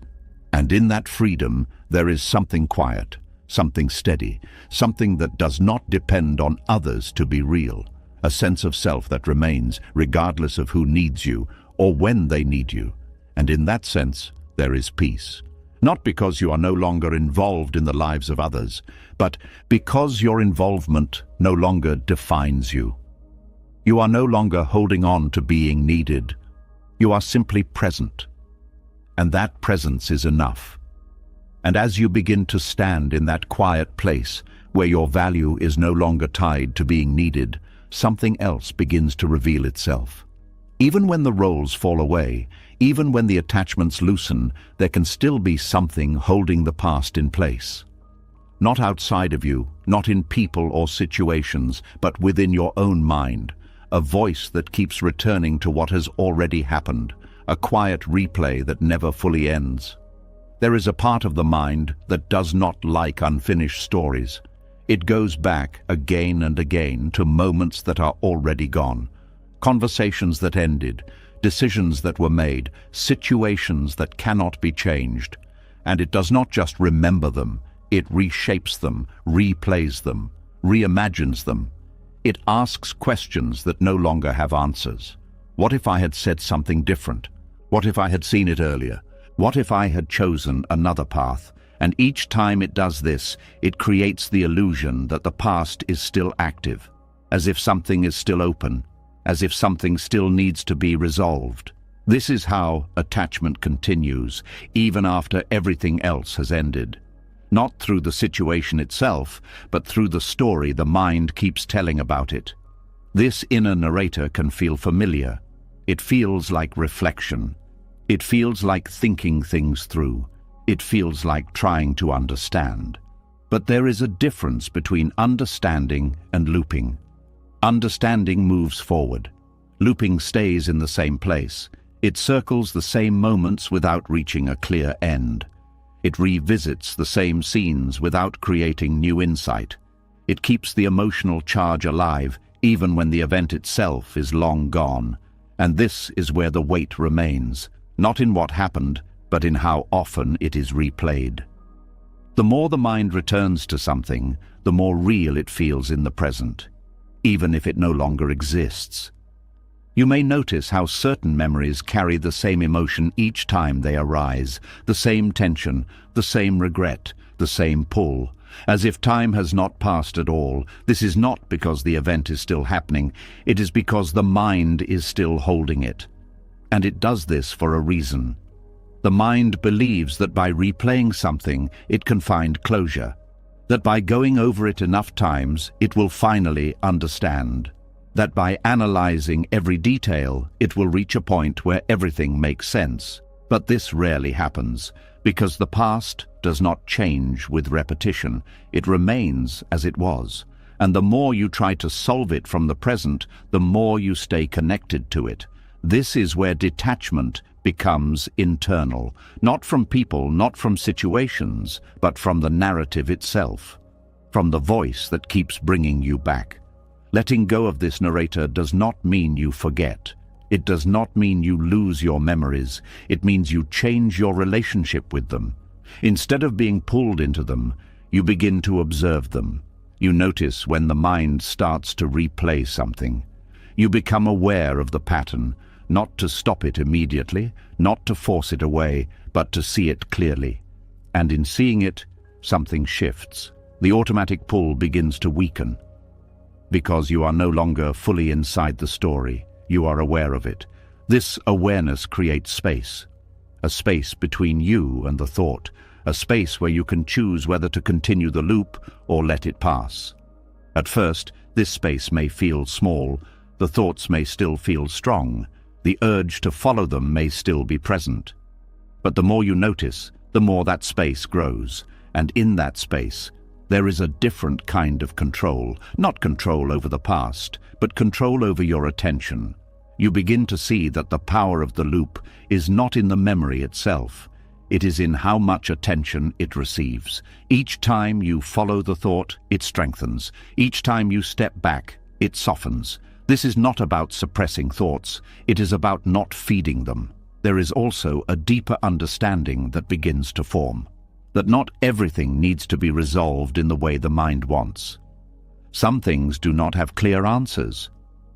And in that freedom, there is something quiet, something steady, something that does not depend on others to be real. A sense of self that remains, regardless of who needs you or when they need you. And in that sense, there is peace. Not because you are no longer involved in the lives of others, but because your involvement no longer defines you. You are no longer holding on to being needed. You are simply present. And that presence is enough. And as you begin to stand in that quiet place where your value is no longer tied to being needed, something else begins to reveal itself. Even when the roles fall away, even when the attachments loosen, there can still be something holding the past in place. Not outside of you, not in people or situations, but within your own mind. A voice that keeps returning to what has already happened, a quiet replay that never fully ends. There is a part of the mind that does not like unfinished stories. It goes back again and again to moments that are already gone, conversations that ended, decisions that were made, situations that cannot be changed. And it does not just remember them, it reshapes them, replays them, reimagines them. It asks questions that no longer have answers. What if I had said something different? What if I had seen it earlier? What if I had chosen another path? And each time it does this, it creates the illusion that the past is still active, as if something is still open, as if something still needs to be resolved. This is how attachment continues, even after everything else has ended. Not through the situation itself, but through the story the mind keeps telling about it. This inner narrator can feel familiar. It feels like reflection. It feels like thinking things through. It feels like trying to understand. But there is a difference between understanding and looping. Understanding moves forward. Looping stays in the same place. It circles the same moments without reaching a clear end. It revisits the same scenes without creating new insight. It keeps the emotional charge alive even when the event itself is long gone. And this is where the weight remains, not in what happened, but in how often it is replayed. The more the mind returns to something, the more real it feels in the present, even if it no longer exists. You may notice how certain memories carry the same emotion each time they arise, the same tension, the same regret, the same pull, as if time has not passed at all. This is not because the event is still happening, it is because the mind is still holding it. And it does this for a reason. The mind believes that by replaying something, it can find closure, that by going over it enough times, it will finally understand. That by analyzing every detail, it will reach a point where everything makes sense. But this rarely happens, because the past does not change with repetition. It remains as it was. And the more you try to solve it from the present, the more you stay connected to it. This is where detachment becomes internal, not from people, not from situations, but from the narrative itself, from the voice that keeps bringing you back. Letting go of this narrator does not mean you forget. It does not mean you lose your memories. It means you change your relationship with them. Instead of being pulled into them, you begin to observe them. You notice when the mind starts to replay something. You become aware of the pattern, not to stop it immediately, not to force it away, but to see it clearly. And in seeing it, something shifts. The automatic pull begins to weaken. because you are no longer fully inside the story. You are aware of it. This awareness creates space. A space between you and the thought. A space where you can choose whether to continue the loop or let it pass. At first, this space may feel small. The thoughts may still feel strong. The urge to follow them may still be present. But the more you notice, the more that space grows. And in that space, there is a different kind of control. Not control over the past, but control over your attention. You begin to see that the power of the loop is not in the memory itself. It is in how much attention it receives. Each time you follow the thought, it strengthens. Each time you step back, it softens. This is not about suppressing thoughts. It is about not feeding them. There is also a deeper understanding that begins to form. That not everything needs to be resolved in the way the mind wants. Some things do not have clear answers.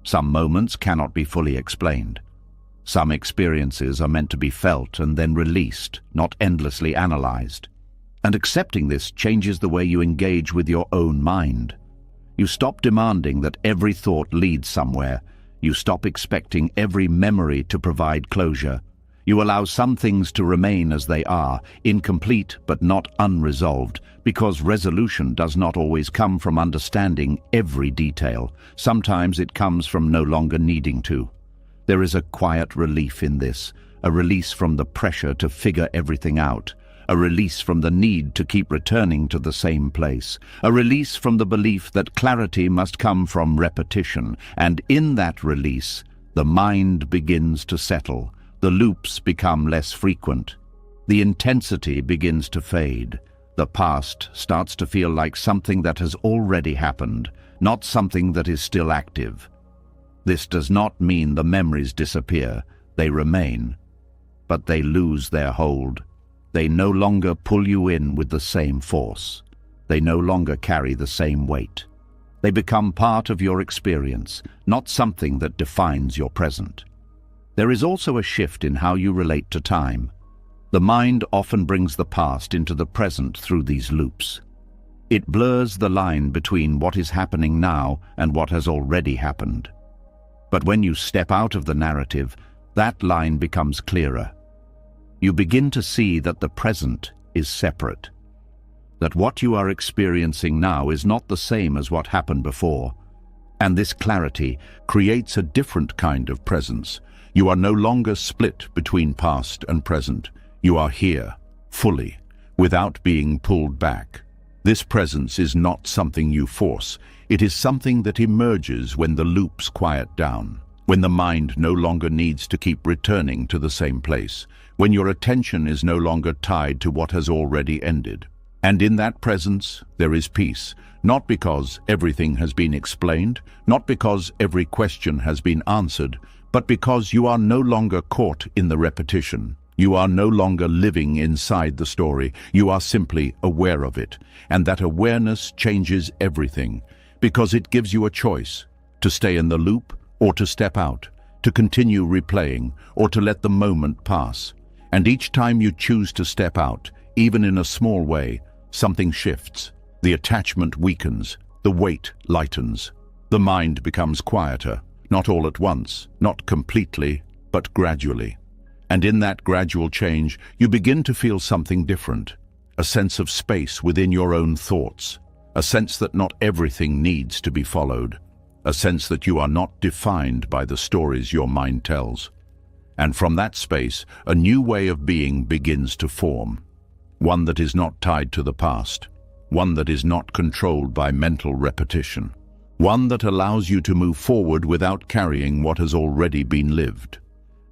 Some moments cannot be fully explained. Some experiences are meant to be felt and then released, not endlessly analyzed. And accepting this changes the way you engage with your own mind. You stop demanding that every thought leads somewhere. You stop expecting every memory to provide closure. You allow some things to remain as they are, incomplete but not unresolved, because resolution does not always come from understanding every detail. Sometimes it comes from no longer needing to. There is a quiet relief in this, a release from the pressure to figure everything out, a release from the need to keep returning to the same place, a release from the belief that clarity must come from repetition, and in that release, the mind begins to settle. The loops become less frequent. The intensity begins to fade. The past starts to feel like something that has already happened, not something that is still active. This does not mean the memories disappear. They remain, but they lose their hold. They no longer pull you in with the same force. They no longer carry the same weight. They become part of your experience, not something that defines your present. There is also a shift in how you relate to time. The mind often brings the past into the present through these loops. It blurs the line between what is happening now and what has already happened. But when you step out of the narrative, that line becomes clearer. You begin to see that the present is separate. That what you are experiencing now is not the same as what happened before. And this clarity creates a different kind of presence. You are no longer split between past and present. You are here, fully, without being pulled back. This presence is not something you force. It is something that emerges when the loops quiet down, when the mind no longer needs to keep returning to the same place, when your attention is no longer tied to what has already ended. And in that presence, there is peace, not because everything has been explained, not because every question has been answered, but because you are no longer caught in the repetition. You are no longer living inside the story. You are simply aware of it. And that awareness changes everything, because it gives you a choice to stay in the loop or to step out, to continue replaying or to let the moment pass. And each time you choose to step out, even in a small way, something shifts. The attachment weakens, the weight lightens. The mind becomes quieter, not all at once, not completely, but gradually. And in that gradual change, you begin to feel something different, a sense of space within your own thoughts, a sense that not everything needs to be followed, a sense that you are not defined by the stories your mind tells. And from that space, a new way of being begins to form, one that is not tied to the past, one that is not controlled by mental repetition, one that allows you to move forward without carrying what has already been lived.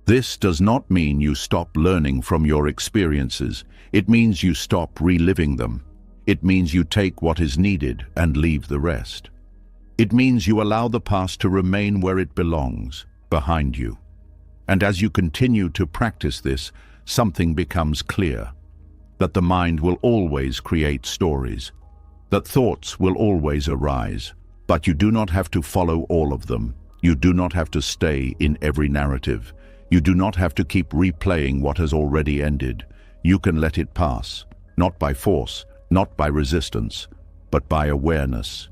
This does not mean you stop learning from your experiences. It means you stop reliving them. It means you take what is needed and leave the rest. It means you allow the past to remain where it belongs, behind you. And as you continue to practice this, something becomes clear. That the mind will always create stories. That thoughts will always arise. But you do not have to follow all of them. You do not have to stay in every narrative. You do not have to keep replaying what has already ended. You can let it pass, not by force, not by resistance, but by awareness.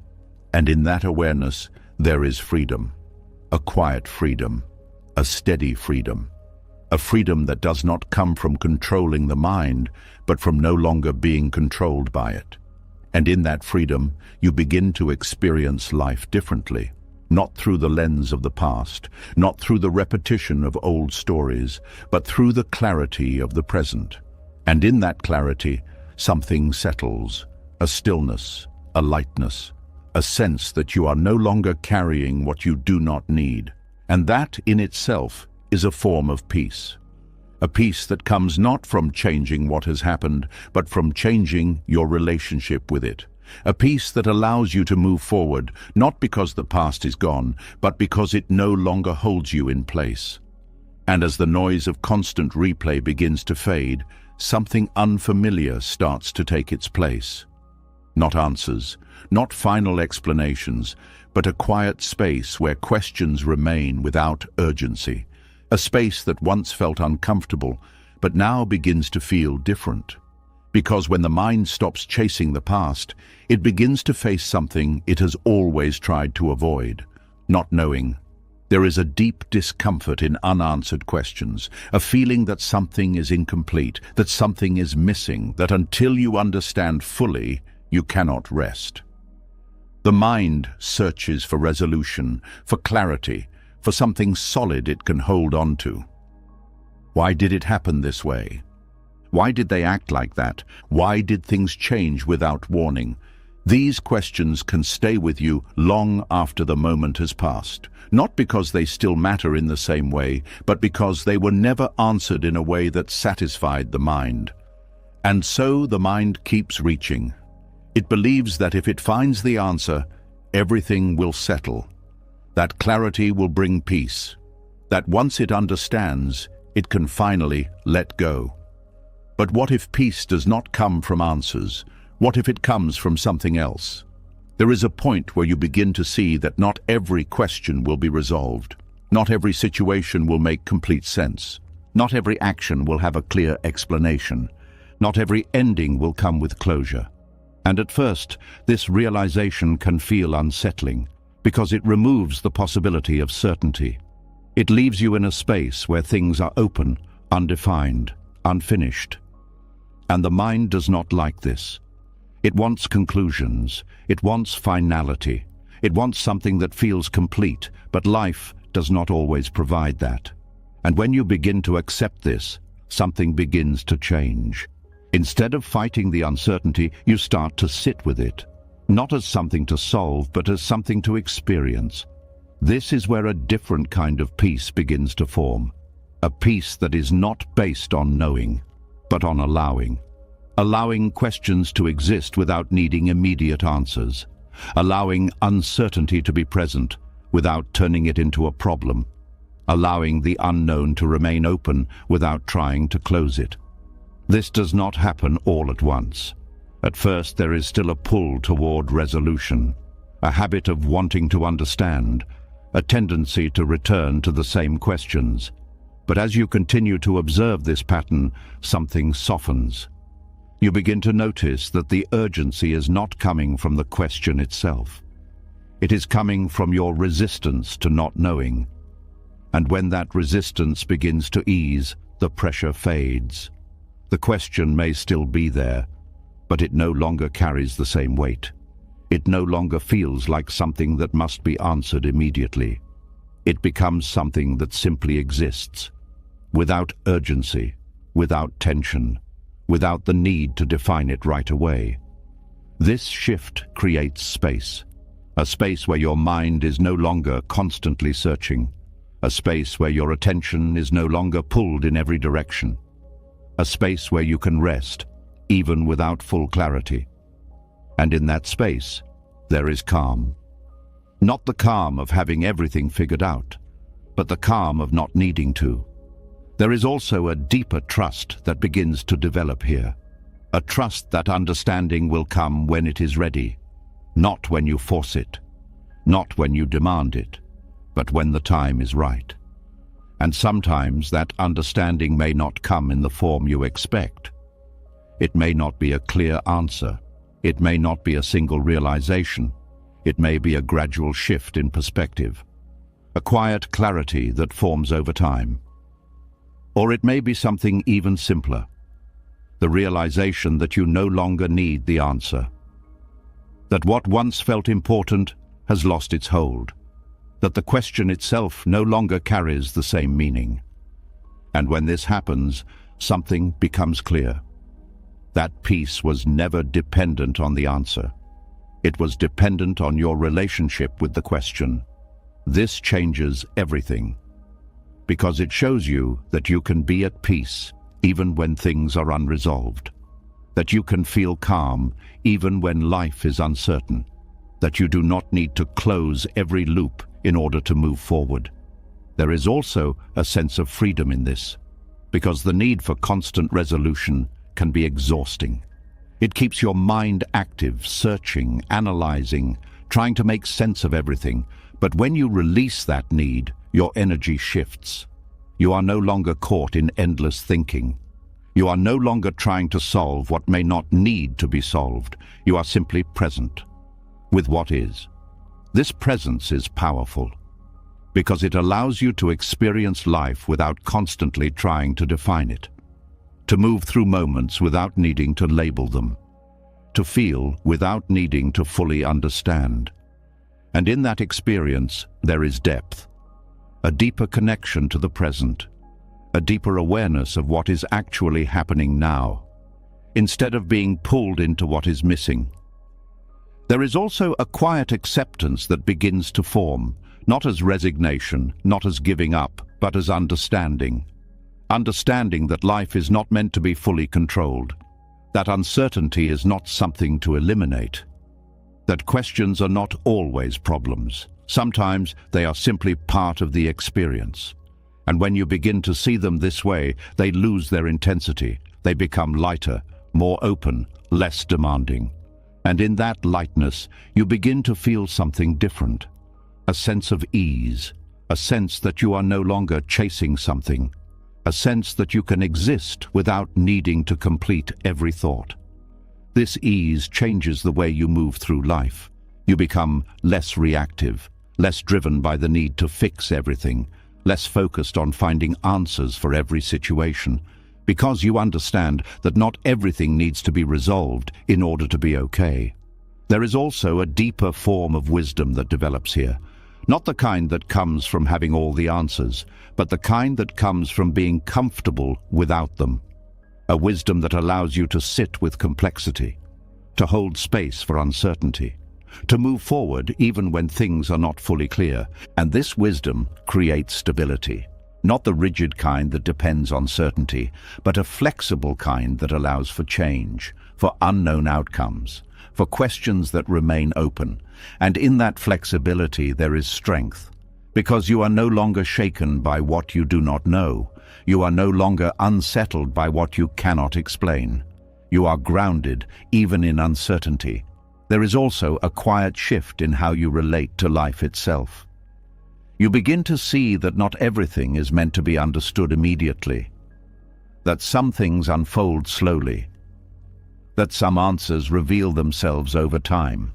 And in that awareness, there is freedom, a quiet freedom, a steady freedom, a freedom that does not come from controlling the mind, but from no longer being controlled by it. And in that freedom, you begin to experience life differently, not through the lens of the past, not through the repetition of old stories, but through the clarity of the present. And in that clarity, something settles, a stillness, a lightness, a sense that you are no longer carrying what you do not need. And that in itself is a form of peace. A peace that comes not from changing what has happened, but from changing your relationship with it. A peace that allows you to move forward, not because the past is gone, but because it no longer holds you in place. And as the noise of constant replay begins to fade, something unfamiliar starts to take its place. Not answers, not final explanations, but a quiet space where questions remain without urgency. A space that once felt uncomfortable, but now begins to feel different. Because when the mind stops chasing the past, it begins to face something it has always tried to avoid, not knowing. There is a deep discomfort in unanswered questions, a feeling that something is incomplete, that something is missing, that until you understand fully, you cannot rest. The mind searches for resolution, for clarity, for something solid it can hold on to. Why did it happen this way? Why did they act like that? Why did things change without warning? These questions can stay with you long after the moment has passed, not because they still matter in the same way, but because they were never answered in a way that satisfied the mind. And so the mind keeps reaching. It believes that if it finds the answer, everything will settle, that clarity will bring peace, that once it understands, it can finally let go. But what if peace does not come from answers? What if it comes from something else? There is a point where you begin to see that not every question will be resolved. Not every situation will make complete sense. Not every action will have a clear explanation. Not every ending will come with closure. And at first, this realization can feel unsettling, because it removes the possibility of certainty. It leaves you in a space where things are open, undefined, unfinished. And the mind does not like this. It wants conclusions. It wants finality. It wants something that feels complete, but life does not always provide that. And when you begin to accept this, something begins to change. Instead of fighting the uncertainty, you start to sit with it, not as something to solve, but as something to experience. This is where a different kind of peace begins to form. A peace that is not based on knowing, but on allowing. Allowing questions to exist without needing immediate answers. Allowing uncertainty to be present without turning it into a problem. Allowing the unknown to remain open without trying to close it. This does not happen all at once. At first, there is still a pull toward resolution, a habit of wanting to understand, a tendency to return to the same questions. But as you continue to observe this pattern, something softens. You begin to notice that the urgency is not coming from the question itself. It is coming from your resistance to not knowing. And when that resistance begins to ease, the pressure fades. The question may still be there, but it no longer carries the same weight. It no longer feels like something that must be answered immediately. It becomes something that simply exists, without urgency, without tension, without the need to define it right away. This shift creates space, a space where your mind is no longer constantly searching, a space where your attention is no longer pulled in every direction, a space where you can rest, even without full clarity. And in that space, there is calm. Not the calm of having everything figured out, but the calm of not needing to. There is also a deeper trust that begins to develop here. A trust that understanding will come when it is ready, not when you force it, not when you demand it, but when the time is right. And sometimes that understanding may not come in the form you expect. It may not be a clear answer. It may not be a single realization. it may be a gradual shift in perspective, a quiet clarity that forms over time. Or it may be something even simpler, the realization that you no longer need the answer, that what once felt important has lost its hold, that the question itself no longer carries the same meaning. And when this happens, something becomes clear. That peace was never dependent on the answer. It was dependent on your relationship with the question. This changes everything, because it shows you that you can be at peace even when things are unresolved, that you can feel calm even when life is uncertain, that you do not need to close every loop in order to move forward. There is also a sense of freedom in this, because the need for constant resolution can be exhausting. It keeps your mind active, searching, analyzing, trying to make sense of everything. But when you release that need, your energy shifts. You are no longer caught in endless thinking. You are no longer trying to solve what may not need to be solved. You are simply present with what is. This presence is powerful because it allows you to experience life without constantly trying to define it, to move through moments without needing to label them, to feel without needing to fully understand. And in that experience, there is depth, a deeper connection to the present, a deeper awareness of what is actually happening now, instead of being pulled into what is missing. There is also a quiet acceptance that begins to form, not as resignation, not as giving up, but as understanding. Understanding that life is not meant to be fully controlled, that uncertainty is not something to eliminate, that questions are not always problems. Sometimes they are simply part of the experience. And when you begin to see them this way, they lose their intensity. They become lighter, more open, less demanding. And in that lightness, you begin to feel something different. A sense of ease, a sense that you are no longer chasing something, a sense that you can exist without needing to complete every thought. This ease changes the way you move through life. You become less reactive, less driven by the need to fix everything, less focused on finding answers for every situation, because you understand that not everything needs to be resolved in order to be okay. There is also a deeper form of wisdom that develops here, not the kind that comes from having all the answers, but the kind that comes from being comfortable without them. A wisdom that allows you to sit with complexity, to hold space for uncertainty, to move forward even when things are not fully clear. And this wisdom creates stability, not the rigid kind that depends on certainty, but a flexible kind that allows for change, for unknown outcomes, for questions that remain open. And in that flexibility there is strength, because you are no longer shaken by what you do not know. You are no longer unsettled by what you cannot explain. You are grounded even in uncertainty. There is also a quiet shift in how you relate to life itself. You begin to see that not everything is meant to be understood immediately, that some things unfold slowly, that some answers reveal themselves over time,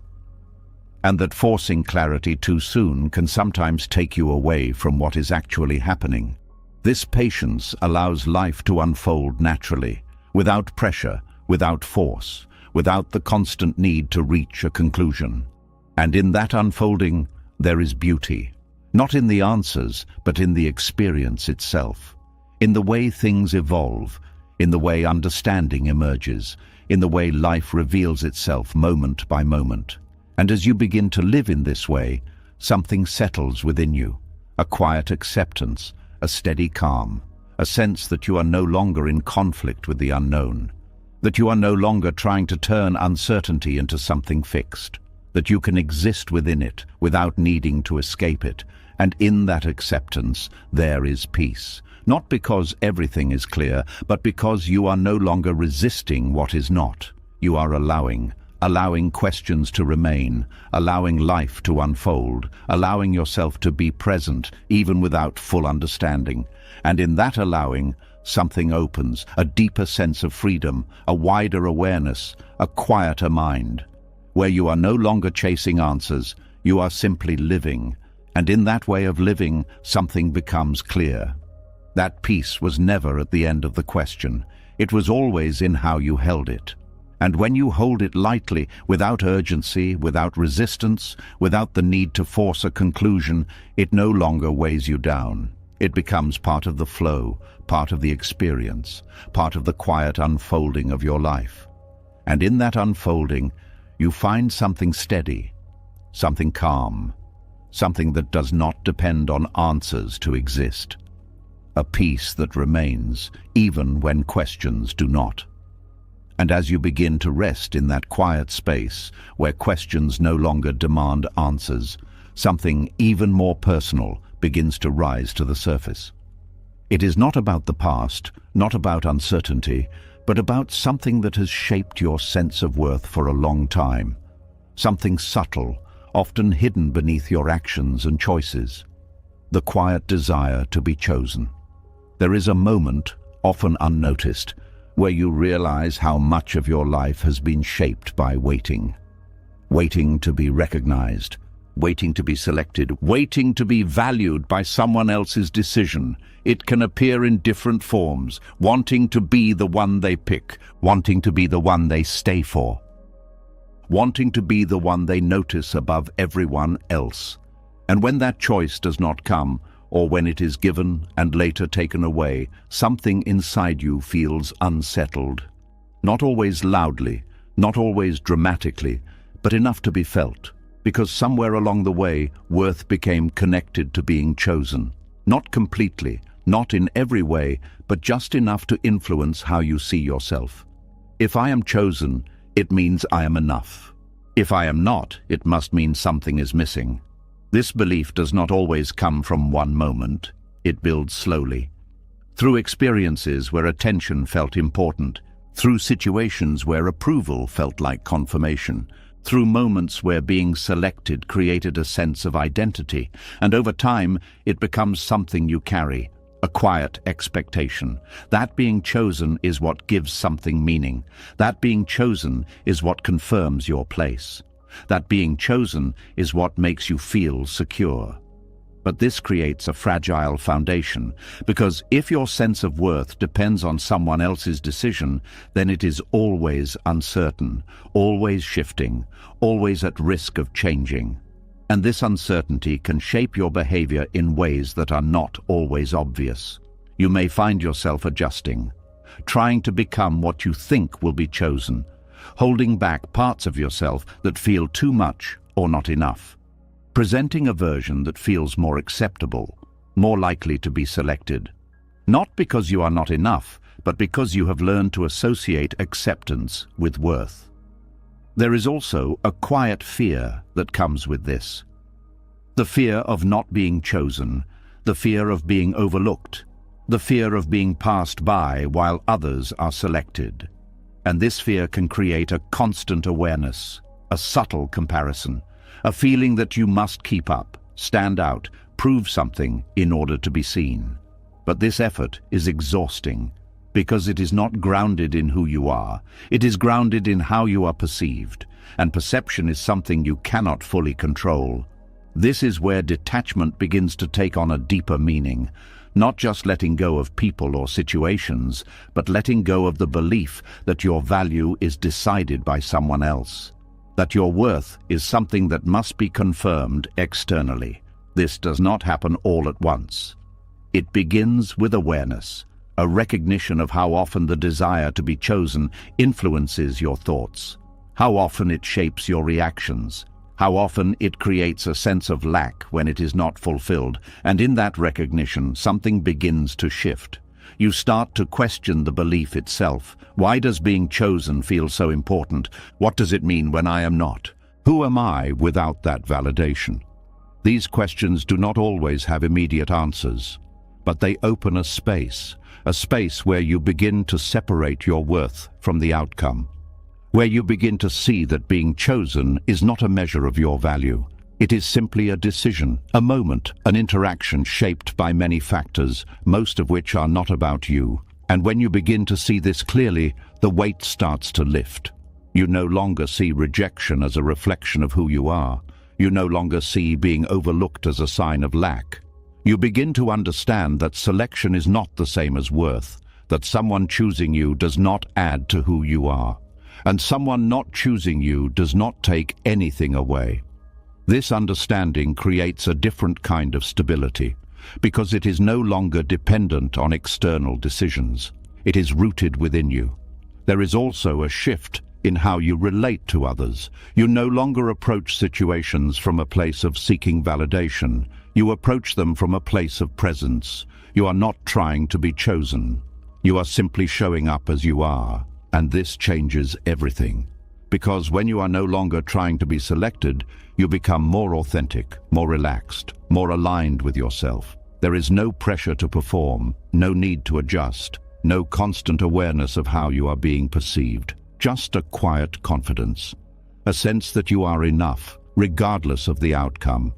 and that forcing clarity too soon can sometimes take you away from what is actually happening. This patience allows life to unfold naturally, without pressure, without force, without the constant need to reach a conclusion. And in that unfolding, there is beauty, not in the answers, but in the experience itself, in the way things evolve, in the way understanding emerges, in the way life reveals itself moment by moment. And as you begin to live in this way, something settles within you, a quiet acceptance, a steady calm, a sense that you are no longer in conflict with the unknown, that you are no longer trying to turn uncertainty into something fixed, that you can exist within it without needing to escape it. And in that acceptance, there is peace, not because everything is clear, but because you are no longer resisting what is not. You are allowing questions to remain, allowing life to unfold, allowing yourself to be present even without full understanding. And in that allowing, something opens, a deeper sense of freedom, a wider awareness, a quieter mind. where you are no longer chasing answers, you are simply living, and in that way of living, something becomes clear. That peace was never at the end of the question. It was always in how you held it. And when you hold it lightly, without urgency, without resistance, without the need to force a conclusion, it no longer weighs you down. It becomes part of the flow, part of the experience, part of the quiet unfolding of your life. And in that unfolding, you find something steady, something calm, something that does not depend on answers to exist. A peace that remains, even when questions do not. And as you begin to rest in that quiet space, where questions no longer demand answers, something even more personal begins to rise to the surface. It is not about the past, not about uncertainty, but about something that has shaped your sense of worth for a long time. Something subtle, often hidden beneath your actions and choices. The quiet desire to be chosen. There is a moment, often unnoticed, where you realize how much of your life has been shaped by waiting. Waiting to be recognized, waiting to be selected, waiting to be valued by someone else's decision. It can appear in different forms, wanting to be the one they pick, wanting to be the one they stay for, wanting to be the one they notice above everyone else. And when that choice does not come, or when it is given and later taken away, something inside you feels unsettled. Not always loudly, not always dramatically, but enough to be felt. Because somewhere along the way, worth became connected to being chosen. Not completely, not in every way, but just enough to influence how you see yourself. If I am chosen, it means I am enough. If I am not, it must mean something is missing. This belief does not always come from one moment. It builds slowly. Through experiences where attention felt important, through situations where approval felt like confirmation, through moments where being selected created a sense of identity, and over time it becomes something you carry, a quiet expectation. That being chosen is what gives something meaning. That being chosen is what confirms your place. That being chosen is what makes you feel secure. But this creates a fragile foundation, because if your sense of worth depends on someone else's decision, then it is always uncertain, always shifting, always at risk of changing. And this uncertainty can shape your behavior in ways that are not always obvious. You may find yourself adjusting, trying to become what you think will be chosen, holding back parts of yourself that feel too much or not enough, presenting a version that feels more acceptable, more likely to be selected. Not because you are not enough, but because you have learned to associate acceptance with worth. There is also a quiet fear that comes with this. The fear of not being chosen, the fear of being overlooked, the fear of being passed by while others are selected. And this fear can create a constant awareness, a subtle comparison, a feeling that you must keep up, stand out, prove something in order to be seen. But this effort is exhausting because it is not grounded in who you are. It is grounded in how you are perceived, and perception is something you cannot fully control. This is where detachment begins to take on a deeper meaning. Not just letting go of people or situations, but letting go of the belief that your value is decided by someone else. That your worth is something that must be confirmed externally. This does not happen all at once. It begins with awareness, a recognition of how often the desire to be chosen influences your thoughts, how often it shapes your reactions, how often it creates a sense of lack when it is not fulfilled, and in that recognition, something begins to shift. You start to question the belief itself. Why does being chosen feel so important? What does it mean when I am not? Who am I without that validation? These questions do not always have immediate answers, but they open a space where you begin to separate your worth from the outcome, where you begin to see that being chosen is not a measure of your value. It is simply a decision, a moment, an interaction shaped by many factors, most of which are not about you. And when you begin to see this clearly, the weight starts to lift. You no longer see rejection as a reflection of who you are. You no longer see being overlooked as a sign of lack. You begin to understand that selection is not the same as worth, that someone choosing you does not add to who you are, and someone not choosing you does not take anything away. This understanding creates a different kind of stability, because it is no longer dependent on external decisions. It is rooted within you. There is also a shift in how you relate to others. You no longer approach situations from a place of seeking validation. You approach them from a place of presence. You are not trying to be chosen. You are simply showing up as you are, and this changes everything. Because when you are no longer trying to be selected, you become more authentic, more relaxed, more aligned with yourself. There is no pressure to perform, no need to adjust, no constant awareness of how you are being perceived. Just a quiet confidence, a sense that you are enough, regardless of the outcome.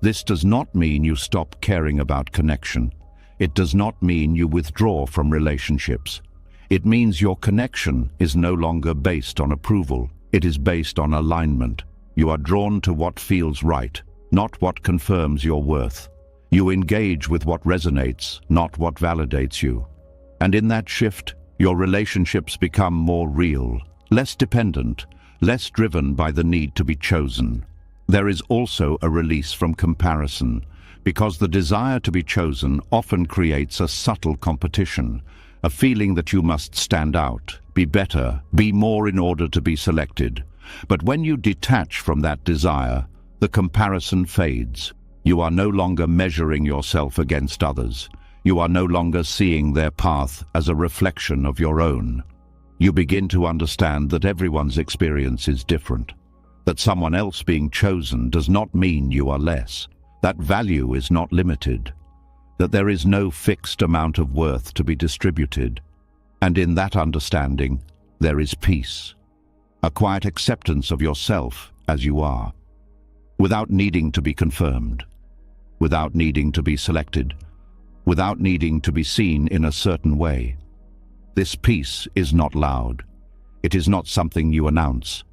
This does not mean you stop caring about connection. It does not mean you withdraw from relationships. It means your connection is no longer based on approval. It is based on alignment. You are drawn to what feels right, not what confirms your worth. You engage with what resonates, not what validates you. And in that shift, your relationships become more real, less dependent, less driven by the need to be chosen. There is also a release from comparison, because the desire to be chosen often creates a subtle competition, a feeling that you must stand out, be better, be more in order to be selected. But when you detach from that desire, the comparison fades. You are no longer measuring yourself against others. You are no longer seeing their path as a reflection of your own. You begin to understand that everyone's experience is different, that someone else being chosen does not mean you are less, that value is not limited, that there is no fixed amount of worth to be distributed. And in that understanding, there is peace, a quiet acceptance of yourself as you are, without needing to be confirmed, without needing to be selected, without needing to be seen in a certain way. This peace is not loud. It is not something you announce.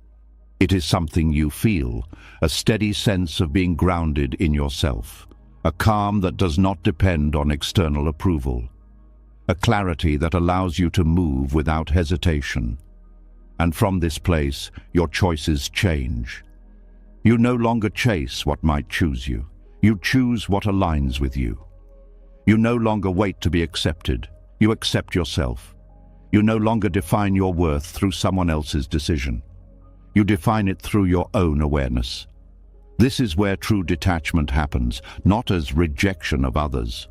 It is something you feel, a steady sense of being grounded in yourself, a calm that does not depend on external approval, a clarity that allows you to move without hesitation. And from this place, your choices change. You no longer chase what might choose you. You choose what aligns with you. You no longer wait to be accepted. You accept yourself. You no longer define your worth through someone else's decision. You define it through your own awareness. This is where true detachment happens, not as rejection of others,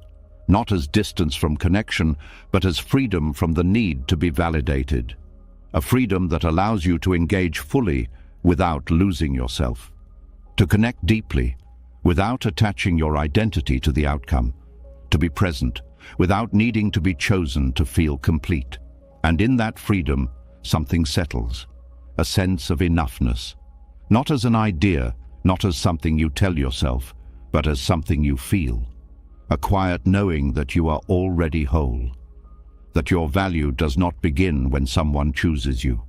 not as distance from connection, but as freedom from the need to be validated. A freedom that allows you to engage fully without losing yourself, to connect deeply without attaching your identity to the outcome, to be present without needing to be chosen to feel complete. And in that freedom, something settles, a sense of enoughness, not as an idea, not as something you tell yourself, but as something you feel, a quiet knowing that you are already whole, that your value does not begin when someone chooses you,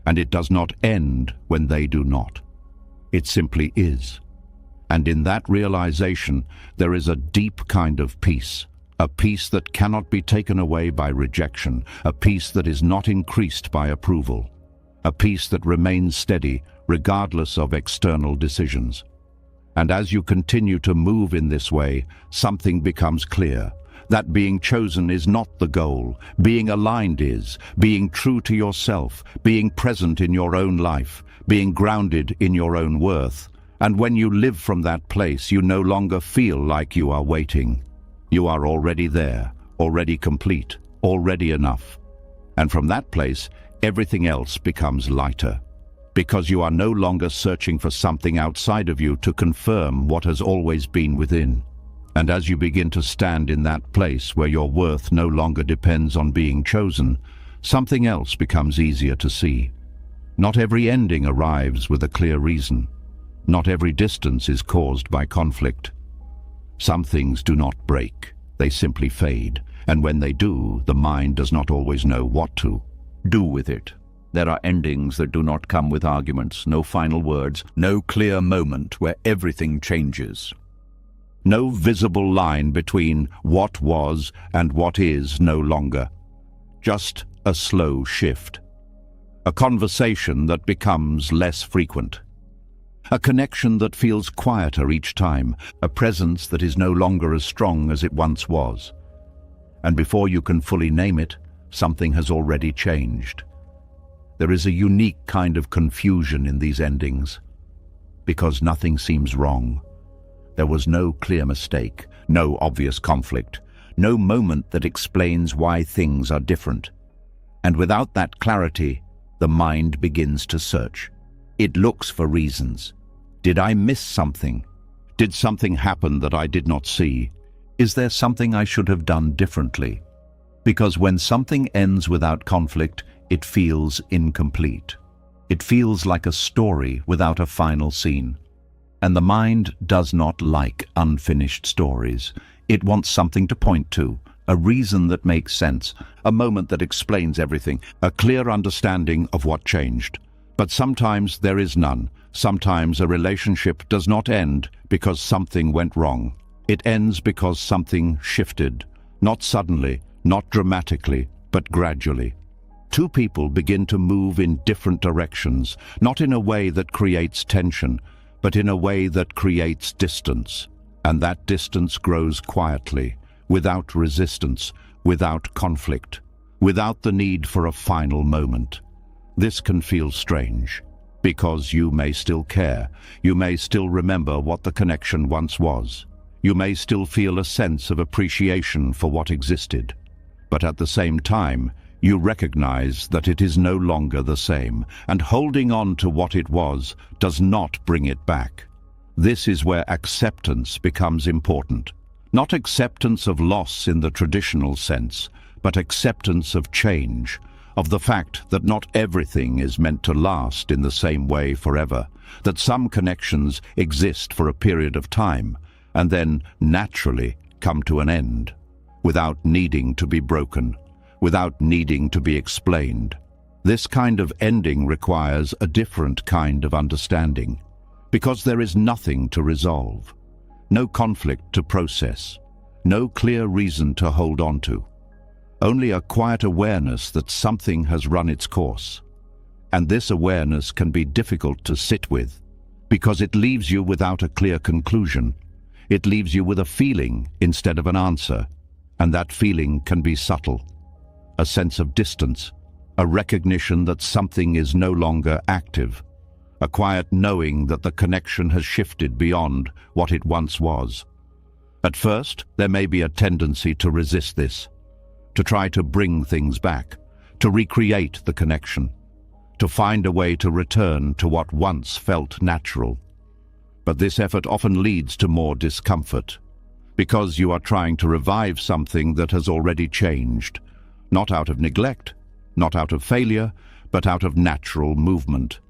and it does not end when they do not. It simply is. And in that realization, there is a deep kind of peace, a peace that cannot be taken away by rejection, a peace that is not increased by approval, a peace that remains steady regardless of external decisions. And as you continue to move in this way, something becomes clear. That being chosen is not the goal. Being aligned is. Being true to yourself, being present in your own life, being grounded in your own worth. And when you live from that place, you no longer feel like you are waiting. You are already there, already complete, already enough. And from that place, everything else becomes lighter, because you are no longer searching for something outside of you to confirm what has always been within. And as you begin to stand in that place where your worth no longer depends on being chosen, something else becomes easier to see. Not every ending arrives with a clear reason. Not every distance is caused by conflict. Some things do not break, they simply fade, and when they do, the mind does not always know what to do with it. There are endings that do not come with arguments, no final words, no clear moment where everything changes. No visible line between what was and what is no longer. Just a slow shift. A conversation that becomes less frequent. A connection that feels quieter each time, a presence that is no longer as strong as it once was. And before you can fully name it, something has already changed. There is a unique kind of confusion in these endings, because nothing seems wrong. There was no clear mistake, no obvious conflict, no moment that explains why things are different. And without that clarity, the mind begins to search. It looks for reasons. Did I miss something? Did something happen that I did not see? Is there something I should have done differently? Because when something ends without conflict, it feels incomplete. It feels like a story without a final scene. And the mind does not like unfinished stories. It wants something to point to, a reason that makes sense, a moment that explains everything, a clear understanding of what changed. But sometimes there is none. Sometimes a relationship does not end because something went wrong. It ends because something shifted, not suddenly, not dramatically, but gradually. Two people begin to move in different directions, not in a way that creates tension, but in a way that creates distance. And that distance grows quietly, without resistance, without conflict, without the need for a final moment. This can feel strange, because you may still care, you may still remember what the connection once was. You may still feel a sense of appreciation for what existed. But at the same time, you recognize that it is no longer the same, and holding on to what it was does not bring it back. This is where acceptance becomes important. Not acceptance of loss in the traditional sense, but acceptance of change, of the fact that not everything is meant to last in the same way forever, that some connections exist for a period of time, and then naturally come to an end, without needing to be broken, without needing to be explained. This kind of ending requires a different kind of understanding, because there is nothing to resolve, no conflict to process, no clear reason to hold on to, only a quiet awareness that something has run its course. And this awareness can be difficult to sit with, because it leaves you without a clear conclusion. It leaves you with a feeling instead of an answer, and that feeling can be subtle. A sense of distance, a recognition that something is no longer active, a quiet knowing that the connection has shifted beyond what it once was. At first, there may be a tendency to resist this, to try to bring things back, to recreate the connection, to find a way to return to what once felt natural. But this effort often leads to more discomfort, because you are trying to revive something that has already changed, not out of neglect, not out of failure, but out of natural movement.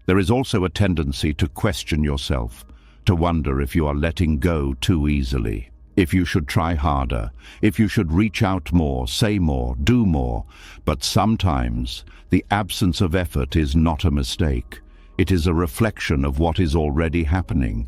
There is also a tendency to question yourself, to wonder if you are letting go too easily, if you should try harder, if you should reach out more, say more, do more. But sometimes the absence of effort is not a mistake. It is a reflection of what is already happening.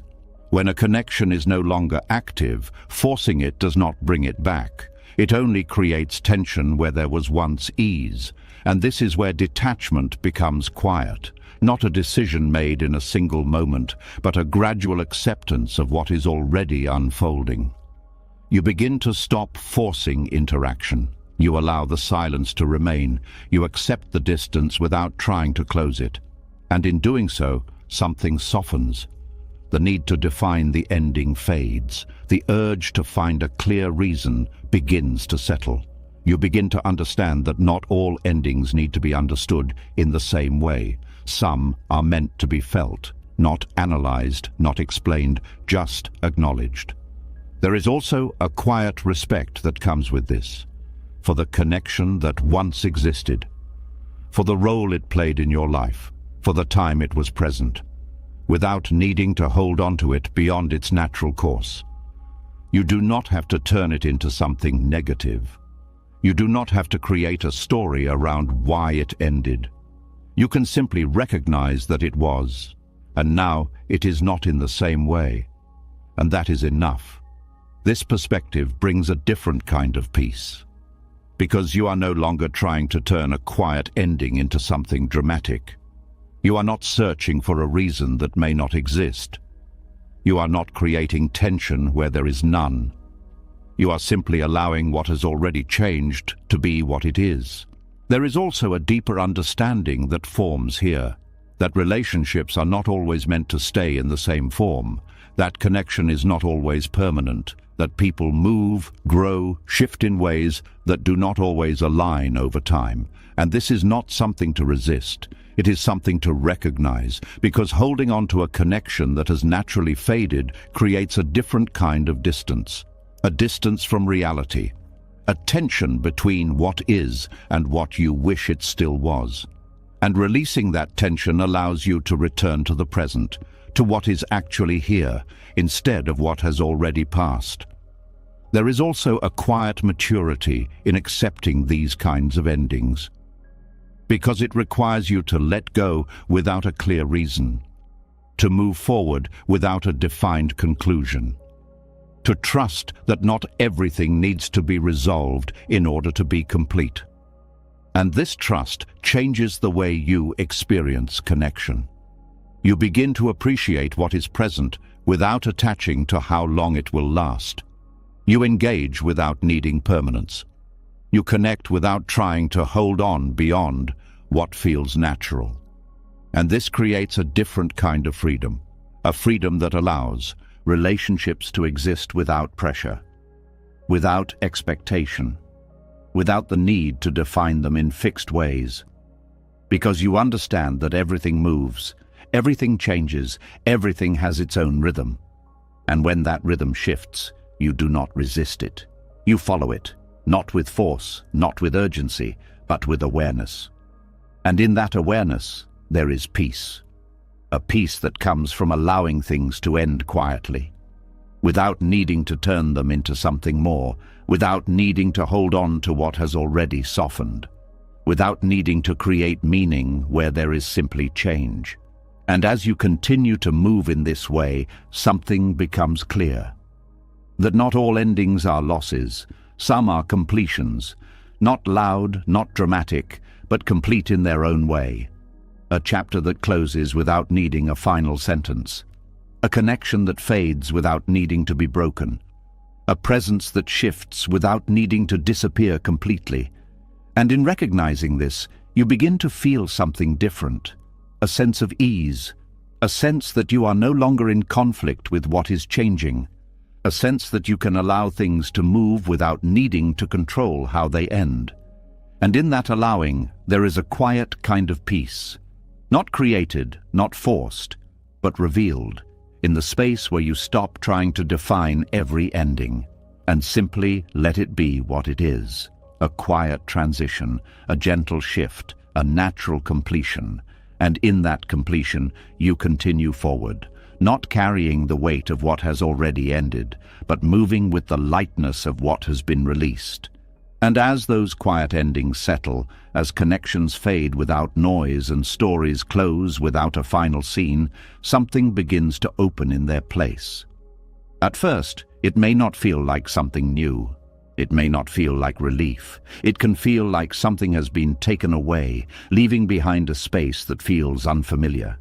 When a connection is no longer active, forcing it does not bring it back. It only creates tension where there was once ease. And this is where detachment becomes quiet, not a decision made in a single moment, but a gradual acceptance of what is already unfolding. You begin to stop forcing interaction. You allow the silence to remain. You accept the distance without trying to close it. And in doing so, something softens. The need to define the ending fades. The urge to find a clear reason begins to settle. You begin to understand that not all endings need to be understood in the same way. Some are meant to be felt, not analyzed, not explained, just acknowledged. There is also a quiet respect that comes with this, for the connection that once existed, for the role it played in your life, for the time it was present, without needing to hold on to it beyond its natural course. You do not have to turn it into something negative. You do not have to create a story around why it ended. You can simply recognize that it was, and now it is not in the same way. And that is enough. This perspective brings a different kind of peace, because you are no longer trying to turn a quiet ending into something dramatic. You are not searching for a reason that may not exist. You are not creating tension where there is none. You are simply allowing what has already changed to be what it is. There is also a deeper understanding that forms here, that relationships are not always meant to stay in the same form, that connection is not always permanent, that people move, grow, shift in ways that do not always align over time. And this is not something to resist. It is something to recognize, because holding on to a connection that has naturally faded creates a different kind of distance, a distance from reality, a tension between what is and what you wish it still was. And releasing that tension allows you to return to the present, to what is actually here, instead of what has already passed. There is also a quiet maturity in accepting these kinds of endings, because it requires you to let go without a clear reason, to move forward without a defined conclusion, to trust that not everything needs to be resolved in order to be complete. And this trust changes the way you experience connection. You begin to appreciate what is present without attaching to how long it will last. You engage without needing permanence. You connect without trying to hold on beyond what feels natural. And this creates a different kind of freedom, a freedom that allows relationships to exist without pressure, without expectation, without the need to define them in fixed ways. Because you understand that everything moves, everything changes, everything has its own rhythm. And when that rhythm shifts, you do not resist it. You follow it, not with force, not with urgency, but with awareness. And in that awareness, there is peace. A peace that comes from allowing things to end quietly, without needing to turn them into something more, without needing to hold on to what has already softened, without needing to create meaning where there is simply change. And as you continue to move in this way, something becomes clear. That not all endings are losses, some are completions, not loud, not dramatic, but complete in their own way. A chapter that closes without needing a final sentence. A connection that fades without needing to be broken. A presence that shifts without needing to disappear completely. And in recognizing this, you begin to feel something different. A sense of ease. A sense that you are no longer in conflict with what is changing. A sense that you can allow things to move without needing to control how they end. And in that allowing, there is a quiet kind of peace. Not created, not forced, but revealed, in the space where you stop trying to define every ending, and simply let it be what it is. A quiet transition, a gentle shift, a natural completion. And in that completion, you continue forward, not carrying the weight of what has already ended, but moving with the lightness of what has been released. And as those quiet endings settle, as connections fade without noise and stories close without a final scene, something begins to open in their place. At first, it may not feel like something new. It may not feel like relief. It can feel like something has been taken away, leaving behind a space that feels unfamiliar.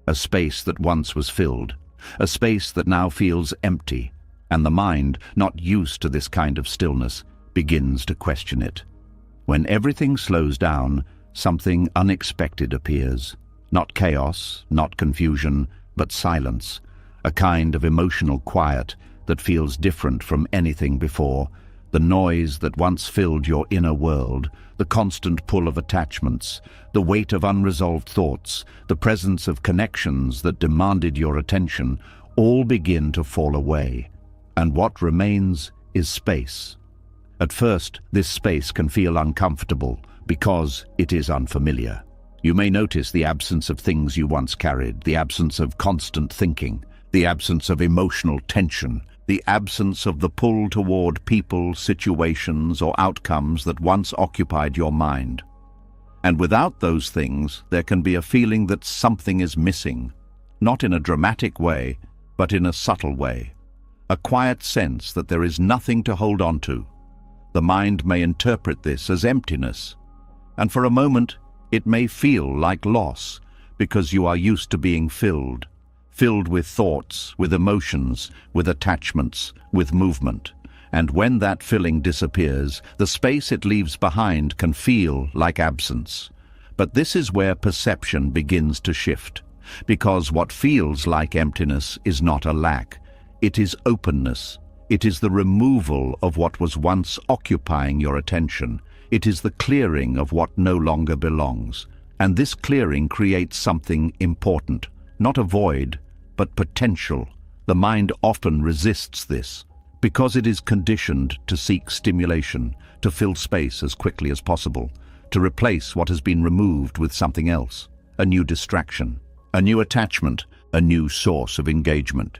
A space that once was filled, a space that now feels empty, and the mind, not used to this kind of stillness, begins to question it. When everything slows down, something unexpected appears. Not chaos, not confusion, but silence, a kind of emotional quiet that feels different from anything before. The noise that once filled your inner world, the constant pull of attachments, the weight of unresolved thoughts, the presence of connections that demanded your attention, all begin to fall away. And what remains is space. At first, this space can feel uncomfortable because it is unfamiliar. You may notice the absence of things you once carried, the absence of constant thinking, the absence of emotional tension, the absence of the pull toward people, situations, or outcomes that once occupied your mind. And without those things, there can be a feeling that something is missing, not in a dramatic way, but in a subtle way. A quiet sense that there is nothing to hold on to. The mind may interpret this as emptiness, and for a moment it may feel like loss, because you are used to being filled with thoughts, with emotions, with attachments, with movement. And when that filling disappears, the space it leaves behind can feel like absence. But this is where perception begins to shift, because what feels like emptiness is not a lack. It is openness. It is the removal of what was once occupying your attention. It is the clearing of what no longer belongs. And this clearing creates something important, not a void, but potential. The mind often resists this, because it is conditioned to seek stimulation, to fill space as quickly as possible, to replace what has been removed with something else, a new distraction, a new attachment, a new source of engagement.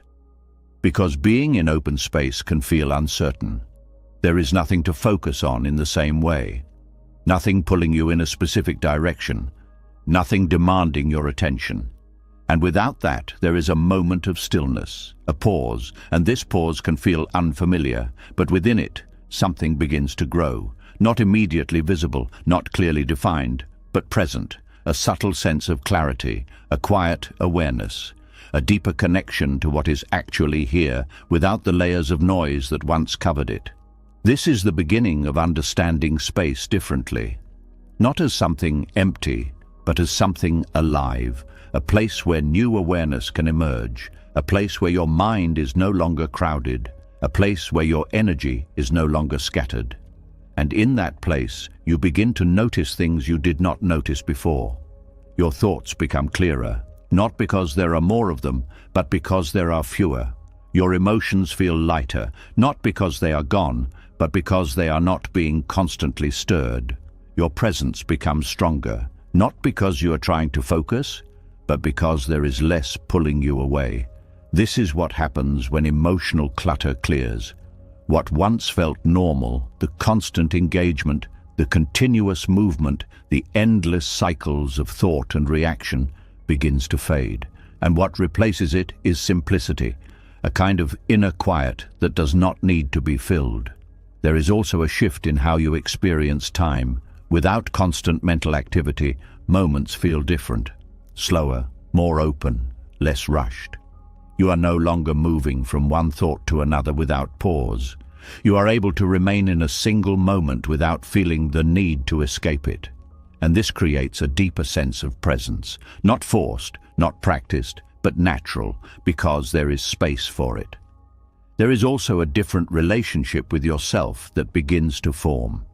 Because being in open space can feel uncertain. There is nothing to focus on in the same way, nothing pulling you in a specific direction, nothing demanding your attention. And without that, there is a moment of stillness, a pause, and this pause can feel unfamiliar, but within it, something begins to grow, not immediately visible, not clearly defined, but present, a subtle sense of clarity, a quiet awareness, a deeper connection to what is actually here, without the layers of noise that once covered it. This is the beginning of understanding space differently, not as something empty, but as something alive, a place where new awareness can emerge, a place where your mind is no longer crowded, a place where your energy is no longer scattered. And in that place, you begin to notice things you did not notice before. Your thoughts become clearer, not because there are more of them, but because there are fewer. Your emotions feel lighter, not because they are gone, but because they are not being constantly stirred. Your presence becomes stronger, not because you are trying to focus, but because there is less pulling you away. This is what happens when emotional clutter clears. What once felt normal, the constant engagement, the continuous movement, the endless cycles of thought and reaction, begins to fade. And what replaces it is simplicity, a kind of inner quiet that does not need to be filled. There is also a shift in how you experience time. Without constant mental activity, moments feel different. Slower, more open, less rushed. You are no longer moving from one thought to another without pause. You are able to remain in a single moment without feeling the need to escape it. And this creates a deeper sense of presence, not forced, not practiced, but natural, because there is space for it. There is also a different relationship with yourself that begins to form.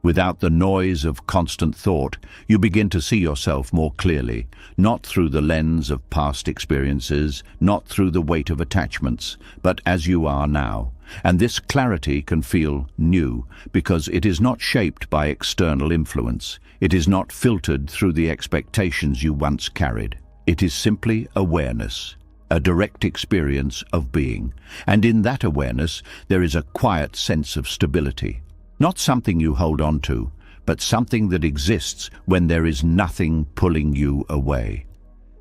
Without the noise of constant thought, you begin to see yourself more clearly, not through the lens of past experiences, not through the weight of attachments, but as you are now. And this clarity can feel new, because it is not shaped by external influence. It is not filtered through the expectations you once carried. It is simply awareness, a direct experience of being. And in that awareness, there is a quiet sense of stability. Not something you hold on to, but something that exists when there is nothing pulling you away.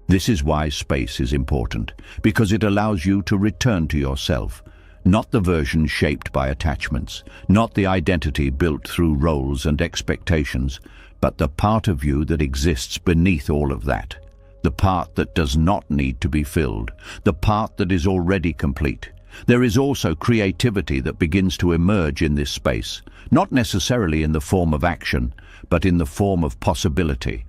This is why space is important, because it allows you to return to yourself, not the version shaped by attachments, not the identity built through roles and expectations, but the part of you that exists beneath all of that, the part that does not need to be filled, the part that is already complete. There is also creativity that begins to emerge in this space, not necessarily in the form of action, but in the form of possibility.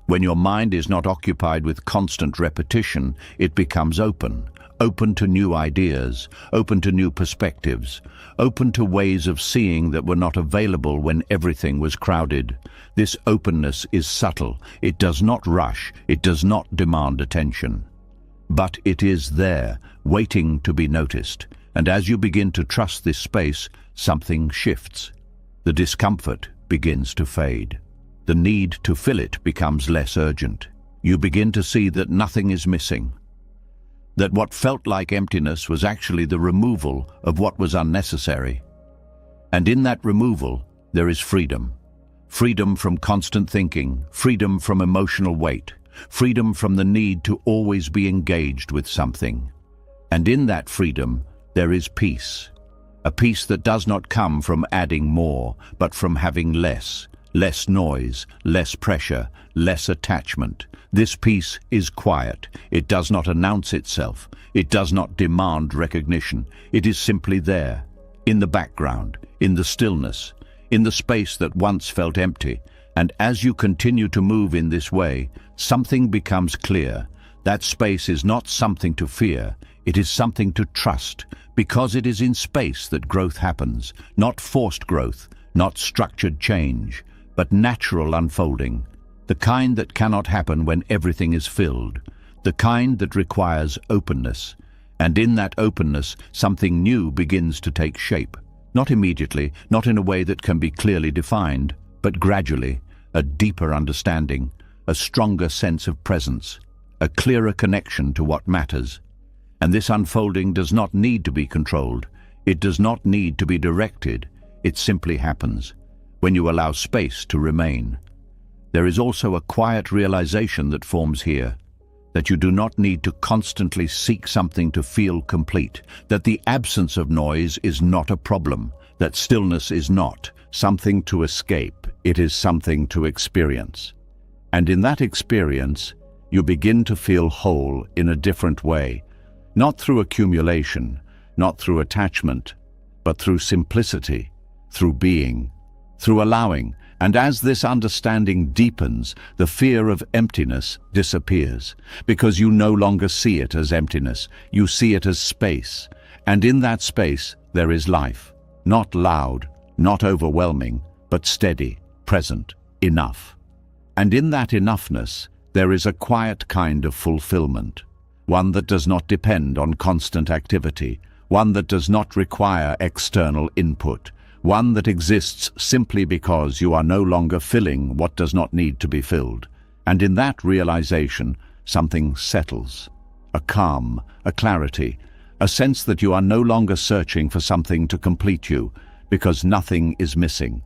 When your mind is not occupied with constant repetition, it becomes open to new ideas, open to new perspectives, open to ways of seeing that were not available when everything was crowded. This openness is subtle. It does not rush. It does not demand attention. But it is there, waiting to be noticed. And as you begin to trust this space, something shifts. The discomfort begins to fade. The need to fill it becomes less urgent. You begin to see that nothing is missing. That what felt like emptiness was actually the removal of what was unnecessary. And in that removal, there is freedom. Freedom from constant thinking, freedom from emotional weight, freedom from the need to always be engaged with something. And in that freedom, there is peace. A peace that does not come from adding more, but from having less. Less noise, less pressure, less attachment. This peace is quiet. It does not announce itself. It does not demand recognition. It is simply there, in the background, in the stillness, in the space that once felt empty. And as you continue to move in this way, something becomes clear. That space is not something to fear. It is something to trust, because it is in space that growth happens, not forced growth, not structured change, but natural unfolding, the kind that cannot happen when everything is filled, the kind that requires openness. And in that openness, something new begins to take shape. Not immediately, not in a way that can be clearly defined, but gradually, a deeper understanding, a stronger sense of presence, a clearer connection to what matters. And this unfolding does not need to be controlled. It does not need to be directed. It simply happens when you allow space to remain. There is also a quiet realization that forms here, that you do not need to constantly seek something to feel complete, that the absence of noise is not a problem, that stillness is not something to escape, it is something to experience. And in that experience, you begin to feel whole in a different way, not through accumulation, not through attachment, but through simplicity, through being, through allowing. And as this understanding deepens, the fear of emptiness disappears, because you no longer see it as emptiness, you see it as space. And in that space, there is life, not loud, not overwhelming, but steady, present, enough. And in that enoughness, there is a quiet kind of fulfillment, one that does not depend on constant activity, one that does not require external input, one that exists simply because you are no longer filling what does not need to be filled. And in that realization, something settles. A calm, a clarity, a sense that you are no longer searching for something to complete you, because nothing is missing.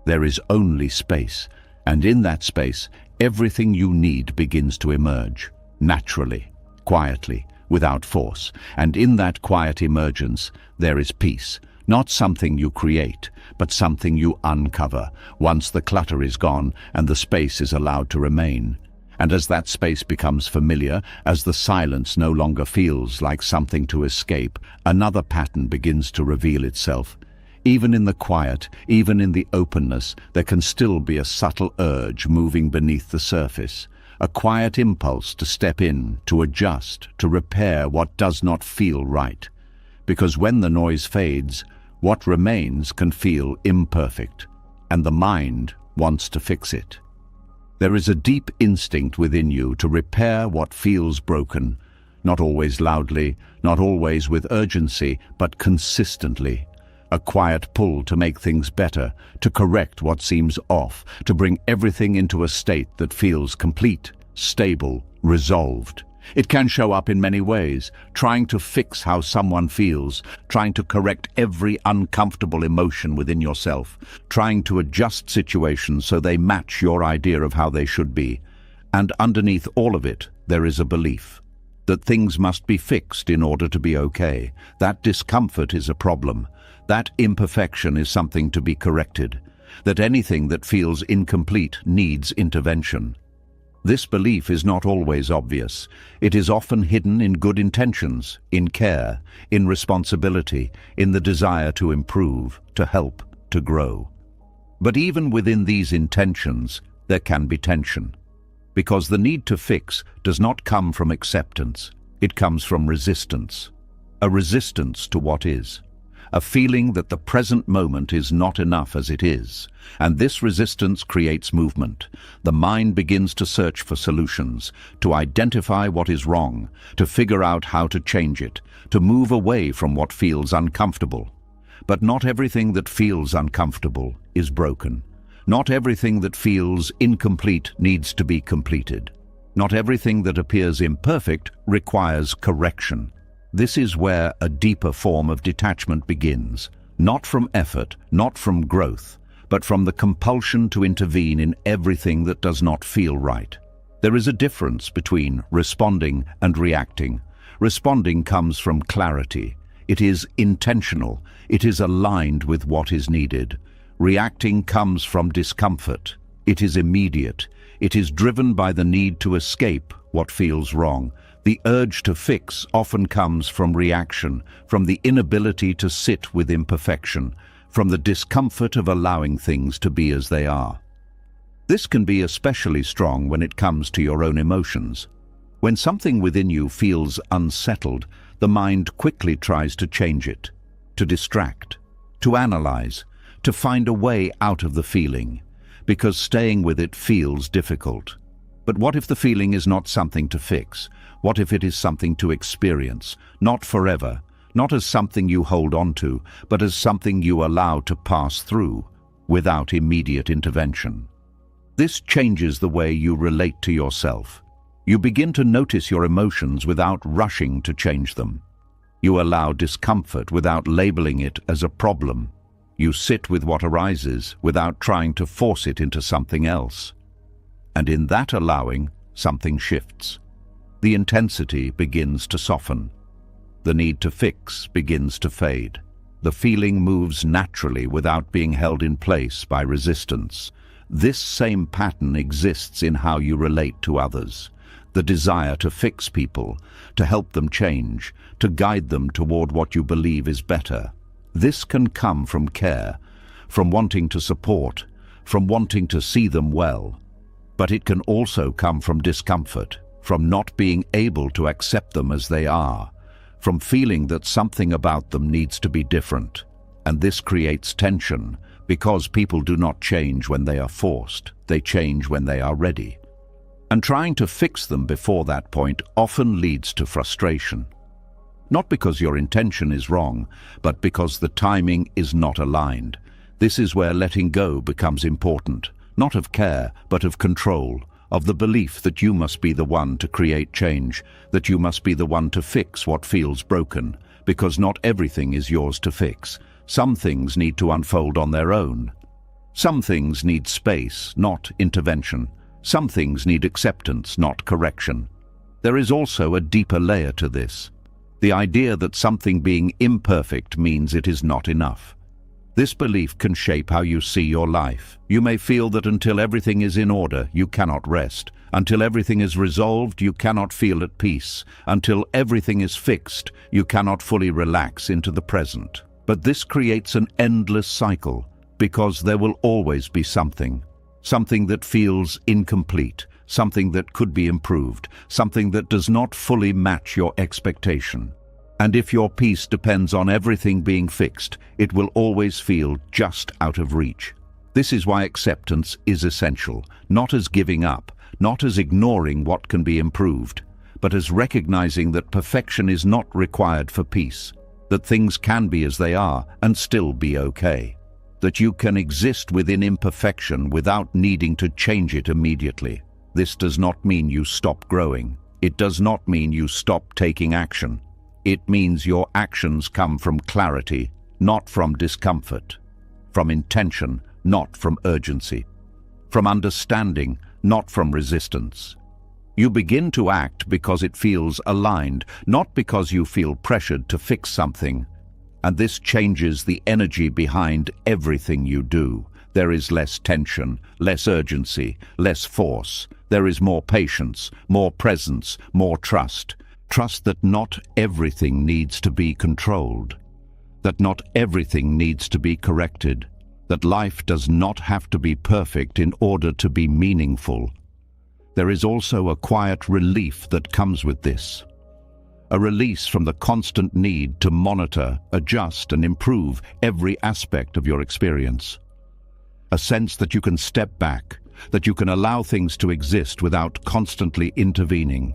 There is only space, and in that space, everything you need begins to emerge, naturally, quietly, without force. And in that quiet emergence, there is peace. Not something you create, but something you uncover, once the clutter is gone and the space is allowed to remain. And as that space becomes familiar, as the silence no longer feels like something to escape, another pattern begins to reveal itself. Even in the quiet, even in the openness, there can still be a subtle urge moving beneath the surface, a quiet impulse to step in, to adjust, to repair what does not feel right. Because when the noise fades, what remains can feel imperfect, and the mind wants to fix it. There is a deep instinct within you to repair what feels broken, not always loudly, not always with urgency, but consistently. A quiet pull to make things better, to correct what seems off, to bring everything into a state that feels complete, stable, resolved. It can show up in many ways, trying to fix how someone feels, trying to correct every uncomfortable emotion within yourself, trying to adjust situations so they match your idea of how they should be. And underneath all of it, there is a belief that things must be fixed in order to be okay. That discomfort is a problem. That imperfection is something to be corrected. That anything that feels incomplete needs intervention. This belief is not always obvious. It is often hidden in good intentions, in care, in responsibility, in the desire to improve, to help, to grow. But even within these intentions, there can be tension. Because the need to fix does not come from acceptance. It comes from resistance. A resistance to what is. A feeling that the present moment is not enough as it is, and this resistance creates movement. The mind begins to search for solutions, to identify what is wrong, to figure out how to change it, to move away from what feels uncomfortable. But not everything that feels uncomfortable is broken. Not everything that feels incomplete needs to be completed. Not everything that appears imperfect requires correction. This is where a deeper form of detachment begins, not from effort, not from growth, but from the compulsion to intervene in everything that does not feel right. There is a difference between responding and reacting. Responding comes from clarity. It is intentional. It is aligned with what is needed. Reacting comes from discomfort. It is immediate. It is driven by the need to escape what feels wrong. The urge to fix often comes from reaction, from the inability to sit with imperfection, from the discomfort of allowing things to be as they are. This can be especially strong when it comes to your own emotions. When something within you feels unsettled, the mind quickly tries to change it, to distract, to analyze, to find a way out of the feeling, because staying with it feels difficult. But what if the feeling is not something to fix? What if it is something to experience, not forever, not as something you hold on to, but as something you allow to pass through, without immediate intervention? This changes the way you relate to yourself. You begin to notice your emotions without rushing to change them. You allow discomfort without labeling it as a problem. You sit with what arises without trying to force it into something else. And in that allowing, something shifts. The intensity begins to soften. The need to fix begins to fade. The feeling moves naturally without being held in place by resistance. This same pattern exists in how you relate to others. The desire to fix people, to help them change, to guide them toward what you believe is better. This can come from care, from wanting to support, from wanting to see them well. But it can also come from discomfort, from not being able to accept them as they are, from feeling that something about them needs to be different. And this creates tension, because people do not change when they are forced, they change when they are ready. And trying to fix them before that point often leads to frustration. Not because your intention is wrong, but because the timing is not aligned. This is where letting go becomes important, not of care, but of control, of the belief that you must be the one to create change, that you must be the one to fix what feels broken, because not everything is yours to fix. Some things need to unfold on their own. Some things need space, not intervention. Some things need acceptance, not correction. There is also a deeper layer to this. The idea that something being imperfect means it is not enough. This belief can shape how you see your life. You may feel that until everything is in order, you cannot rest. Until everything is resolved, you cannot feel at peace. Until everything is fixed, you cannot fully relax into the present. But this creates an endless cycle, because there will always be something that feels incomplete, something that could be improved, something that does not fully match your expectation. And if your peace depends on everything being fixed, it will always feel just out of reach. This is why acceptance is essential, not as giving up, not as ignoring what can be improved, but as recognizing that perfection is not required for peace, that things can be as they are and still be okay, that you can exist within imperfection without needing to change it immediately. This does not mean you stop growing. It does not mean you stop taking action. It means your actions come from clarity, not from discomfort, from intention, not from urgency, from understanding, not from resistance. You begin to act because it feels aligned, not because you feel pressured to fix something. And this changes the energy behind everything you do. There is less tension, less urgency, less force. There is more patience, more presence, more trust. Trust that not everything needs to be controlled, that not everything needs to be corrected, that life does not have to be perfect in order to be meaningful. There is also a quiet relief that comes with this. A release from the constant need to monitor, adjust, and improve every aspect of your experience. A sense that you can step back, that you can allow things to exist without constantly intervening.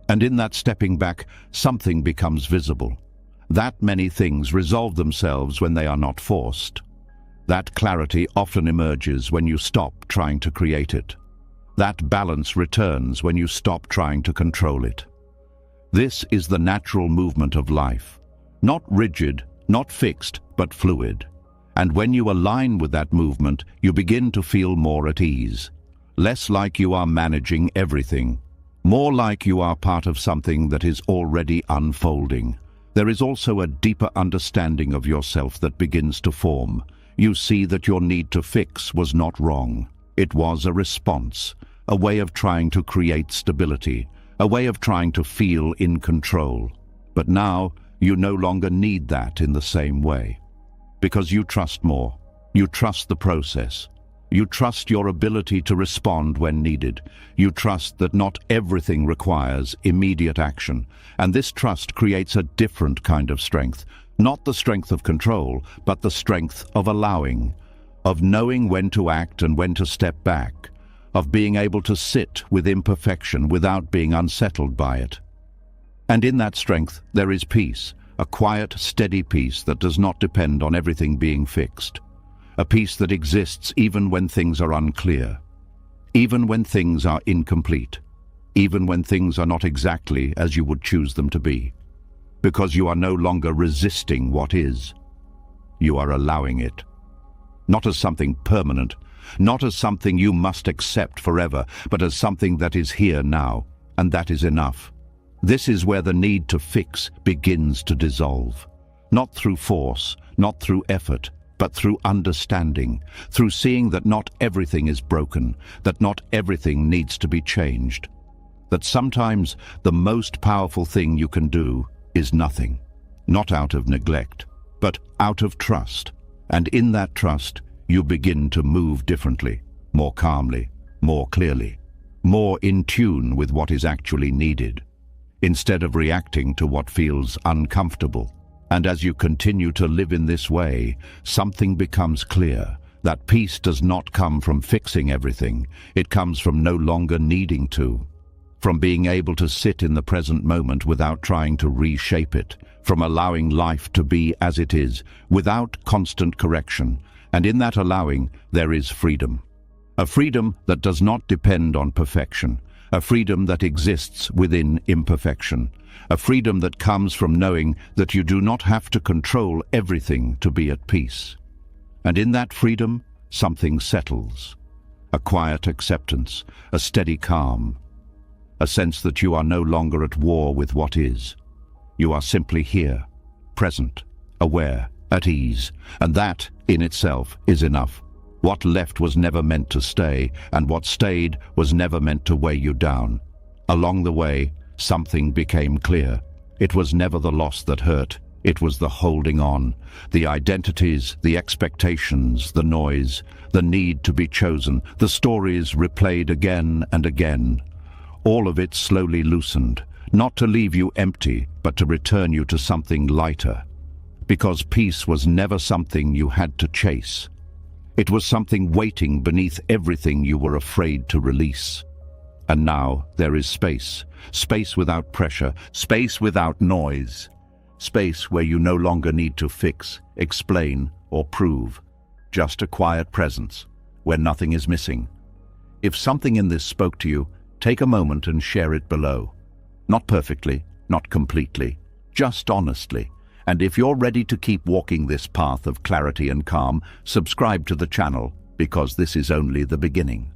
And in that stepping back, something becomes visible. That many things resolve themselves when they are not forced. That clarity often emerges when you stop trying to create it. That balance returns when you stop trying to control it. This is the natural movement of life. Not rigid, not fixed, but fluid. And when you align with that movement, you begin to feel more at ease. Less like you are managing everything. More like you are part of something that is already unfolding. There is also a deeper understanding of yourself that begins to form. You see that your need to fix was not wrong. It was a response, a way of trying to create stability, a way of trying to feel in control. But now, you no longer need that in the same way. Because you trust more. You trust the process. You trust your ability to respond when needed. You trust that not everything requires immediate action. And this trust creates a different kind of strength. Not the strength of control, but the strength of allowing, of knowing when to act and when to step back, of being able to sit with imperfection without being unsettled by it. And in that strength, there is peace, a quiet, steady peace that does not depend on everything being fixed. A peace that exists even when things are unclear, even when things are incomplete, even when things are not exactly as you would choose them to be. Because you are no longer resisting what is. You are allowing it. Not as something permanent, not as something you must accept forever, but as something that is here now, and that is enough. This is where the need to fix begins to dissolve. Not through force, not through effort, but through understanding, through seeing that not everything is broken, that not everything needs to be changed. That sometimes the most powerful thing you can do is nothing. Not out of neglect, but out of trust. And in that trust, you begin to move differently, more calmly, more clearly, more in tune with what is actually needed, instead of reacting to what feels uncomfortable. And as you continue to live in this way, something becomes clear. That peace does not come from fixing everything. It comes from no longer needing to. From being able to sit in the present moment without trying to reshape it. From allowing life to be as it is, without constant correction. And in that allowing, there is freedom. A freedom that does not depend on perfection. A freedom that exists within imperfection. A freedom that comes from knowing that you do not have to control everything to be at peace. And in that freedom, something settles. A quiet acceptance, a steady calm. A sense that you are no longer at war with what is. You are simply here, present, aware, at ease. And that, in itself, is enough. What left was never meant to stay, and what stayed was never meant to weigh you down. Along the way, something became clear. It was never the loss that hurt. It was the holding on, the identities, the expectations, the noise, the need to be chosen, the stories replayed again and again. All of it slowly loosened, not to leave you empty, but to return you to something lighter. Because peace was never something you had to chase. It was something waiting beneath everything you were afraid to release. And now there is space. Space without pressure, space without noise. Space where you no longer need to fix, explain, or prove. Just a quiet presence, where nothing is missing. If something in this spoke to you, take a moment and share it below. Not perfectly, not completely, just honestly. And if you're ready to keep walking this path of clarity and calm, subscribe to the channel, because this is only the beginning.